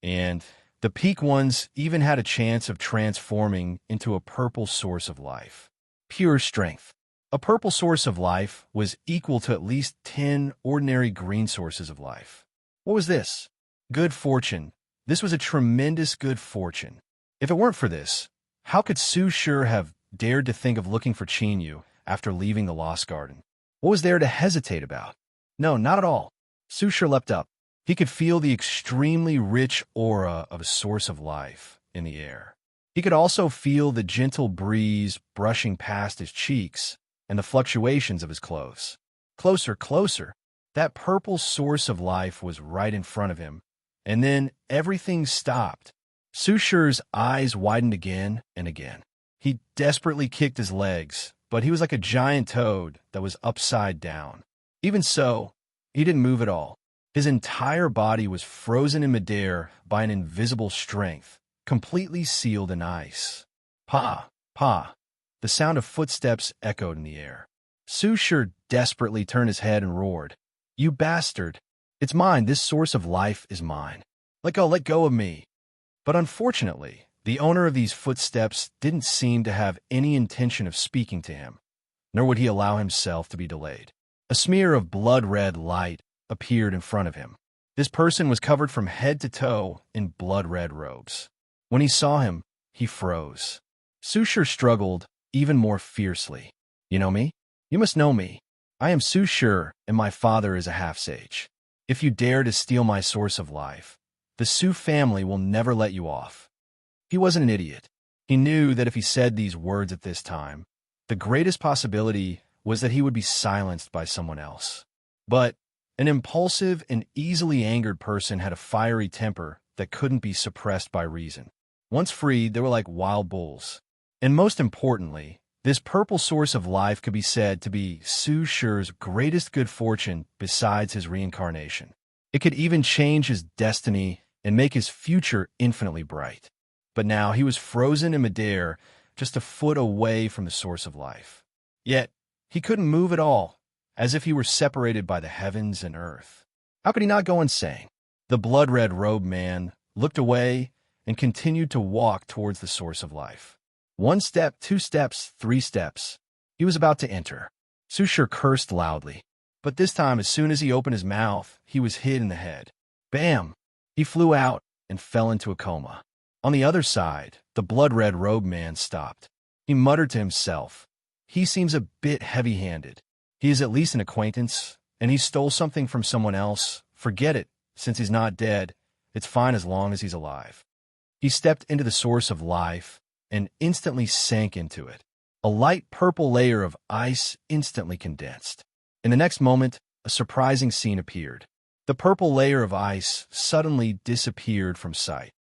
And the peak ones even had a chance of transforming into a purple source of life. Pure strength. A purple source of life was equal to at least 10 ordinary green sources of life. What was this? Good fortune. This was a tremendous good fortune. If it weren't for this, how could Su Shi have dared to think of looking for Qinyu after leaving the Lost Garden? What was there to hesitate about? No, not at all. Su Shi leapt up. He could feel the extremely rich aura of a source of life in the air. He could also feel the gentle breeze brushing past his cheeks and the fluctuations of his clothes. Closer, closer. That purple source of life was right in front of him, and then everything stopped. Sushi's eyes widened again and again. He desperately kicked his legs, but he was like a giant toad that was upside down. Even so, he didn't move at all. His entire body was frozen in midair by an invisible strength, completely sealed in ice. Pa, pa. The sound of footsteps echoed in the air. Sushi desperately turned his head and roared, "You bastard! It's mine, this source of life is mine. Let go of me." But unfortunately, the owner of these footsteps didn't seem to have any intention of speaking to him, nor would he allow himself to be delayed. A smear of blood-red light appeared in front of him. This person was covered from head to toe in blood-red robes. When he saw him, he froze. Sushi struggled even more fiercely. "You know me? You must know me. I am Sushi, and my father is a half-sage. If you dare to steal my source of life, the Su family will never let you off." He wasn't an idiot. He knew that if he said these words at this time, the greatest possibility was that he would be silenced by someone else. But an impulsive and easily angered person had a fiery temper that couldn't be suppressed by reason. Once freed, they were like wild bulls. And most importantly, this purple source of life could be said to be Sushi's greatest good fortune besides his reincarnation. It could even change his destiny and make his future infinitely bright. But now he was frozen in midair, just a foot away from the source of life. Yet, he couldn't move at all, as if he were separated by the heavens and earth. How could he not go insane? The blood-red robed man looked away and continued to walk towards the source of life. 1 step, 2 steps, 3 steps. He was about to enter. Sushi cursed loudly. But this time, as soon as he opened his mouth, he was hit in the head. Bam! He flew out and fell into a coma. On the other side, the blood-red robed man stopped. He muttered to himself, "He seems a bit heavy-handed. He is at least an acquaintance, and he stole something from someone else. Forget it, since he's not dead. It's fine as long as he's alive." He stepped into the source of life and instantly sank into it. A light purple layer of ice instantly condensed. In the next moment, a surprising scene appeared. The purple layer of ice suddenly disappeared from sight.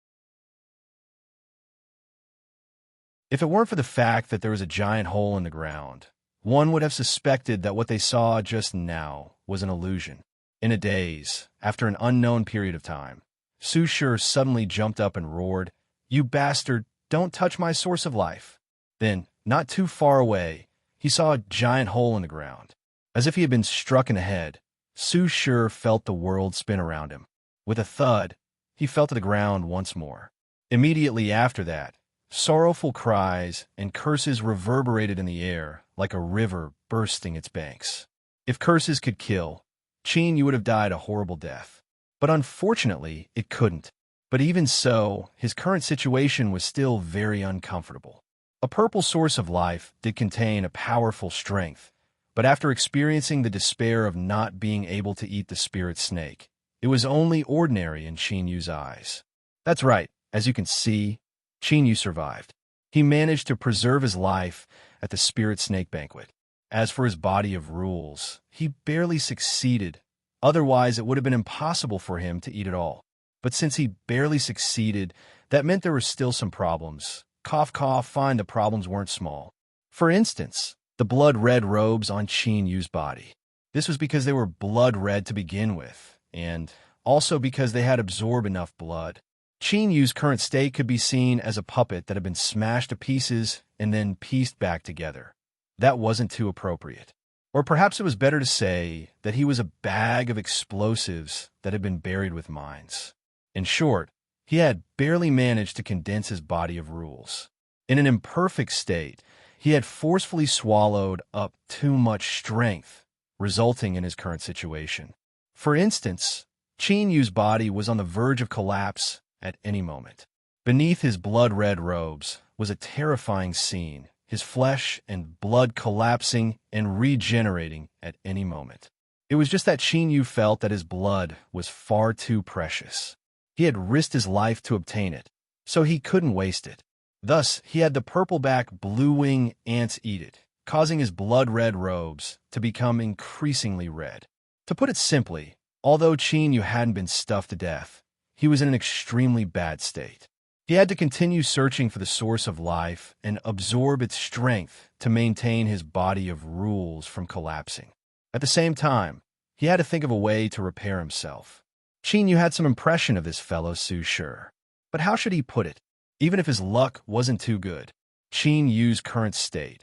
If it weren't for the fact that there was a giant hole in the ground, one would have suspected that what they saw just now was an illusion. In a daze, after an unknown period of time, Sushi suddenly jumped up and roared, "You bastard, don't touch my source of life." Then, not too far away, he saw a giant hole in the ground. As if he had been struck in the head, Sushi felt the world spin around him. With a thud, he fell to the ground once more. Immediately after that, sorrowful cries and curses reverberated in the air like a river bursting its banks. If curses could kill, you would have died a horrible death. But unfortunately, it couldn't. But even so, his current situation was still very uncomfortable. A purple source of life did contain a powerful strength, but after experiencing the despair of not being able to eat the spirit snake, it was only ordinary in Yu's eyes. That's right, as you can see, Yu survived. He managed to preserve his life at the spirit snake banquet. As for his body of rules, he barely succeeded. Otherwise, it would have been impossible for him to eat it all. But since he barely succeeded, that meant there were still some problems. Cough, cough, fine, the problems weren't small. For instance, the blood-red robes on Yu's body. This was because they were blood-red to begin with, and also because they had absorbed enough blood. Yu's current state could be seen as a puppet that had been smashed to pieces and then pieced back together. That wasn't too appropriate. Or perhaps it was better to say that he was a bag of explosives that had been buried with mines. In short, he had barely managed to condense his body of rules. In an imperfect state, he had forcefully swallowed up too much strength, resulting in his current situation. For instance, Yu's body was on the verge of collapse at any moment. Beneath his blood-red robes was a terrifying scene, his flesh and blood collapsing and regenerating at any moment. It was just that Yu felt that his blood was far too precious. He had risked his life to obtain it, so he couldn't waste it. Thus, he had the purple-back blue-wing ants eat it, causing his blood-red robes to become increasingly red. To put it simply, although Qin Yu hadn't been stuffed to death, he was in an extremely bad state. He had to continue searching for the source of life and absorb its strength to maintain his body of rules from collapsing. At the same time, he had to think of a way to repair himself. Qin Yu had some impression of this fellow Su Sure. But how should he put it? Even if his luck wasn't too good, Qin Yu's current state,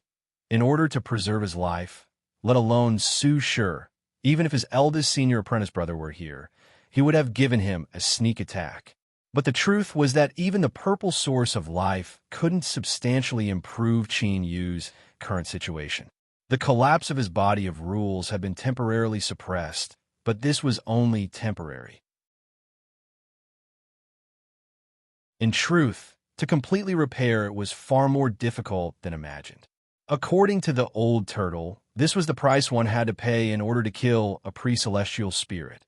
in order to preserve his life, let alone Su Sure, even if his eldest senior apprentice brother were here, he would have given him a sneak attack. But the truth was that even the purple source of life couldn't substantially improve Qin Yu's current situation. The collapse of his body of rules had been temporarily suppressed, but this was only temporary. In truth, to completely repair it was far more difficult than imagined. According to the old turtle, this was the price one had to pay in order to kill a pre-celestial spirit.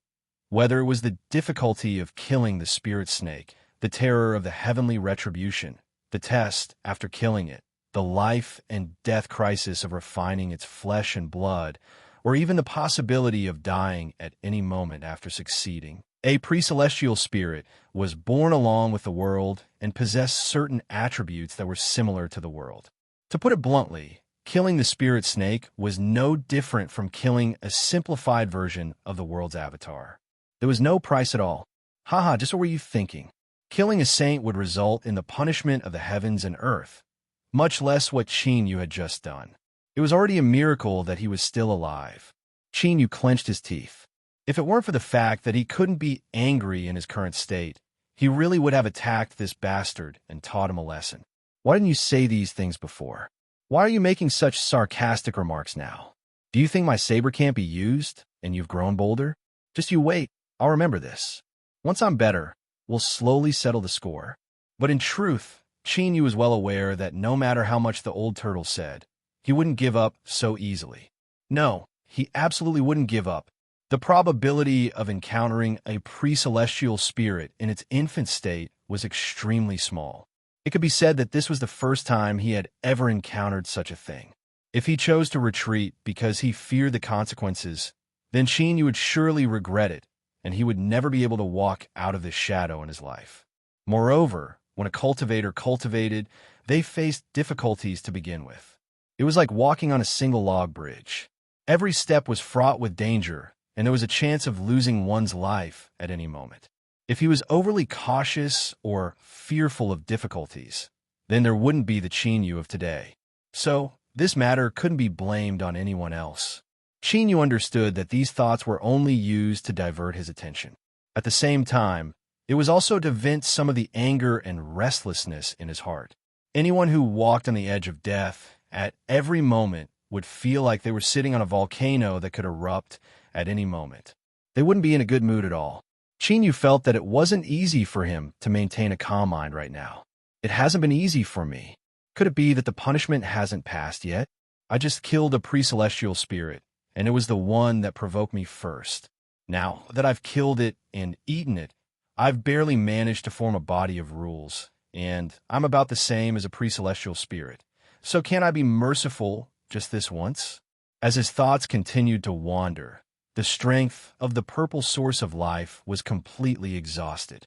Whether it was the difficulty of killing the spirit snake, the terror of the heavenly retribution, the test after killing it, the life and death crisis of refining its flesh and blood, or even the possibility of dying at any moment after succeeding. A pre-celestial spirit was born along with the world and possessed certain attributes that were similar to the world. To put it bluntly, killing the spirit snake was no different from killing a simplified version of the world's avatar. There was no price at all. Haha, just what were you thinking? Killing a saint would result in the punishment of the heavens and earth, much less what Qin Yu had just done. It was already a miracle that he was still alive. Qin Yu clenched his teeth. If it weren't for the fact that he couldn't be angry in his current state, he really would have attacked this bastard and taught him a lesson. Why didn't you say these things before? Why are you making such sarcastic remarks now? Do you think my saber can't be used, and you've grown bolder? Just you wait. I'll remember this. Once I'm better, we'll slowly settle the score. But in truth, Qin Yu was well aware that no matter how much the old turtle said, he wouldn't give up so easily. No, he absolutely wouldn't give up. The probability of encountering a pre-celestial spirit in its infant state was extremely small. It could be said that this was the first time he had ever encountered such a thing. If he chose to retreat because he feared the consequences, then Qin Yu would surely regret it, and he would never be able to walk out of this shadow in his life. Moreover, when a cultivator cultivated, they faced difficulties to begin with. It was like walking on a single log bridge. Every step was fraught with danger, and there was a chance of losing one's life at any moment. If he was overly cautious or fearful of difficulties, then there wouldn't be the Qin Yu of today. So, this matter couldn't be blamed on anyone else. Qin Yu understood that these thoughts were only used to divert his attention. At the same time, it was also to vent some of the anger and restlessness in his heart. Anyone who walked on the edge of death at every moment would feel like they were sitting on a volcano that could erupt at any moment. They wouldn't be in a good mood at all. Qin Yu felt that it wasn't easy for him to maintain a calm mind right now. It hasn't been easy for me. Could it be that the punishment hasn't passed yet? I just killed a pre-celestial spirit, and it was the one that provoked me first. Now that I've killed it and eaten it, I've barely managed to form a body of rules, and I'm about the same as a pre-celestial spirit. So can't I be merciful just this once? As his thoughts continued to wander, the strength of the purple source of life was completely exhausted.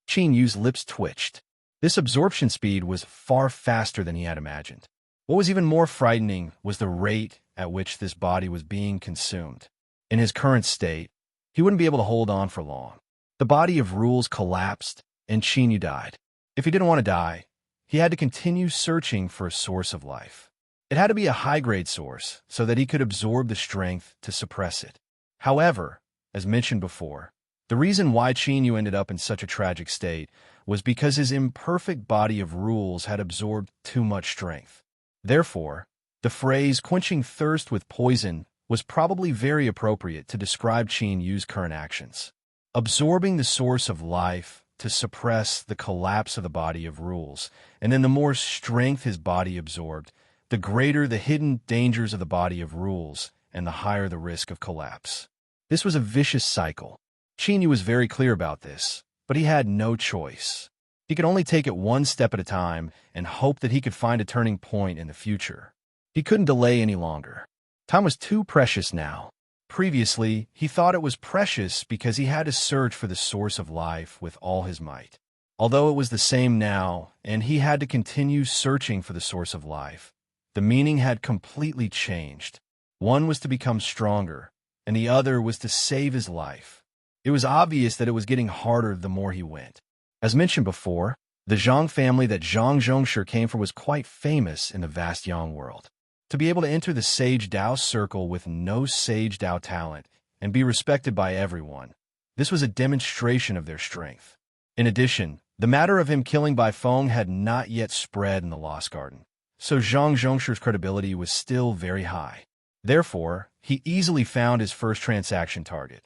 Qin Yu's lips twitched. This absorption speed was far faster than he had imagined. What was even more frightening was the rate at which this body was being consumed. In his current state, he wouldn't be able to hold on for long. The body of rules collapsed, and Qin Yu died. If he didn't want to die, he had to continue searching for a source of life. It had to be a high-grade source so that he could absorb the strength to suppress it. However, as mentioned before, the reason why Qin Yu ended up in such a tragic state was because his imperfect body of rules had absorbed too much strength. Therefore, the phrase quenching thirst with poison was probably very appropriate to describe Qin Yu's current actions. Absorbing the source of life to suppress the collapse of the body of rules, and then the more strength his body absorbed, the greater the hidden dangers of the body of rules, and the higher the risk of collapse. This was a vicious cycle. Qin Yu was very clear about this, but he had no choice. He could only take it one step at a time and hope that he could find a turning point in the future. He couldn't delay any longer. Time was too precious now. Previously, he thought it was precious because he had to search for the source of life with all his might. Although it was the same now, and he had to continue searching for the source of life, the meaning had completely changed. One was to become stronger, and the other was to save his life. It was obvious that it was getting harder the more he went. As mentioned before, the Zhang family that Zhang Zhongshi came from was quite famous in the vast Yang world. To be able to enter the Sage Dao circle with no Sage Dao talent and be respected by everyone, this was a demonstration of their strength. In addition, the matter of him killing Bai Feng had not yet spread in the Lost Garden, so Zhang Zhongshi's credibility was still very high. Therefore, he easily found his first transaction target.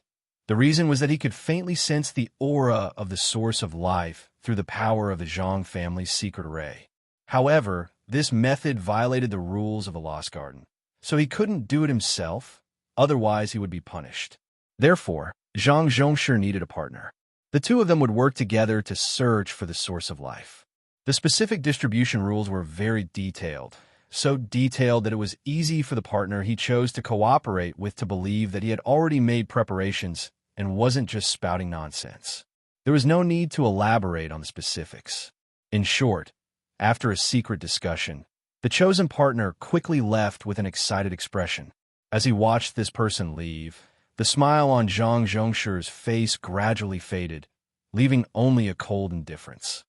The reason was that he could faintly sense the aura of the source of life through the power of the Zhang family's secret array. However, this method violated the rules of the Lost Garden, so he couldn't do it himself, otherwise he would be punished. Therefore, Zhang Zhongshi needed a partner. The two of them would work together to search for the source of life. The specific distribution rules were very detailed, so detailed that it was easy for the partner he chose to cooperate with to believe that he had already made preparations and wasn't just spouting nonsense. There was no need to elaborate on the specifics. In short, after a secret discussion, the chosen partner quickly left with an excited expression. As he watched this person leave, the smile on Zhang Zhongshi's face gradually faded, leaving only a cold indifference.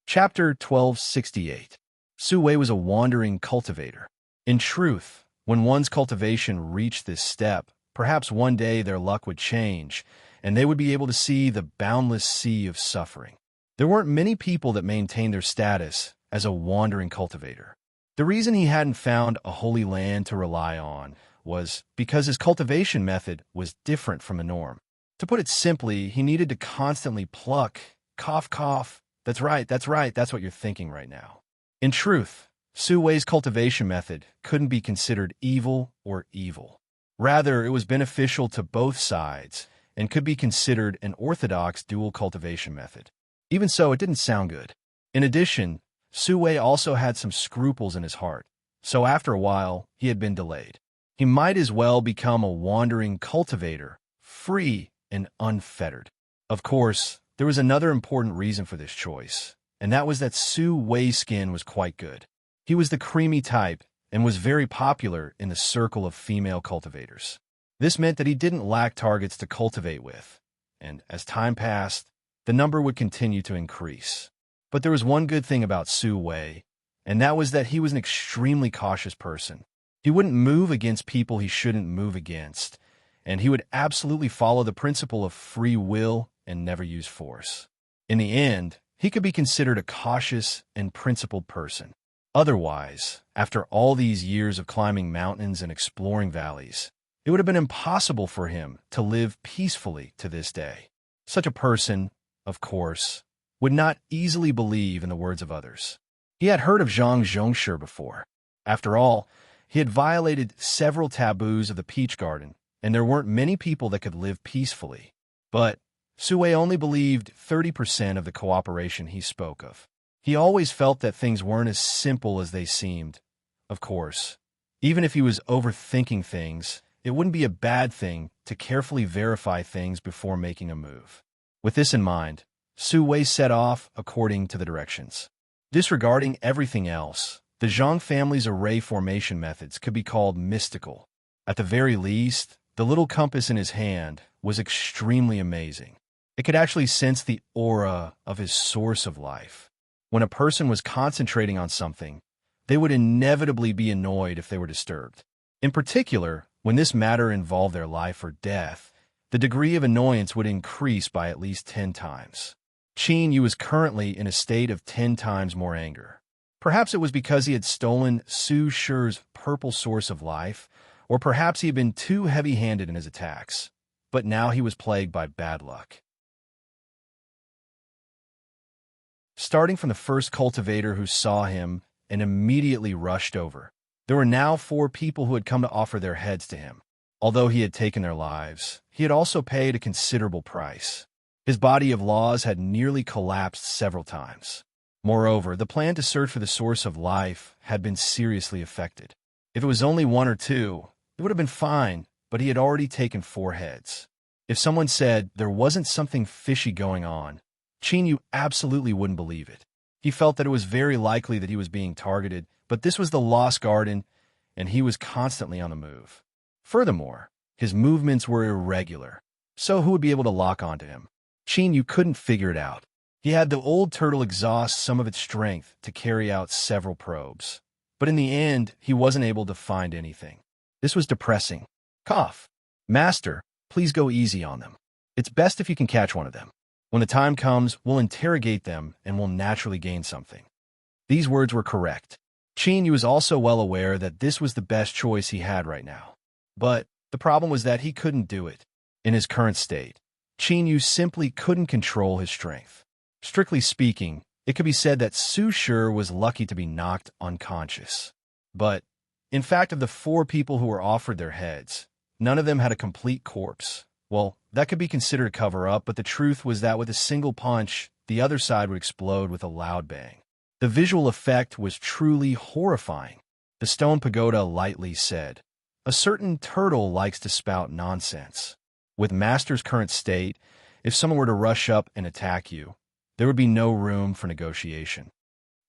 Chapter 1268. Su Wei was a wandering cultivator. In truth, when one's cultivation reached this step, perhaps one day their luck would change, and they would be able to see the boundless sea of suffering. There weren't many people that maintained their status as a wandering cultivator. The reason he hadn't found a holy land to rely on was because his cultivation method was different from the norm. To put it simply, he needed to constantly pluck, cough, cough. That's right, that's what you're thinking right now. In truth, Su Wei's cultivation method couldn't be considered evil or evil. Rather, it was beneficial to both sides and could be considered an orthodox dual cultivation method. Even so, it didn't sound good. In addition, Su Wei also had some scruples in his heart, so after a while, he had been delayed. He might as well become a wandering cultivator, free and unfettered. Of course, there was another important reason for this choice, and that was that Su Wei's skin was quite good. He was the creamy type and was very popular in the circle of female cultivators. This meant that he didn't lack targets to cultivate with, and as time passed, the number would continue to increase. But there was one good thing about Su Wei, and that was that he was an extremely cautious person. He wouldn't move against people he shouldn't move against, and he would absolutely follow the principle of free will and never use force. In the end, he could be considered a cautious and principled person. Otherwise, after all these years of climbing mountains and exploring valleys, it would have been impossible for him to live peacefully to this day. Such a person, of course, would not easily believe in the words of others. He had heard of Zhang Zhongshi before. After all, he had violated several taboos of the Peach Garden, and there weren't many people that could live peacefully. But Su Wei only believed 30% of the cooperation he spoke of. He always felt that things weren't as simple as they seemed. Of course, even if he was overthinking things, it wouldn't be a bad thing to carefully verify things before making a move. With this in mind, Su Wei set off according to the directions. Disregarding everything else, the Zhang family's array formation methods could be called mystical. At the very least, the little compass in his hand was extremely amazing. It could actually sense the aura of his source of life. When a person was concentrating on something, they would inevitably be annoyed if they were disturbed. In particular, when this matter involved their life or death, the degree of annoyance would increase by at least 10 times. Qin Yu was currently in a state of 10 times more anger. Perhaps it was because he had stolen Su Shi's purple source of life, or perhaps he had been too heavy-handed in his attacks. But now he was plagued by bad luck. Starting from the first cultivator who saw him and immediately rushed over, there were now 4 people who had come to offer their heads to him. Although he had taken their lives, he had also paid a considerable price. His body of laws had nearly collapsed several times. Moreover, the plan to search for the source of life had been seriously affected. If it was only one or two, it would have been fine, but he had already taken 4 heads. If someone said there wasn't something fishy going on, Chinyu absolutely wouldn't believe it. He felt that it was very likely that he was being targeted, but this was the Lost Garden, and he was constantly on the move. Furthermore, his movements were irregular, so who would be able to lock onto him? Chinyu couldn't figure it out. He had the old turtle exhaust some of its strength to carry out several probes, but in the end, he wasn't able to find anything. This was depressing. Cough. Master, please go easy on them. It's best if you can catch one of them. When the time comes, we'll interrogate them and we'll naturally gain something. These words were correct. Chinyu was also well aware that this was the best choice he had right now. But the problem was that he couldn't do it. In his current state, Chinyu simply couldn't control his strength. Strictly speaking, it could be said that Su Shi was lucky to be knocked unconscious. But, in fact, of the 4 people who were offered their heads, none of them had a complete corpse. Well, that could be considered a cover-up, but the truth was that with a single punch, the other side would explode with a loud bang. The visual effect was truly horrifying. The stone pagoda lightly said, "A certain turtle likes to spout nonsense. With Master's current state, if someone were to rush up and attack you, there would be no room for negotiation."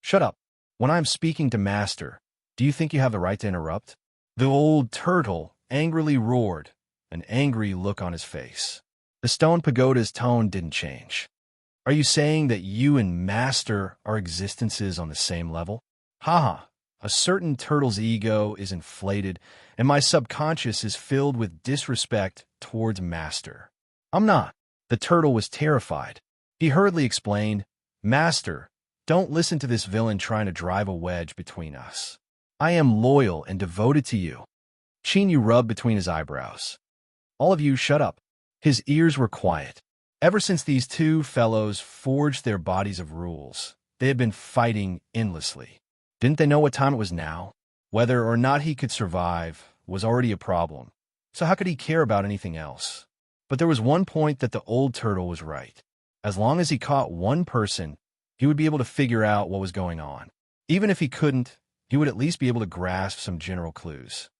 "Shut up. When I am speaking to Master, do you think you have the right to interrupt?" The old turtle angrily roared, an angry look on his face. The stone pagoda's tone didn't change. "Are you saying that you and Master are existences on the same level? Haha, a certain turtle's ego is inflated, and my subconscious is filled with disrespect towards Master." "I'm not." The turtle was terrified. He hurriedly explained, "Master, don't listen to this villain trying to drive a wedge between us. I am loyal and devoted to you." Chinyu rubbed between his eyebrows. "All of you shut up." His ears were quiet. Ever since these 2 fellows forged their bodies of rules, they had been fighting endlessly. Didn't they know what time it was now? Whether or not he could survive was already a problem, so how could he care about anything else? But there was one point that the old turtle was right. As long as he caught one person, he would be able to figure out what was going on. Even if he couldn't, he would at least be able to grasp some general clues.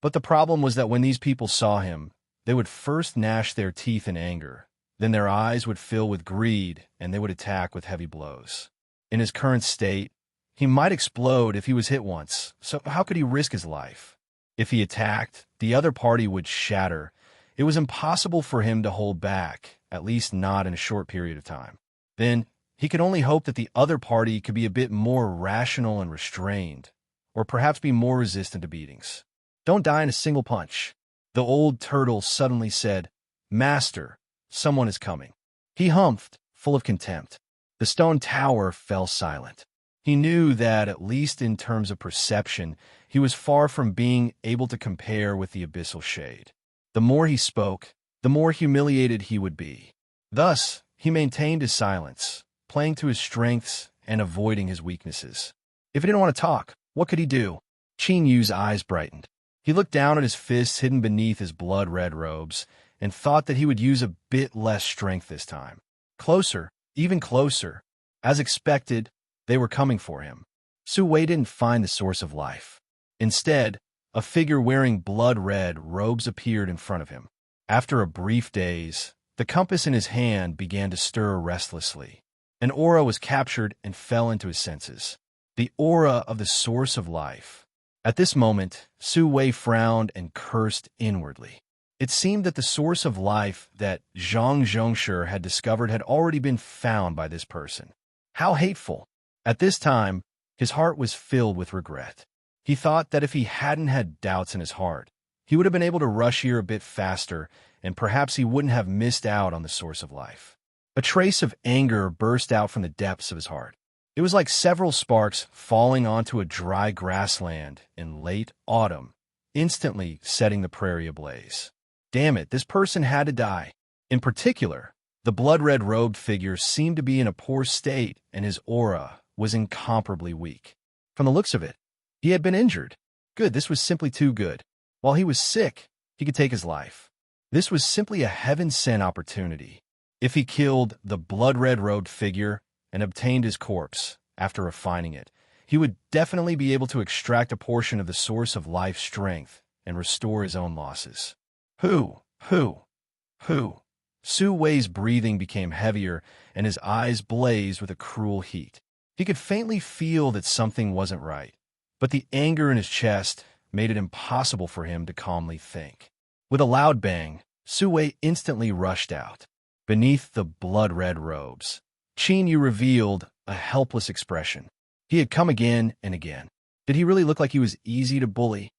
But the problem was that when these people saw him, they would first gnash their teeth in anger, then their eyes would fill with greed, and they would attack with heavy blows. In his current state, he might explode if he was hit once, so how could he risk his life? If he attacked, the other party would shatter. It was impossible for him to hold back, at least not in a short period of time. Then, he could only hope that the other party could be a bit more rational and restrained, or perhaps be more resistant to beatings. "Don't die in a single punch." The old turtle suddenly said, "Master, someone is coming." He humphed, full of contempt. The stone tower fell silent. He knew that, at least in terms of perception, he was far from being able to compare with the abyssal shade. The more he spoke, the more humiliated he would be. Thus, he maintained his silence, playing to his strengths and avoiding his weaknesses. If he didn't want to talk, what could he do? Chinyu's eyes brightened. He looked down at his fists hidden beneath his blood-red robes and thought that he would use a bit less strength this time. Closer, even closer. As expected, they were coming for him. Su Wei didn't find the source of life. Instead, a figure wearing blood-red robes appeared in front of him. After a brief daze, the compass in his hand began to stir restlessly. An aura was captured and fell into his senses. The aura of the source of life. At this moment, Su Wei frowned and cursed inwardly. It seemed that the source of life that Zhang Zhongshi had discovered had already been found by this person. How hateful! At this time, his heart was filled with regret. He thought that if he hadn't had doubts in his heart, he would have been able to rush here a bit faster, and perhaps he wouldn't have missed out on the source of life. A trace of anger burst out from the depths of his heart. It was like several sparks falling onto a dry grassland in late autumn, instantly setting the prairie ablaze. Damn it, this person had to die. In particular, the blood-red robed figure seemed to be in a poor state, and his aura was incomparably weak. From the looks of it, he had been injured. Good, this was simply too good. While he was sick, he could take his life. This was simply a heaven-sent opportunity. If he killed the blood-red-robed figure and obtained his corpse after refining it, he would definitely be able to extract a portion of the source of life's strength and restore his own losses. Who? Who? Su Wei's breathing became heavier, and his eyes blazed with a cruel heat. He could faintly feel that something wasn't right, but the anger in his chest made it impossible for him to calmly think. With a loud bang, Su Wei instantly rushed out. Beneath the blood-red robes, Qin Yu revealed a helpless expression. He had come again and again. Did he really look like he was easy to bully?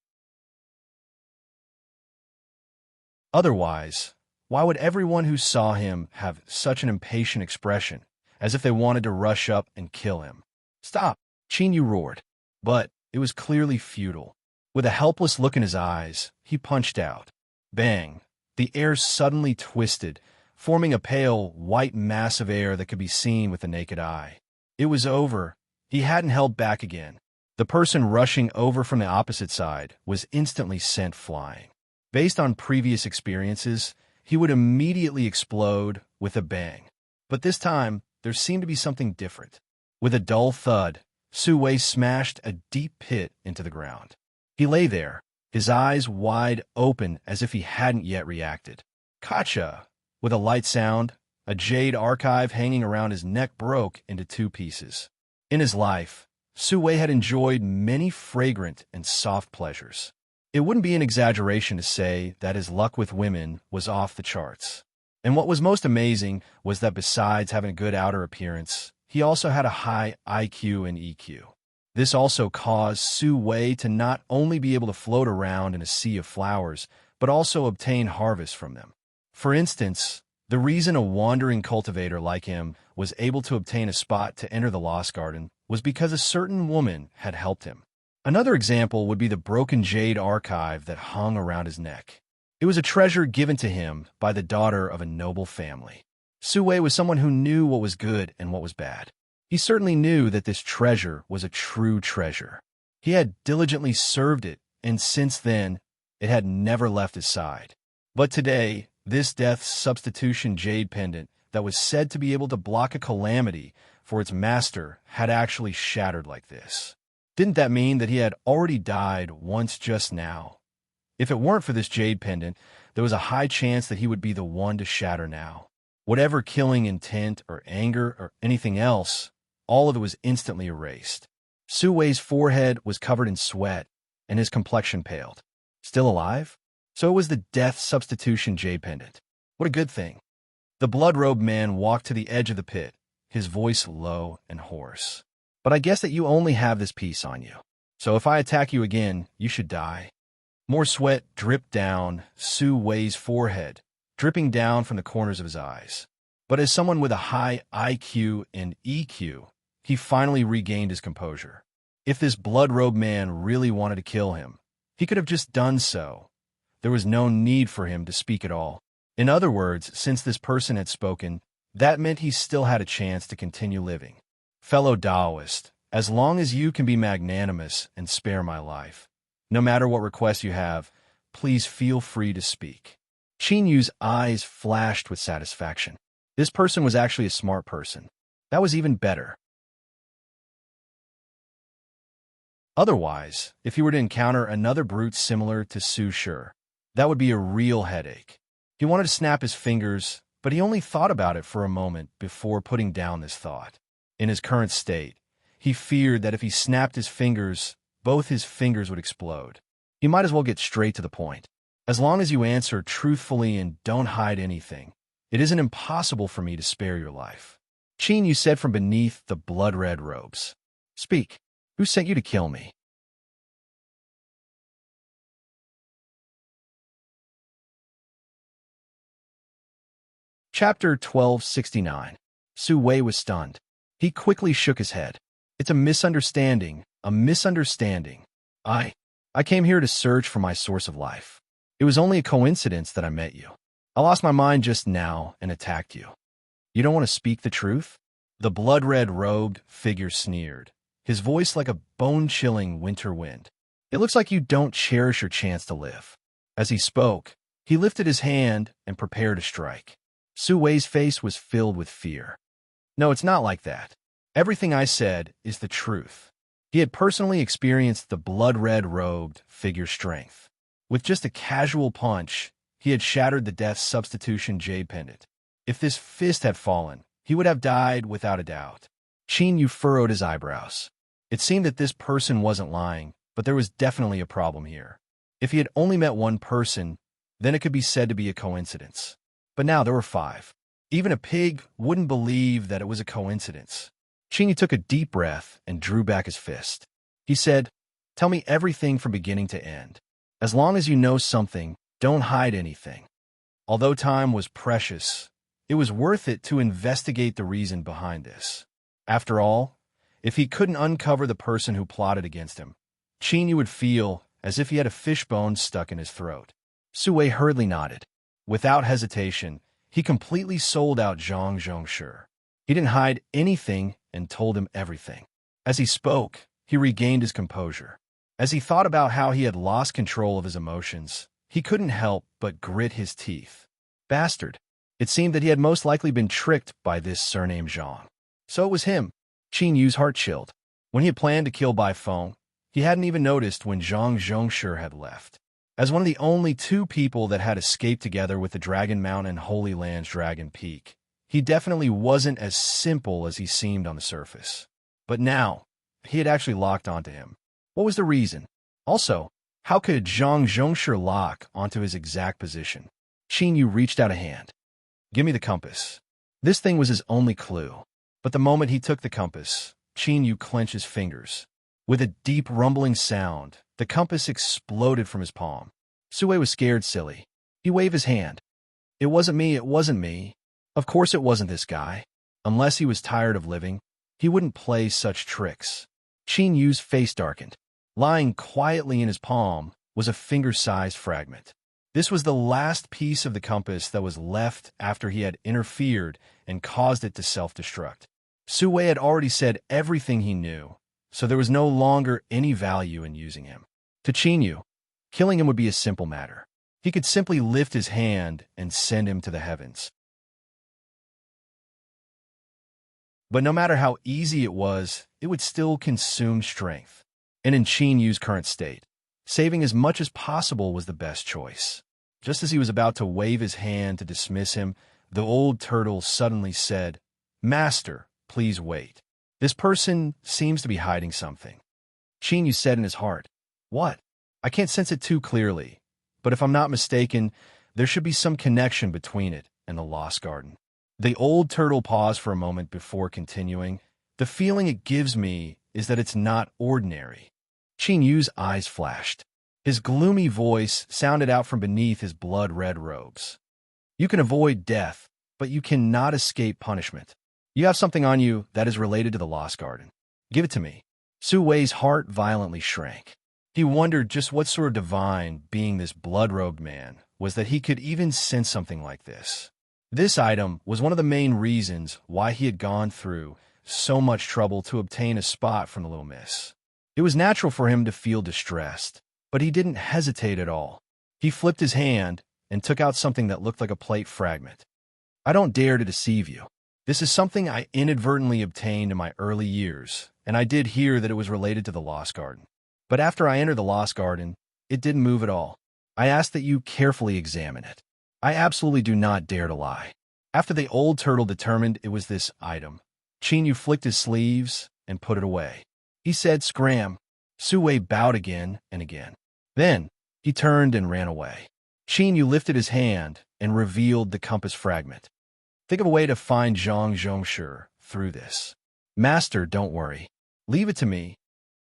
Otherwise, why would everyone who saw him have such an impatient expression, as if they wanted to rush up and kill him? Stop! Qin Yu roared. But it was clearly futile. With a helpless look in his eyes, he punched out. Bang! The air suddenly twisted, forming a pale, white mass of air that could be seen with the naked eye. It was over. He hadn't held back again. The person rushing over from the opposite side was instantly sent flying. Based on previous experiences, he would immediately explode with a bang. But this time, there seemed to be something different. With a dull thud, Su Wei smashed a deep pit into the ground. He lay there, his eyes wide open as if he hadn't yet reacted. Gotcha! With a light sound, a jade archive hanging around his neck broke into two pieces. In his life, Su Wei had enjoyed many fragrant and soft pleasures. It wouldn't be an exaggeration to say that his luck with women was off the charts. And what was most amazing was that besides having a good outer appearance, he also had a high IQ and EQ. This also caused Su Wei to not only be able to float around in a sea of flowers, but also obtain harvest from them. For instance, the reason a wandering cultivator like him was able to obtain a spot to enter the Lost Garden was because a certain woman had helped him. Another example would be the broken jade archive that hung around his neck. It was a treasure given to him by the daughter of a noble family. Su Wei was someone who knew what was good and what was bad. He certainly knew that this treasure was a true treasure. He had diligently served it, and since then, it had never left his side. But today, this death substitution jade pendant that was said to be able to block a calamity for its master had actually shattered like this. Didn't that mean that he had already died once just now? If it weren't for this jade pendant, there was a high chance that he would be the one to shatter now. Whatever killing intent or anger or anything else, all of it was instantly erased. Su Wei's forehead was covered in sweat, and his complexion paled. Still alive? So it was the death substitution jade pendant. What a good thing. The blood-robed man walked to the edge of the pit, his voice low and hoarse. But I guess that you only have this piece on you. So if I attack you again, you should die. More sweat dripped down Su Wei's forehead, dripping down from the corners of his eyes. But as someone with a high IQ and EQ, he finally regained his composure. If this blood-robed man really wanted to kill him, he could have just done so. There was no need for him to speak at all. In other words, since this person had spoken, that meant he still had a chance to continue living. Fellow Taoist, as long as you can be magnanimous and spare my life, no matter what request you have, please feel free to speak. Qin Yu's eyes flashed with satisfaction. This person was actually a smart person. That was even better. Otherwise, if he were to encounter another brute similar to Su Shi, that would be a real headache. He wanted to snap his fingers, but he only thought about it for a moment before putting down this thought. In his current state, he feared that if he snapped his fingers, both his fingers would explode. He might as well get straight to the point. As long as you answer truthfully and don't hide anything, it isn't impossible for me to spare your life. Qin Yu said from beneath the blood-red robes. Speak. Who sent you to kill me? Chapter 1269. Su Wei was stunned. He quickly shook his head. It's a misunderstanding, a misunderstanding. I came here to search for my source of life. It was only a coincidence that I met you. I lost my mind just now and attacked you. You don't want to speak the truth? The blood-red robed figure sneered, his voice like a bone-chilling winter wind. It looks like you don't cherish your chance to live. As he spoke, he lifted his hand and prepared to strike. Su Wei's face was filled with fear. No, it's not like that. Everything I said is the truth. He had personally experienced the blood-red robed figure's strength. With just a casual punch, he had shattered the death substitution jade pendant. If this fist had fallen, he would have died without a doubt. Qin Yu furrowed his eyebrows. It seemed that this person wasn't lying, but there was definitely a problem here. If he had only met one person, then it could be said to be a coincidence. But now there were 5. Even a pig wouldn't believe that it was a coincidence. Qin Yu took a deep breath and drew back his fist. He said, "Tell me everything from beginning to end. As long as you know something, don't hide anything." Although time was precious, it was worth it to investigate the reason behind this. After all, if he couldn't uncover the person who plotted against him, Qin Yu would feel as if he had a fishbone stuck in his throat. Su Wei hurriedly nodded. Without hesitation, he completely sold out Zhang Zhongshi. He didn't hide anything and told him everything. As he spoke, he regained his composure. As he thought about how he had lost control of his emotions, he couldn't help but grit his teeth. Bastard. It seemed that he had most likely been tricked by this surname Zhang. So it was him. Qin Yu's heart chilled. When he had planned to kill by phone, he hadn't even noticed when Zhang Zhongshi had left. As one of the only 2 people that had escaped together with the Dragon Mountain and Holy Land's Dragon Peak, he definitely wasn't as simple as he seemed on the surface. But now, he had actually locked onto him. What was the reason? Also, how could Zhang Zhongshi lock onto his exact position? Qin Yu reached out a hand. "Give me the compass." This thing was his only clue. But the moment he took the compass, Qin Yu clenched his fingers. With a deep rumbling sound, the compass exploded from his palm. Su Wei was scared silly. He waved his hand. "It wasn't me, it wasn't me. Of course it wasn't this guy. Unless he was tired of living, he wouldn't play such tricks." Qin Yu's face darkened. Lying quietly in his palm was a finger-sized fragment. This was the last piece of the compass that was left after he had interfered and caused it to self-destruct. Su Wei had already said everything he knew, so there was no longer any value in using him. To Qin Yu, killing him would be a simple matter. He could simply lift his hand and send him to the heavens. But no matter how easy it was, it would still consume strength. And in Qin Yu's current state, saving as much as possible was the best choice. Just as he was about to wave his hand to dismiss him, the old turtle suddenly said, "Master, please wait. This person seems to be hiding something." Qin Yu said in his heart, "What? I can't sense it too clearly, but if I'm not mistaken, there should be some connection between it and the Lost Garden." The old turtle paused for a moment before continuing. "The feeling it gives me is that it's not ordinary." Qin Yu's eyes flashed. His gloomy voice sounded out from beneath his blood-red robes. "You can avoid death, but you cannot escape punishment. You have something on you that is related to the Lost Garden. Give it to me." Su Wei's heart violently shrank. He wondered just what sort of divine being this blood-robed man was that he could even sense something like this. This item was one of the main reasons why he had gone through so much trouble to obtain a spot from the little miss. It was natural for him to feel distressed, but he didn't hesitate at all. He flipped his hand and took out something that looked like a plate fragment. "I don't dare to deceive you. This is something I inadvertently obtained in my early years, and I did hear that it was related to the Lost Garden. But after I entered the Lost Garden, it didn't move at all. I ask that you carefully examine it. I absolutely do not dare to lie." After the old turtle determined it was this item, Qin Yu flicked his sleeves and put it away. He said, "Scram." Su Wei bowed again and again. Then, he turned and ran away. Qin Yu lifted his hand and revealed the compass fragment. "Think of a way to find Zhang Zhongshi through this." "Master, don't worry. Leave it to me."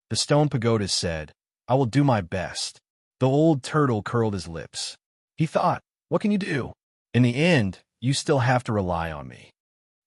The stone pagoda said, "I will do my best." The old turtle curled his lips. He thought, "What can you do? In the end, you still have to rely on me."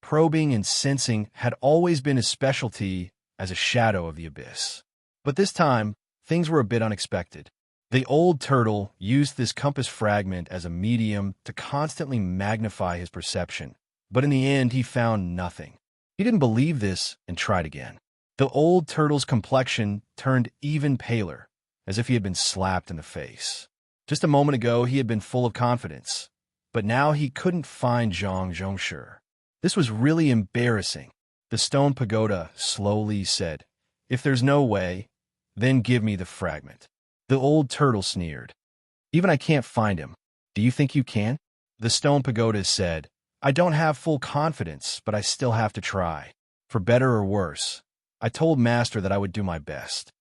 Probing and sensing had always been his specialty as a shadow of the abyss. But this time, things were a bit unexpected. The old turtle used this compass fragment as a medium to constantly magnify his perception, but in the end he found nothing. He didn't believe this and tried again. The old turtle's complexion turned even paler, as if he had been slapped in the face. Just a moment ago he had been full of confidence, but now he couldn't find Zhang Zhongshi. This was really embarrassing. The stone pagoda slowly said, "If there's no way, then give me the fragment." The old turtle sneered. "Even I can't find him. Do you think you can?" The stone pagoda said, "I don't have full confidence, but I still have to try. For better or worse, I told Master that I would do my best."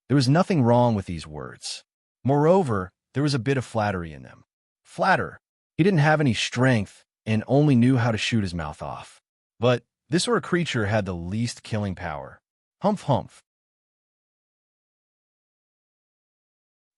There was nothing wrong with these words. Moreover, there was a bit of flattery in them. Flatter. He didn't have any strength and only knew how to shoot his mouth off. But this sort of creature had the least killing power. Humph humph.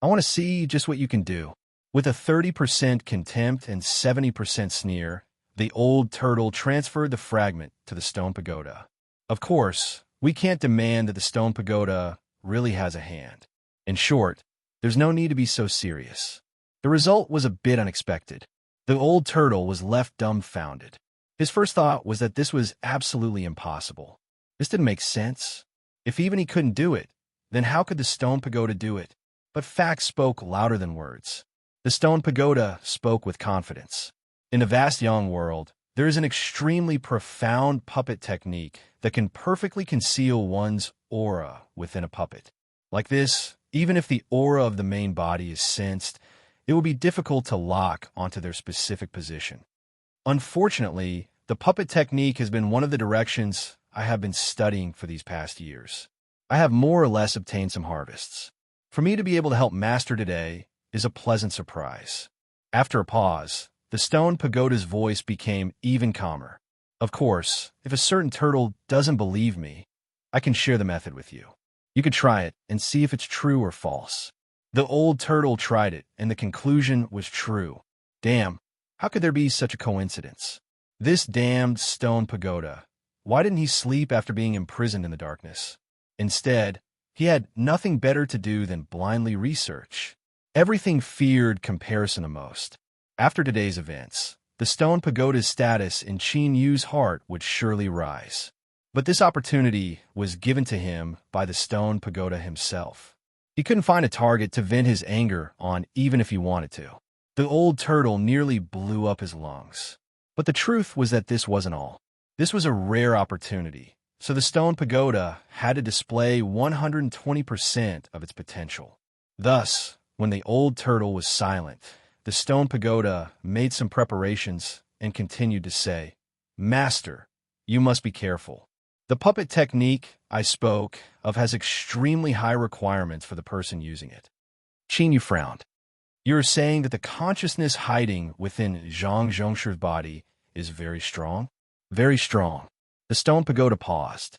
"I want to see just what you can do." With a 30% contempt and 70% sneer, the old turtle transferred the fragment to the stone pagoda. Of course, we can't demand that the stone pagoda really has a hand. In short, there's no need to be so serious. The result was a bit unexpected. The old turtle was left dumbfounded. His first thought was that this was absolutely impossible. This didn't make sense. If even he couldn't do it, then how could the stone pagoda do it? But facts spoke louder than words. The stone pagoda spoke with confidence. In the vast young world, there is an extremely profound puppet technique that can perfectly conceal one's aura within a puppet. Like this, even if the aura of the main body is sensed, it will be difficult to lock onto their specific position. Unfortunately, the puppet technique has been one of the directions I have been studying for these past years. I have more or less obtained some harvests. For me to be able to help Master today is a pleasant surprise. After a pause, the stone pagoda's voice became even calmer. Of course, if a certain turtle doesn't believe me, I can share the method with you. You could try it and see if it's true or false. The old turtle tried it, and the conclusion was true. Damn, how could there be such a coincidence? This damned stone pagoda. Why didn't he sleep after being imprisoned in the darkness? Instead, he had nothing better to do than blindly research. Everything feared comparison the most. After today's events, the stone pagoda's status in Qin Yu's heart would surely rise. But this opportunity was given to him by the stone pagoda himself. He couldn't find a target to vent his anger on even if he wanted to. The old turtle nearly blew up his lungs. But the truth was that this wasn't all. This was a rare opportunity, so the stone pagoda had to display 120% of its potential. Thus, when the old turtle was silent, the stone pagoda made some preparations and continued to say, "Master, you must be careful. The puppet technique I spoke of has extremely high requirements for the person using it." Qin Yu frowned. "You're saying that the consciousness hiding within Zhang Zhongshi's body is very strong?" "Very strong." The stone pagoda paused.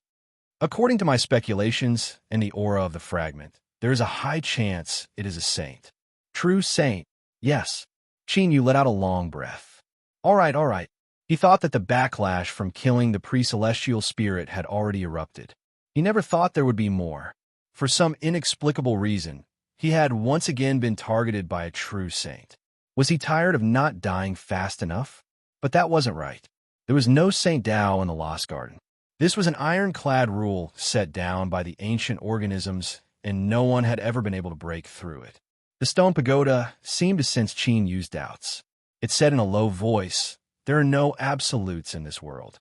"According to my speculations and the aura of the fragment, there is a high chance it is a saint." "True saint?" "Yes." Qin Yu let out a long breath. All right. He thought that the backlash from killing the pre-celestial spirit had already erupted. He never thought there would be more. For some inexplicable reason, he had once again been targeted by a true saint. Was he tired of not dying fast enough? But that wasn't right. There was no Saint Tao in the Lost Garden. This was an ironclad rule set down by the ancient organisms, and no one had ever been able to break through it. The stone pagoda seemed to sense Qin Yu's doubts. It said in a low voice, "There are no absolutes in this world.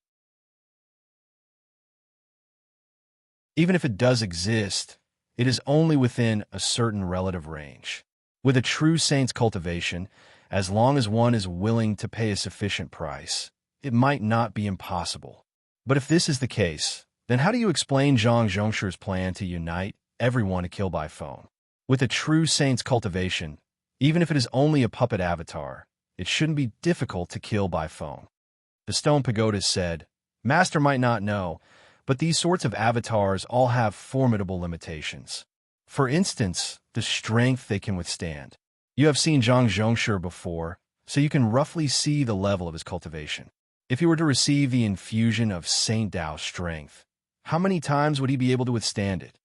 Even if it does exist, it is only within a certain relative range. With a true saint's cultivation, as long as one is willing to pay a sufficient price, it might not be impossible. But if this is the case, then how do you explain Zhang Zhongshi's plan to unite everyone to kill by phone? With a true saint's cultivation, even if it is only a puppet avatar, it shouldn't be difficult to kill by phone." The stone pagoda said, "Master might not know, but these sorts of avatars all have formidable limitations. For instance, the strength they can withstand. You have seen Zhang Zhongshi before, so you can roughly see the level of his cultivation. If he were to receive the infusion of Saint Tao strength, how many times would he be able to withstand it?"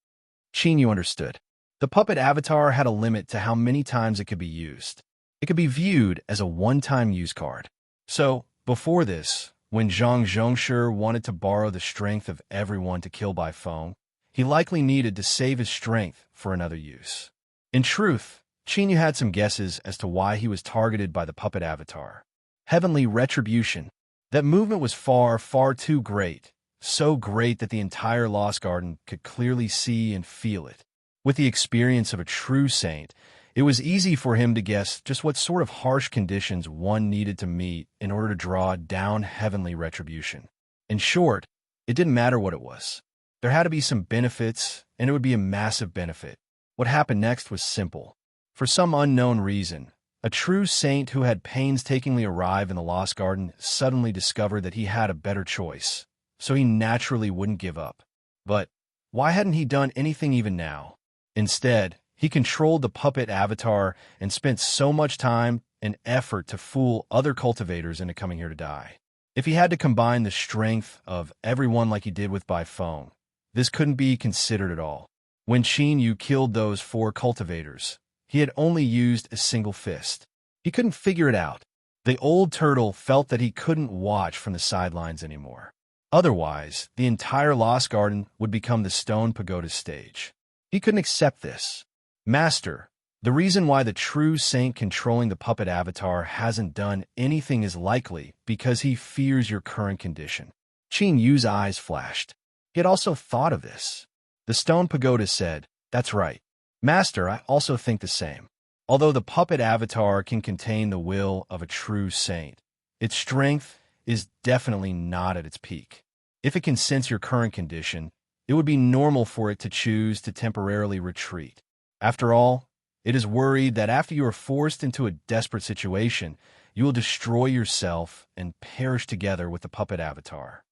Qin Yu understood. The puppet avatar had a limit to how many times it could be used. It could be viewed as a one-time use card. So, before this, when Zhang Zhongshi wanted to borrow the strength of everyone to kill by phone, he likely needed to save his strength for another use. In truth, Qin Yu had some guesses as to why he was targeted by the puppet avatar. heavenly retribution. That movement was far, far too great, so great that the entire Lost Garden could clearly see and feel it. With the experience of a true saint, it was easy for him to guess just what sort of harsh conditions one needed to meet in order to draw down heavenly retribution. In short, it didn't matter what it was. There had to be some benefits, and it would be a massive benefit. What happened next was simple. For some unknown reason, a true saint who had painstakingly arrived in the Lost Garden suddenly discovered that he had a better choice, so he naturally wouldn't give up. But why hadn't he done anything even now? Instead, he controlled the puppet avatar and spent so much time and effort to fool other cultivators into coming here to die. If he had to combine the strength of everyone like he did with by phone, this couldn't be considered at all. When Qin Yu killed those 4 cultivators, he had only used a single fist. He couldn't figure it out. The old turtle felt that he couldn't watch from the sidelines anymore. Otherwise, the entire Lost Garden would become the Stone Pagoda stage. He couldn't accept this. Master, the reason why the true saint controlling the puppet avatar hasn't done anything is likely because he fears your current condition. Qin Yu's eyes flashed. He had also thought of this. The Stone Pagoda said, "That's right. Master, I also think the same. Although the puppet avatar can contain the will of a true saint, its strength is definitely not at its peak. If it can sense your current condition, it would be normal for it to choose to temporarily retreat. After all, it is worried that after you are forced into a desperate situation, you will destroy yourself and perish together with the puppet avatar."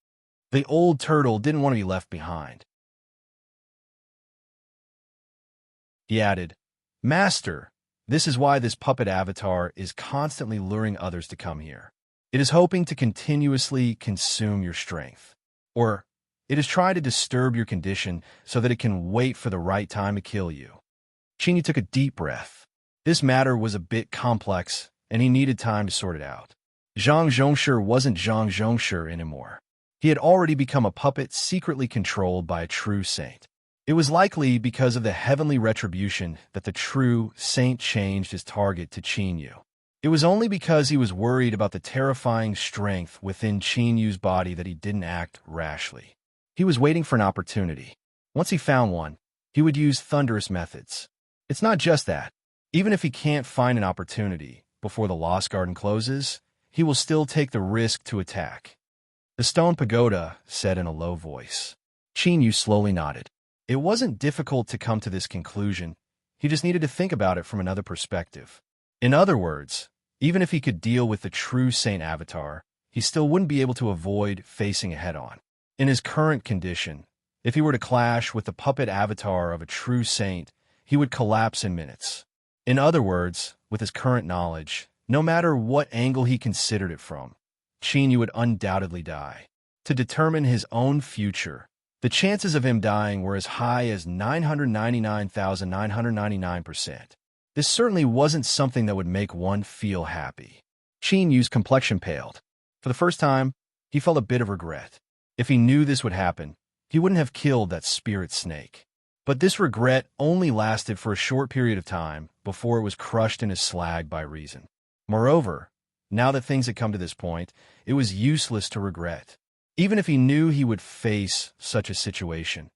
The old turtle didn't want to be left behind. He added, "Master, this is why this puppet avatar is constantly luring others to come here. It is hoping to continuously consume your strength. Or, it is trying to disturb your condition so that it can wait for the right time to kill you." Qin Yu took a deep breath. This matter was a bit complex, and he needed time to sort it out. Zhang Zhongshi wasn't Zhang Zhongshi anymore. He had already become a puppet secretly controlled by a true saint. It was likely because of the heavenly retribution that the true saint changed his target to Qin Yu. It was only because he was worried about the terrifying strength within Qin Yu's body that he didn't act rashly. He was waiting for an opportunity. Once he found one, he would use thunderous methods. It's not just that. Even if he can't find an opportunity before the Lost Garden closes, he will still take the risk to attack. The Stone Pagoda said in a low voice. Qin Yu slowly nodded. It wasn't difficult to come to this conclusion. He just needed to think about it from another perspective. In other words, even if he could deal with the true saint avatar, he still wouldn't be able to avoid facing it head-on. In his current condition, if he were to clash with the puppet avatar of a true saint, he would collapse in minutes. In other words, with his current knowledge, no matter what angle he considered it from, Qin Yu would undoubtedly die. To determine his own future, the chances of him dying were as high as 999,999%. This certainly wasn't something that would make one feel happy. Qin Yu's complexion paled. For the first time, he felt a bit of regret. If he knew this would happen, he wouldn't have killed that spirit snake. But this regret only lasted for a short period of time before it was crushed into slag by reason. Moreover, now that things had come to this point, it was useless to regret. Even if he knew he would face such a situation,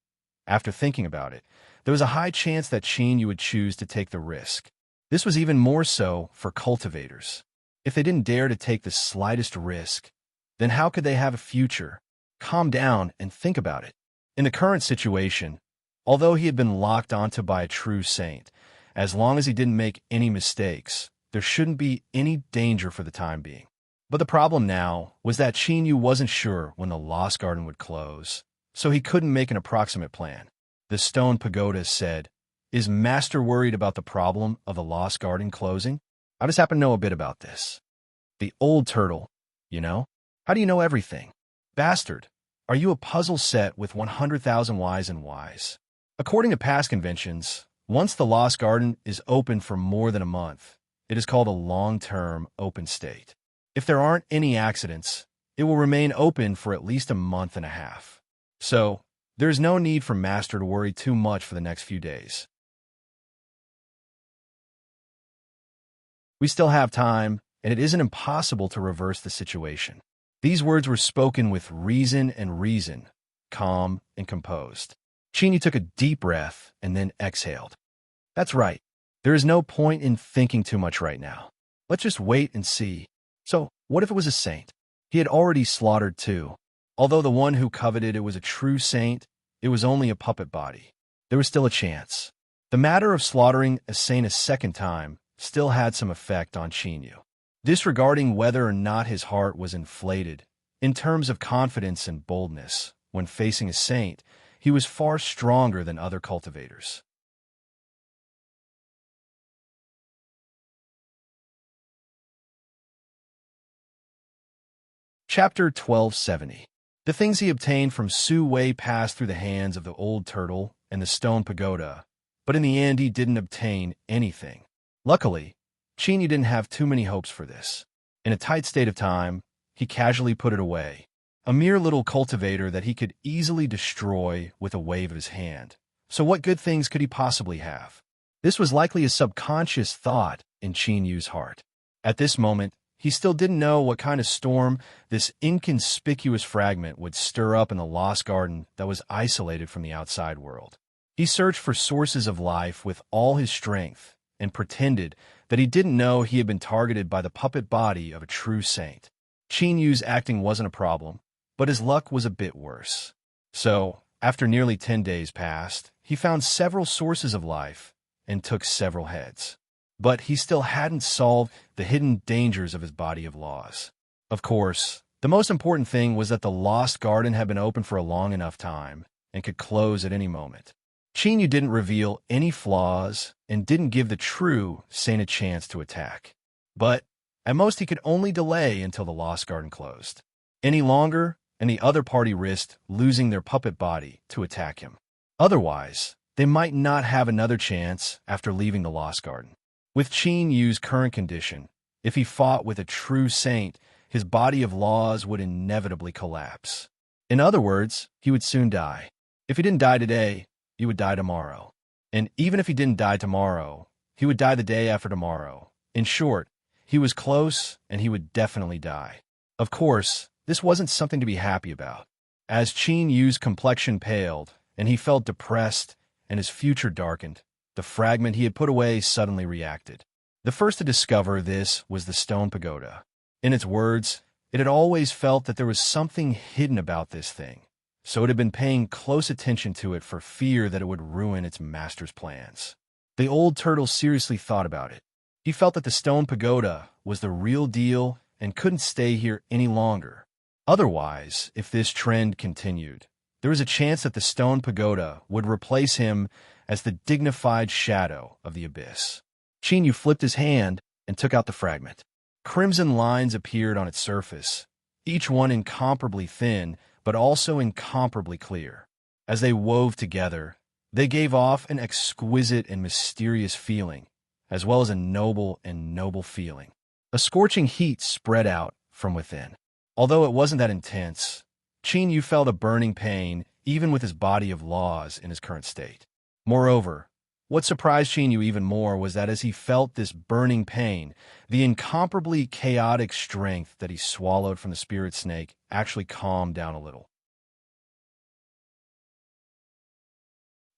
after thinking about it, there was a high chance that Qin Yu would choose to take the risk. This was even more so for cultivators. If they didn't dare to take the slightest risk, then how could they have a future? Calm down and think about it. In the current situation, although he had been locked onto by a true saint, as long as he didn't make any mistakes, there shouldn't be any danger for the time being. But the problem now was that Qin Yu wasn't sure when the Lost Garden would close, so he couldn't make an approximate plan. The Stone Pagoda said, "Is Master worried about the problem of the Lost Garden closing? I just happen to know a bit about this." The old turtle, you know? How do you know everything? Bastard, are you a puzzle set with 100,000 whys and whys? According to past conventions, once the Lost Garden is open for more than a month, it is called a long-term open state. If there aren't any accidents, it will remain open for at least a month and a half. So, there is no need for Master to worry too much for the next few days. We still have time, and it isn't impossible to reverse the situation. These words were spoken with reason, calm and composed. Cheney took a deep breath and then exhaled. That's right. There is no point in thinking too much right now. Let's just wait and see. So, what if it was a saint? He had already slaughtered two. Although the one who coveted it was a true saint, it was only a puppet body. There was still a chance. The matter of slaughtering a saint a second time still had some effect on Cheney. Disregarding whether or not his heart was inflated, in terms of confidence and boldness, when facing a saint, he was far stronger than other cultivators. Chapter 1270. The things he obtained from Su Wei passed through the hands of the old turtle and the stone pagoda, but in the end he didn't obtain anything. Luckily, Cheney didn't have too many hopes for this. In a tight state of time, he casually put it away, a mere little cultivator that he could easily destroy with a wave of his hand. So what good things could he possibly have? This was likely a subconscious thought in Chenyu's heart. At this moment, he still didn't know what kind of storm this inconspicuous fragment would stir up in the lost garden that was isolated from the outside world. He searched for sources of life with all his strength and pretended that he didn't know he had been targeted by the puppet body of a true saint. Chenyu's acting wasn't a problem, but his luck was a bit worse. So, after nearly 10 days passed, he found several sources of life and took several heads. But he still hadn't solved the hidden dangers of his body of laws. Of course, the most important thing was that the lost garden had been open for a long enough time and could close at any moment. Chenyu didn't reveal any flaws and didn't give the true saint a chance to attack. But at most he could only delay until the lost garden closed. Any longer, and the other party risked losing their puppet body to attack him. Otherwise, they might not have another chance after leaving the lost garden. With Chenyu's current condition, if he fought with a true saint, his body of laws would inevitably collapse. In other words, he would soon die. If he didn't die today, he would die tomorrow. And even if he didn't die tomorrow, he would die the day after tomorrow. In short, he was close and he would definitely die. Of course, this wasn't something to be happy about. As Chenyu's complexion paled and he felt depressed and his future darkened, the fragment he had put away suddenly reacted. The first to discover this was the stone pagoda. In its words, it had always felt that there was something hidden about this thing, so it had been paying close attention to it for fear that it would ruin its master's plans. The old turtle seriously thought about it. He felt that the stone pagoda was the real deal and couldn't stay here any longer. Otherwise, if this trend continued, there was a chance that the stone pagoda would replace him as the dignified shadow of the abyss. Chenyu flipped his hand and took out the fragment. Crimson lines appeared on its surface, each one incomparably thin, but also incomparably clear. As they wove together, they gave off an exquisite and mysterious feeling, as well as a noble feeling. A scorching heat spread out from within. Although it wasn't that intense, Chenyu felt a burning pain even with his body of laws in his current state. Moreover, what surprised Chenyu even more was that as he felt this burning pain, the incomparably chaotic strength that he swallowed from the spirit snake actually calmed down a little.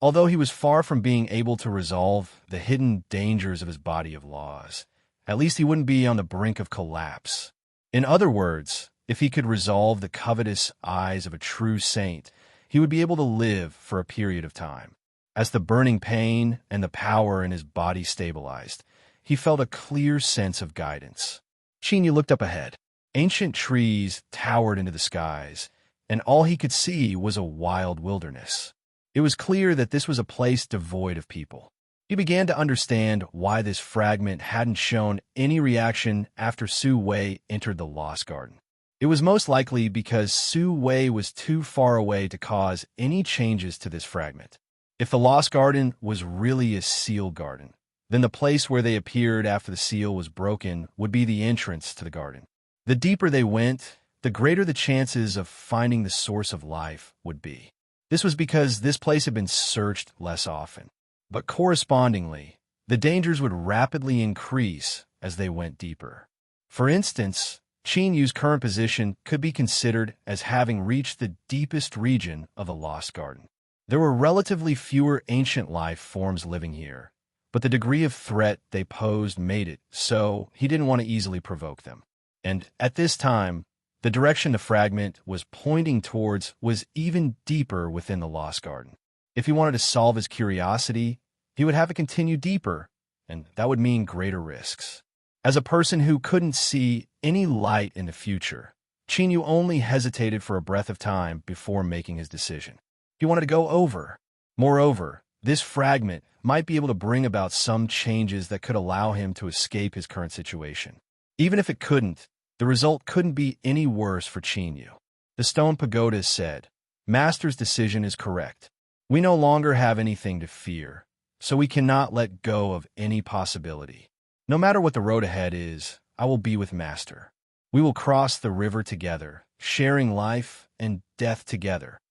Although he was far from being able to resolve the hidden dangers of his body of laws, at least he wouldn't be on the brink of collapse. In other words, if he could resolve the covetous eyes of a true saint, he would be able to live for a period of time. As the burning pain and the power in his body stabilized, he felt a clear sense of guidance. Chenyu looked up ahead. Ancient trees towered into the skies, and all he could see was a wild wilderness. It was clear that this was a place devoid of people. He began to understand why this fragment hadn't shown any reaction after Su Wei entered the Lost Garden. It was most likely because Su Wei was too far away to cause any changes to this fragment. If the Lost Garden was really a sealed garden, then the place where they appeared after the seal was broken would be the entrance to the garden. The deeper they went, the greater the chances of finding the source of life would be. This was because this place had been searched less often. But correspondingly, the dangers would rapidly increase as they went deeper. For instance, Qin Yu's current position could be considered as having reached the deepest region of the Lost Garden. There were relatively fewer ancient life forms living here, but the degree of threat they posed made it so he didn't want to easily provoke them. And at this time, the direction the fragment was pointing towards was even deeper within the Lost Garden. If he wanted to solve his curiosity, he would have to continue deeper, and that would mean greater risks. As a person who couldn't see any light in the future, Qin Yu only hesitated for a breath of time before making his decision. He wanted to go over. Moreover, this fragment might be able to bring about some changes that could allow him to escape his current situation. Even if it couldn't, the result couldn't be any worse for Qin Yu. The stone pagoda said, "Master's decision is correct. We no longer have anything to fear, so we cannot let go of any possibility. No matter what the road ahead is, I will be with Master. We will cross the river together, sharing life and death together."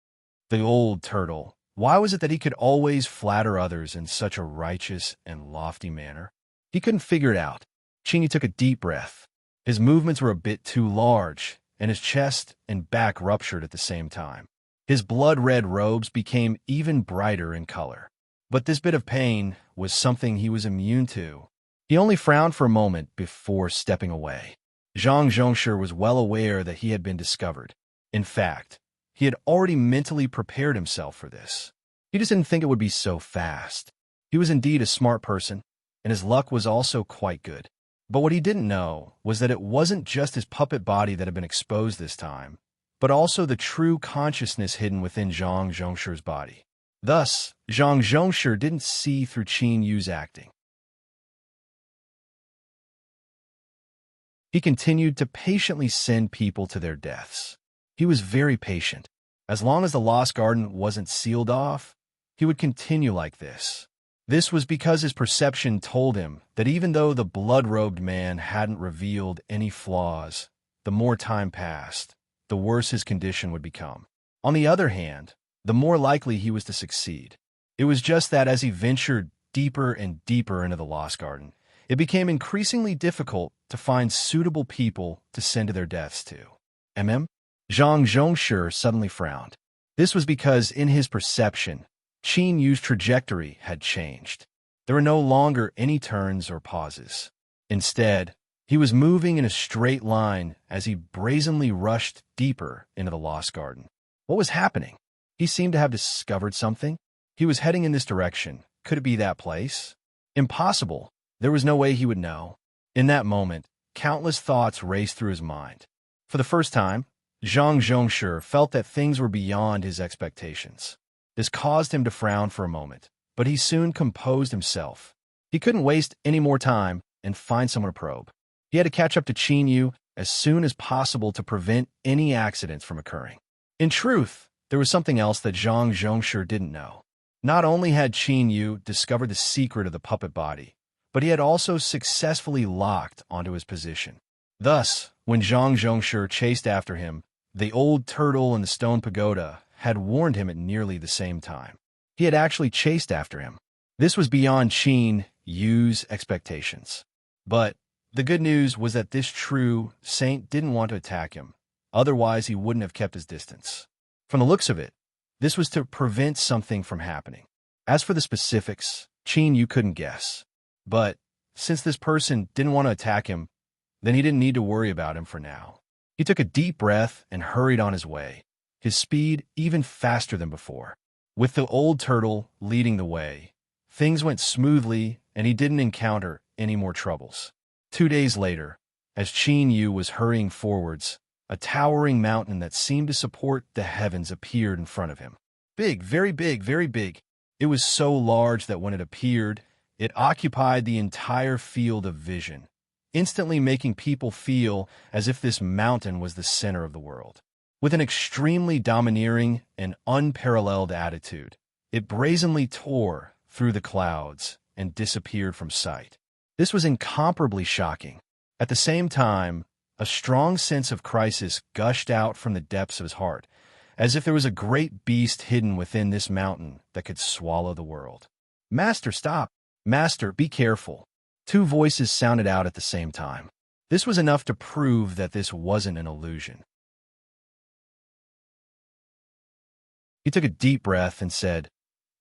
The old turtle, why was it that he could always flatter others in such a righteous and lofty manner? He couldn't figure it out. Qin Yu took a deep breath. His movements were a bit too large, and his chest and back ruptured at the same time. His blood-red robes became even brighter in color. But this bit of pain was something he was immune to. He only frowned for a moment before stepping away. Zhang Zhongshi was well aware that he had been discovered. In fact, he had already mentally prepared himself for this. He just didn't think it would be so fast. He was indeed a smart person, and his luck was also quite good. But what he didn't know was that it wasn't just his puppet body that had been exposed this time, but also the true consciousness hidden within Zhang Zhongshi's body. Thus, Zhang Zhongshi didn't see through Qin Yu's acting. He continued to patiently send people to their deaths. He was very patient. As long as the Lost Garden wasn't sealed off, he would continue like this. This was because his perception told him that even though the blood-robed man hadn't revealed any flaws, the more time passed, the worse his condition would become. On the other hand, the more likely he was to succeed. It was just that as he ventured deeper and deeper into the Lost Garden, it became increasingly difficult to find suitable people to send to their deaths to. Zhang Zhongshi suddenly frowned. This was because, in his perception, Qin Yu's trajectory had changed. There were no longer any turns or pauses. Instead, he was moving in a straight line as he brazenly rushed deeper into the Lost Garden. What was happening? He seemed to have discovered something. He was heading in this direction. Could it be that place? Impossible. There was no way he would know. In that moment, countless thoughts raced through his mind. For the first time, Zhang Zhongshi felt that things were beyond his expectations. This caused him to frown for a moment, but he soon composed himself. He couldn't waste any more time and find someone to probe. He had to catch up to Qin Yu as soon as possible to prevent any accidents from occurring. In truth, there was something else that Zhang Zhongshi didn't know. Not only had Qin Yu discovered the secret of the puppet body, but he had also successfully locked onto his position. Thus, when Zhang Zhongshi chased after him, the old turtle in the stone pagoda had warned him at nearly the same time. He had actually chased after him. This was beyond Qin Yu's expectations. But the good news was that this true saint didn't want to attack him. Otherwise, he wouldn't have kept his distance. From the looks of it, this was to prevent something from happening. As for the specifics, Qin Yu couldn't guess. But since this person didn't want to attack him, then he didn't need to worry about him for now. He took a deep breath and hurried on his way, his speed even faster than before. With the old turtle leading the way, things went smoothly and he didn't encounter any more troubles. 2 days later, as Qin Yu was hurrying forwards, a towering mountain that seemed to support the heavens appeared in front of him. Big, very big, very big. It was so large that when it appeared, it occupied the entire field of vision, instantly making people feel as if this mountain was the center of the world. With an extremely domineering and unparalleled attitude, it brazenly tore through the clouds and disappeared from sight. This was incomparably shocking. At the same time, a strong sense of crisis gushed out from the depths of his heart, as if there was a great beast hidden within this mountain that could swallow the world. "Master, stop! Master, be careful!" 2 voices sounded out at the same time. This was enough to prove that this wasn't an illusion. He took a deep breath and said,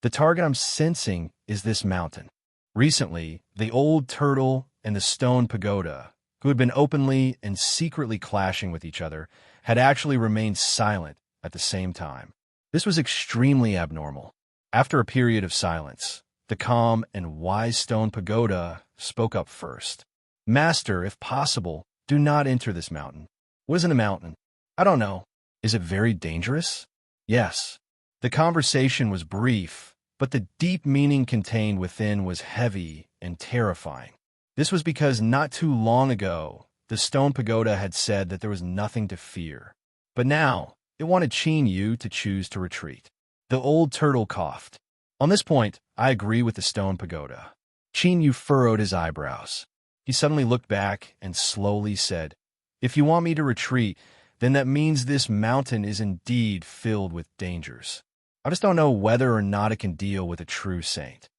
"The target I'm sensing is this mountain." Recently, the old turtle and the stone pagoda, who had been openly and secretly clashing with each other, had actually remained silent at the same time. This was extremely abnormal. After a period of silence, the calm and wise stone pagoda spoke up first. "Master, if possible, do not enter this mountain." "What is in a mountain?" "I don't know." "Is it very dangerous?" "Yes." The conversation was brief, but the deep meaning contained within was heavy and terrifying. This was because not too long ago, the stone pagoda had said that there was nothing to fear. But now, it wanted Qin Yu to choose to retreat. The old turtle coughed. "On this point, I agree with the stone pagoda." Qin Yu furrowed his eyebrows. He suddenly looked back and slowly said, "If you want me to retreat, then that means this mountain is indeed filled with dangers. I just don't know whether or not it can deal with a true saint."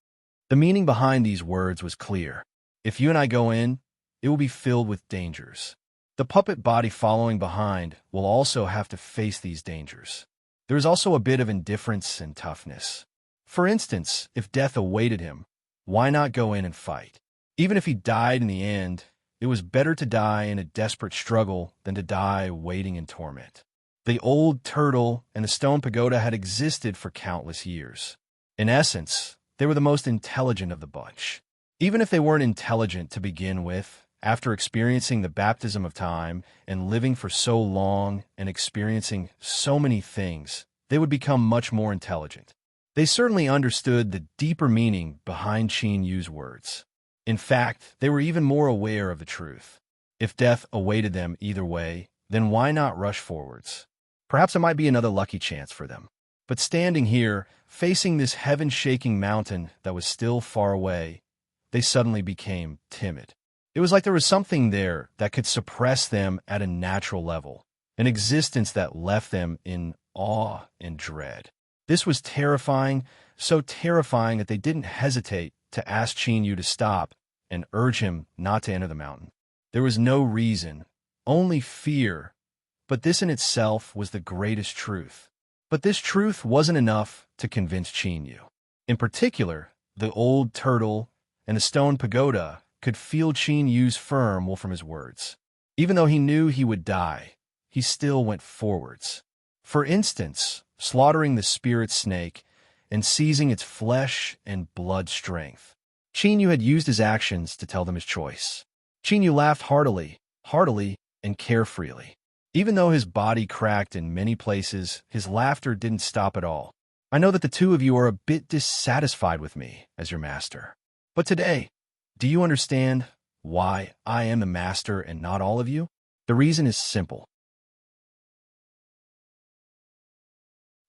The meaning behind these words was clear. If you and I go in, it will be filled with dangers. The puppet body following behind will also have to face these dangers. There is also a bit of indifference and toughness. For instance, if death awaited him, why not go in and fight? Even if he died in the end, it was better to die in a desperate struggle than to die waiting in torment. The old turtle and the stone pagoda had existed for countless years. In essence, they were the most intelligent of the bunch. Even if they weren't intelligent to begin with, after experiencing the baptism of time and living for so long and experiencing so many things, they would become much more intelligent. They certainly understood the deeper meaning behind Qin Yu's words. In fact, they were even more aware of the truth. If death awaited them either way, then why not rush forwards? Perhaps it might be another lucky chance for them. But standing here, facing this heaven-shaking mountain that was still far away, they suddenly became timid. It was like there was something there that could suppress them at a natural level, an existence that left them in awe and dread. This was terrifying, so terrifying that they didn't hesitate to ask Qin Yu to stop and urge him not to enter the mountain. There was no reason, only fear, but this in itself was the greatest truth. But this truth wasn't enough to convince Qin Yu. In particular, the old turtle and the stone pagoda could feel Qin Yu's firm will from his words. Even though he knew he would die, he still went forwards. For instance, slaughtering the spirit snake and seizing its flesh and blood strength. Qin Yu had used his actions to tell them his choice. Qin Yu laughed heartily and carefreely. Even though his body cracked in many places, his laughter didn't stop at all. "I know that the two of you are a bit dissatisfied with me as your master. But today, do you understand why I am the master and not all of you? The reason is simple.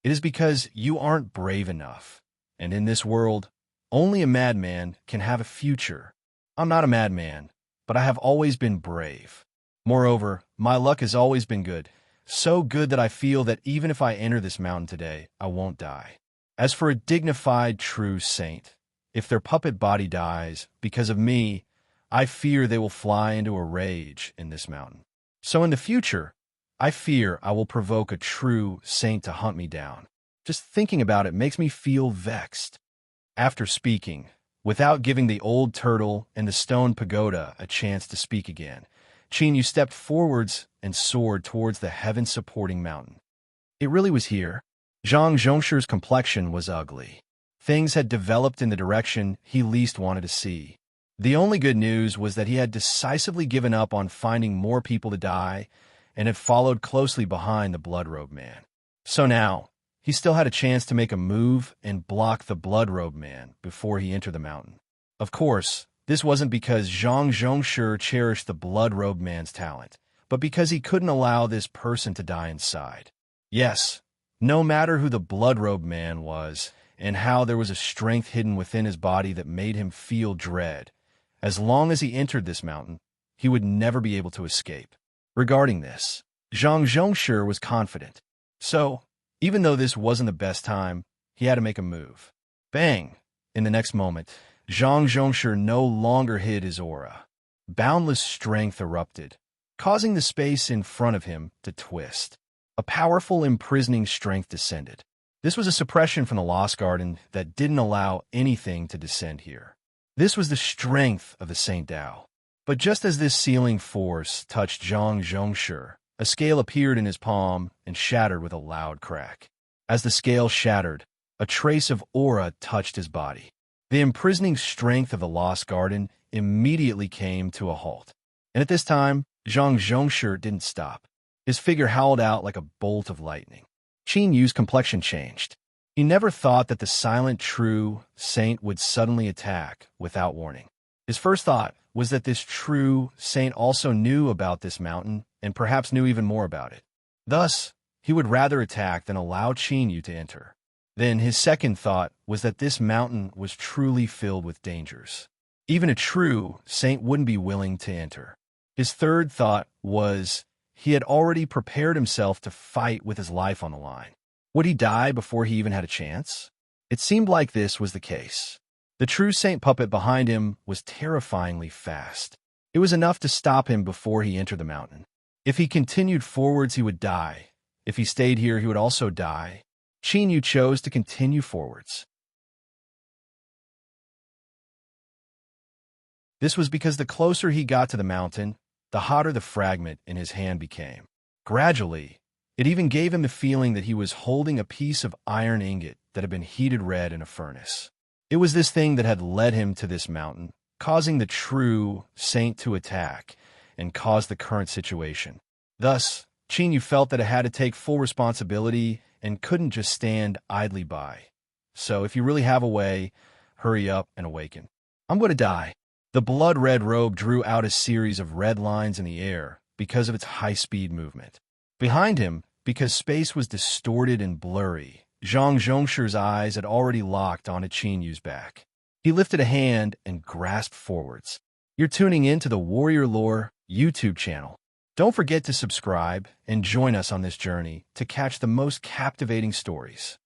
It is because you aren't brave enough. And in this world, only a madman can have a future. I'm not a madman, but I have always been brave. Moreover, my luck has always been good, so good that I feel that even if I enter this mountain today, I won't die. As for a dignified true saint, if their puppet body dies because of me, I fear they will fly into a rage in this mountain. So in the future, I fear I will provoke a true saint to hunt me down. Just thinking about it makes me feel vexed." After speaking, without giving the old turtle and the stone pagoda a chance to speak again, Qin Yu stepped forwards and soared towards the heaven-supporting mountain. It really was here. Zhang Zhongshu's complexion was ugly. Things had developed in the direction he least wanted to see. The only good news was that he had decisively given up on finding more people to die and had followed closely behind the blood-robed man. So now, he still had a chance to make a move and block the blood-robed man before he entered the mountain. Of course, this wasn't because Zhang Zhongshu cherished the blood-robed man's talent, but because he couldn't allow this person to die inside. Yes, no matter who the blood-robed man was and how there was a strength hidden within his body that made him feel dread, as long as he entered this mountain, he would never be able to escape. Regarding this, Zhang Zhongshu was confident. So, even though this wasn't the best time, he had to make a move. Bang! In the next moment, Zhang Zhongshu no longer hid his aura. boundless strength erupted, causing the space in front of him to twist. A powerful, imprisoning strength descended. This was a suppression from the Lost Garden that didn't allow anything to descend here. This was the strength of the Saint Tao. But just as this sealing force touched Zhang Zhongshi, a scale appeared in his palm and shattered with a loud crack. As the scale shattered, a trace of aura touched his body. The imprisoning strength of the Lost Garden immediately came to a halt. And at this time, Zhang Zhongshi didn't stop. His figure howled out like a bolt of lightning. Qin Yu's complexion changed. He never thought that the silent, true saint would suddenly attack without warning. His first thought was that this true saint also knew about this mountain and perhaps knew even more about it. Thus, he would rather attack than allow Qin Yu to enter. Then his second thought was that this mountain was truly filled with dangers. Even a true saint wouldn't be willing to enter. His third thought was he had already prepared himself to fight with his life on the line. Would he die before he even had a chance? It seemed like this was the case. The true saint puppet behind him was terrifyingly fast. It was enough to stop him before he entered the mountain. If he continued forwards, he would die. If he stayed here, he would also die. Qin Yu chose to continue forwards. This was because the closer he got to the mountain, the hotter the fragment in his hand became. Gradually, it even gave him the feeling that he was holding a piece of iron ingot that had been heated red in a furnace. It was this thing that had led him to this mountain, causing the true saint to attack and cause the current situation. Thus, Qin Yu felt that it had to take full responsibility and couldn't just stand idly by. So if you really have a way, hurry up and awaken. I'm going to die. The blood-red robe drew out a series of red lines in the air because of its high-speed movement. Behind him, because space was distorted and blurry, Zhang Zhongshi's eyes had already locked onto Qin Yu's back. He lifted a hand and grasped forwards. You're tuning in to the Warrior Lore YouTube channel. Don't forget to subscribe and join us on this journey to catch the most captivating stories.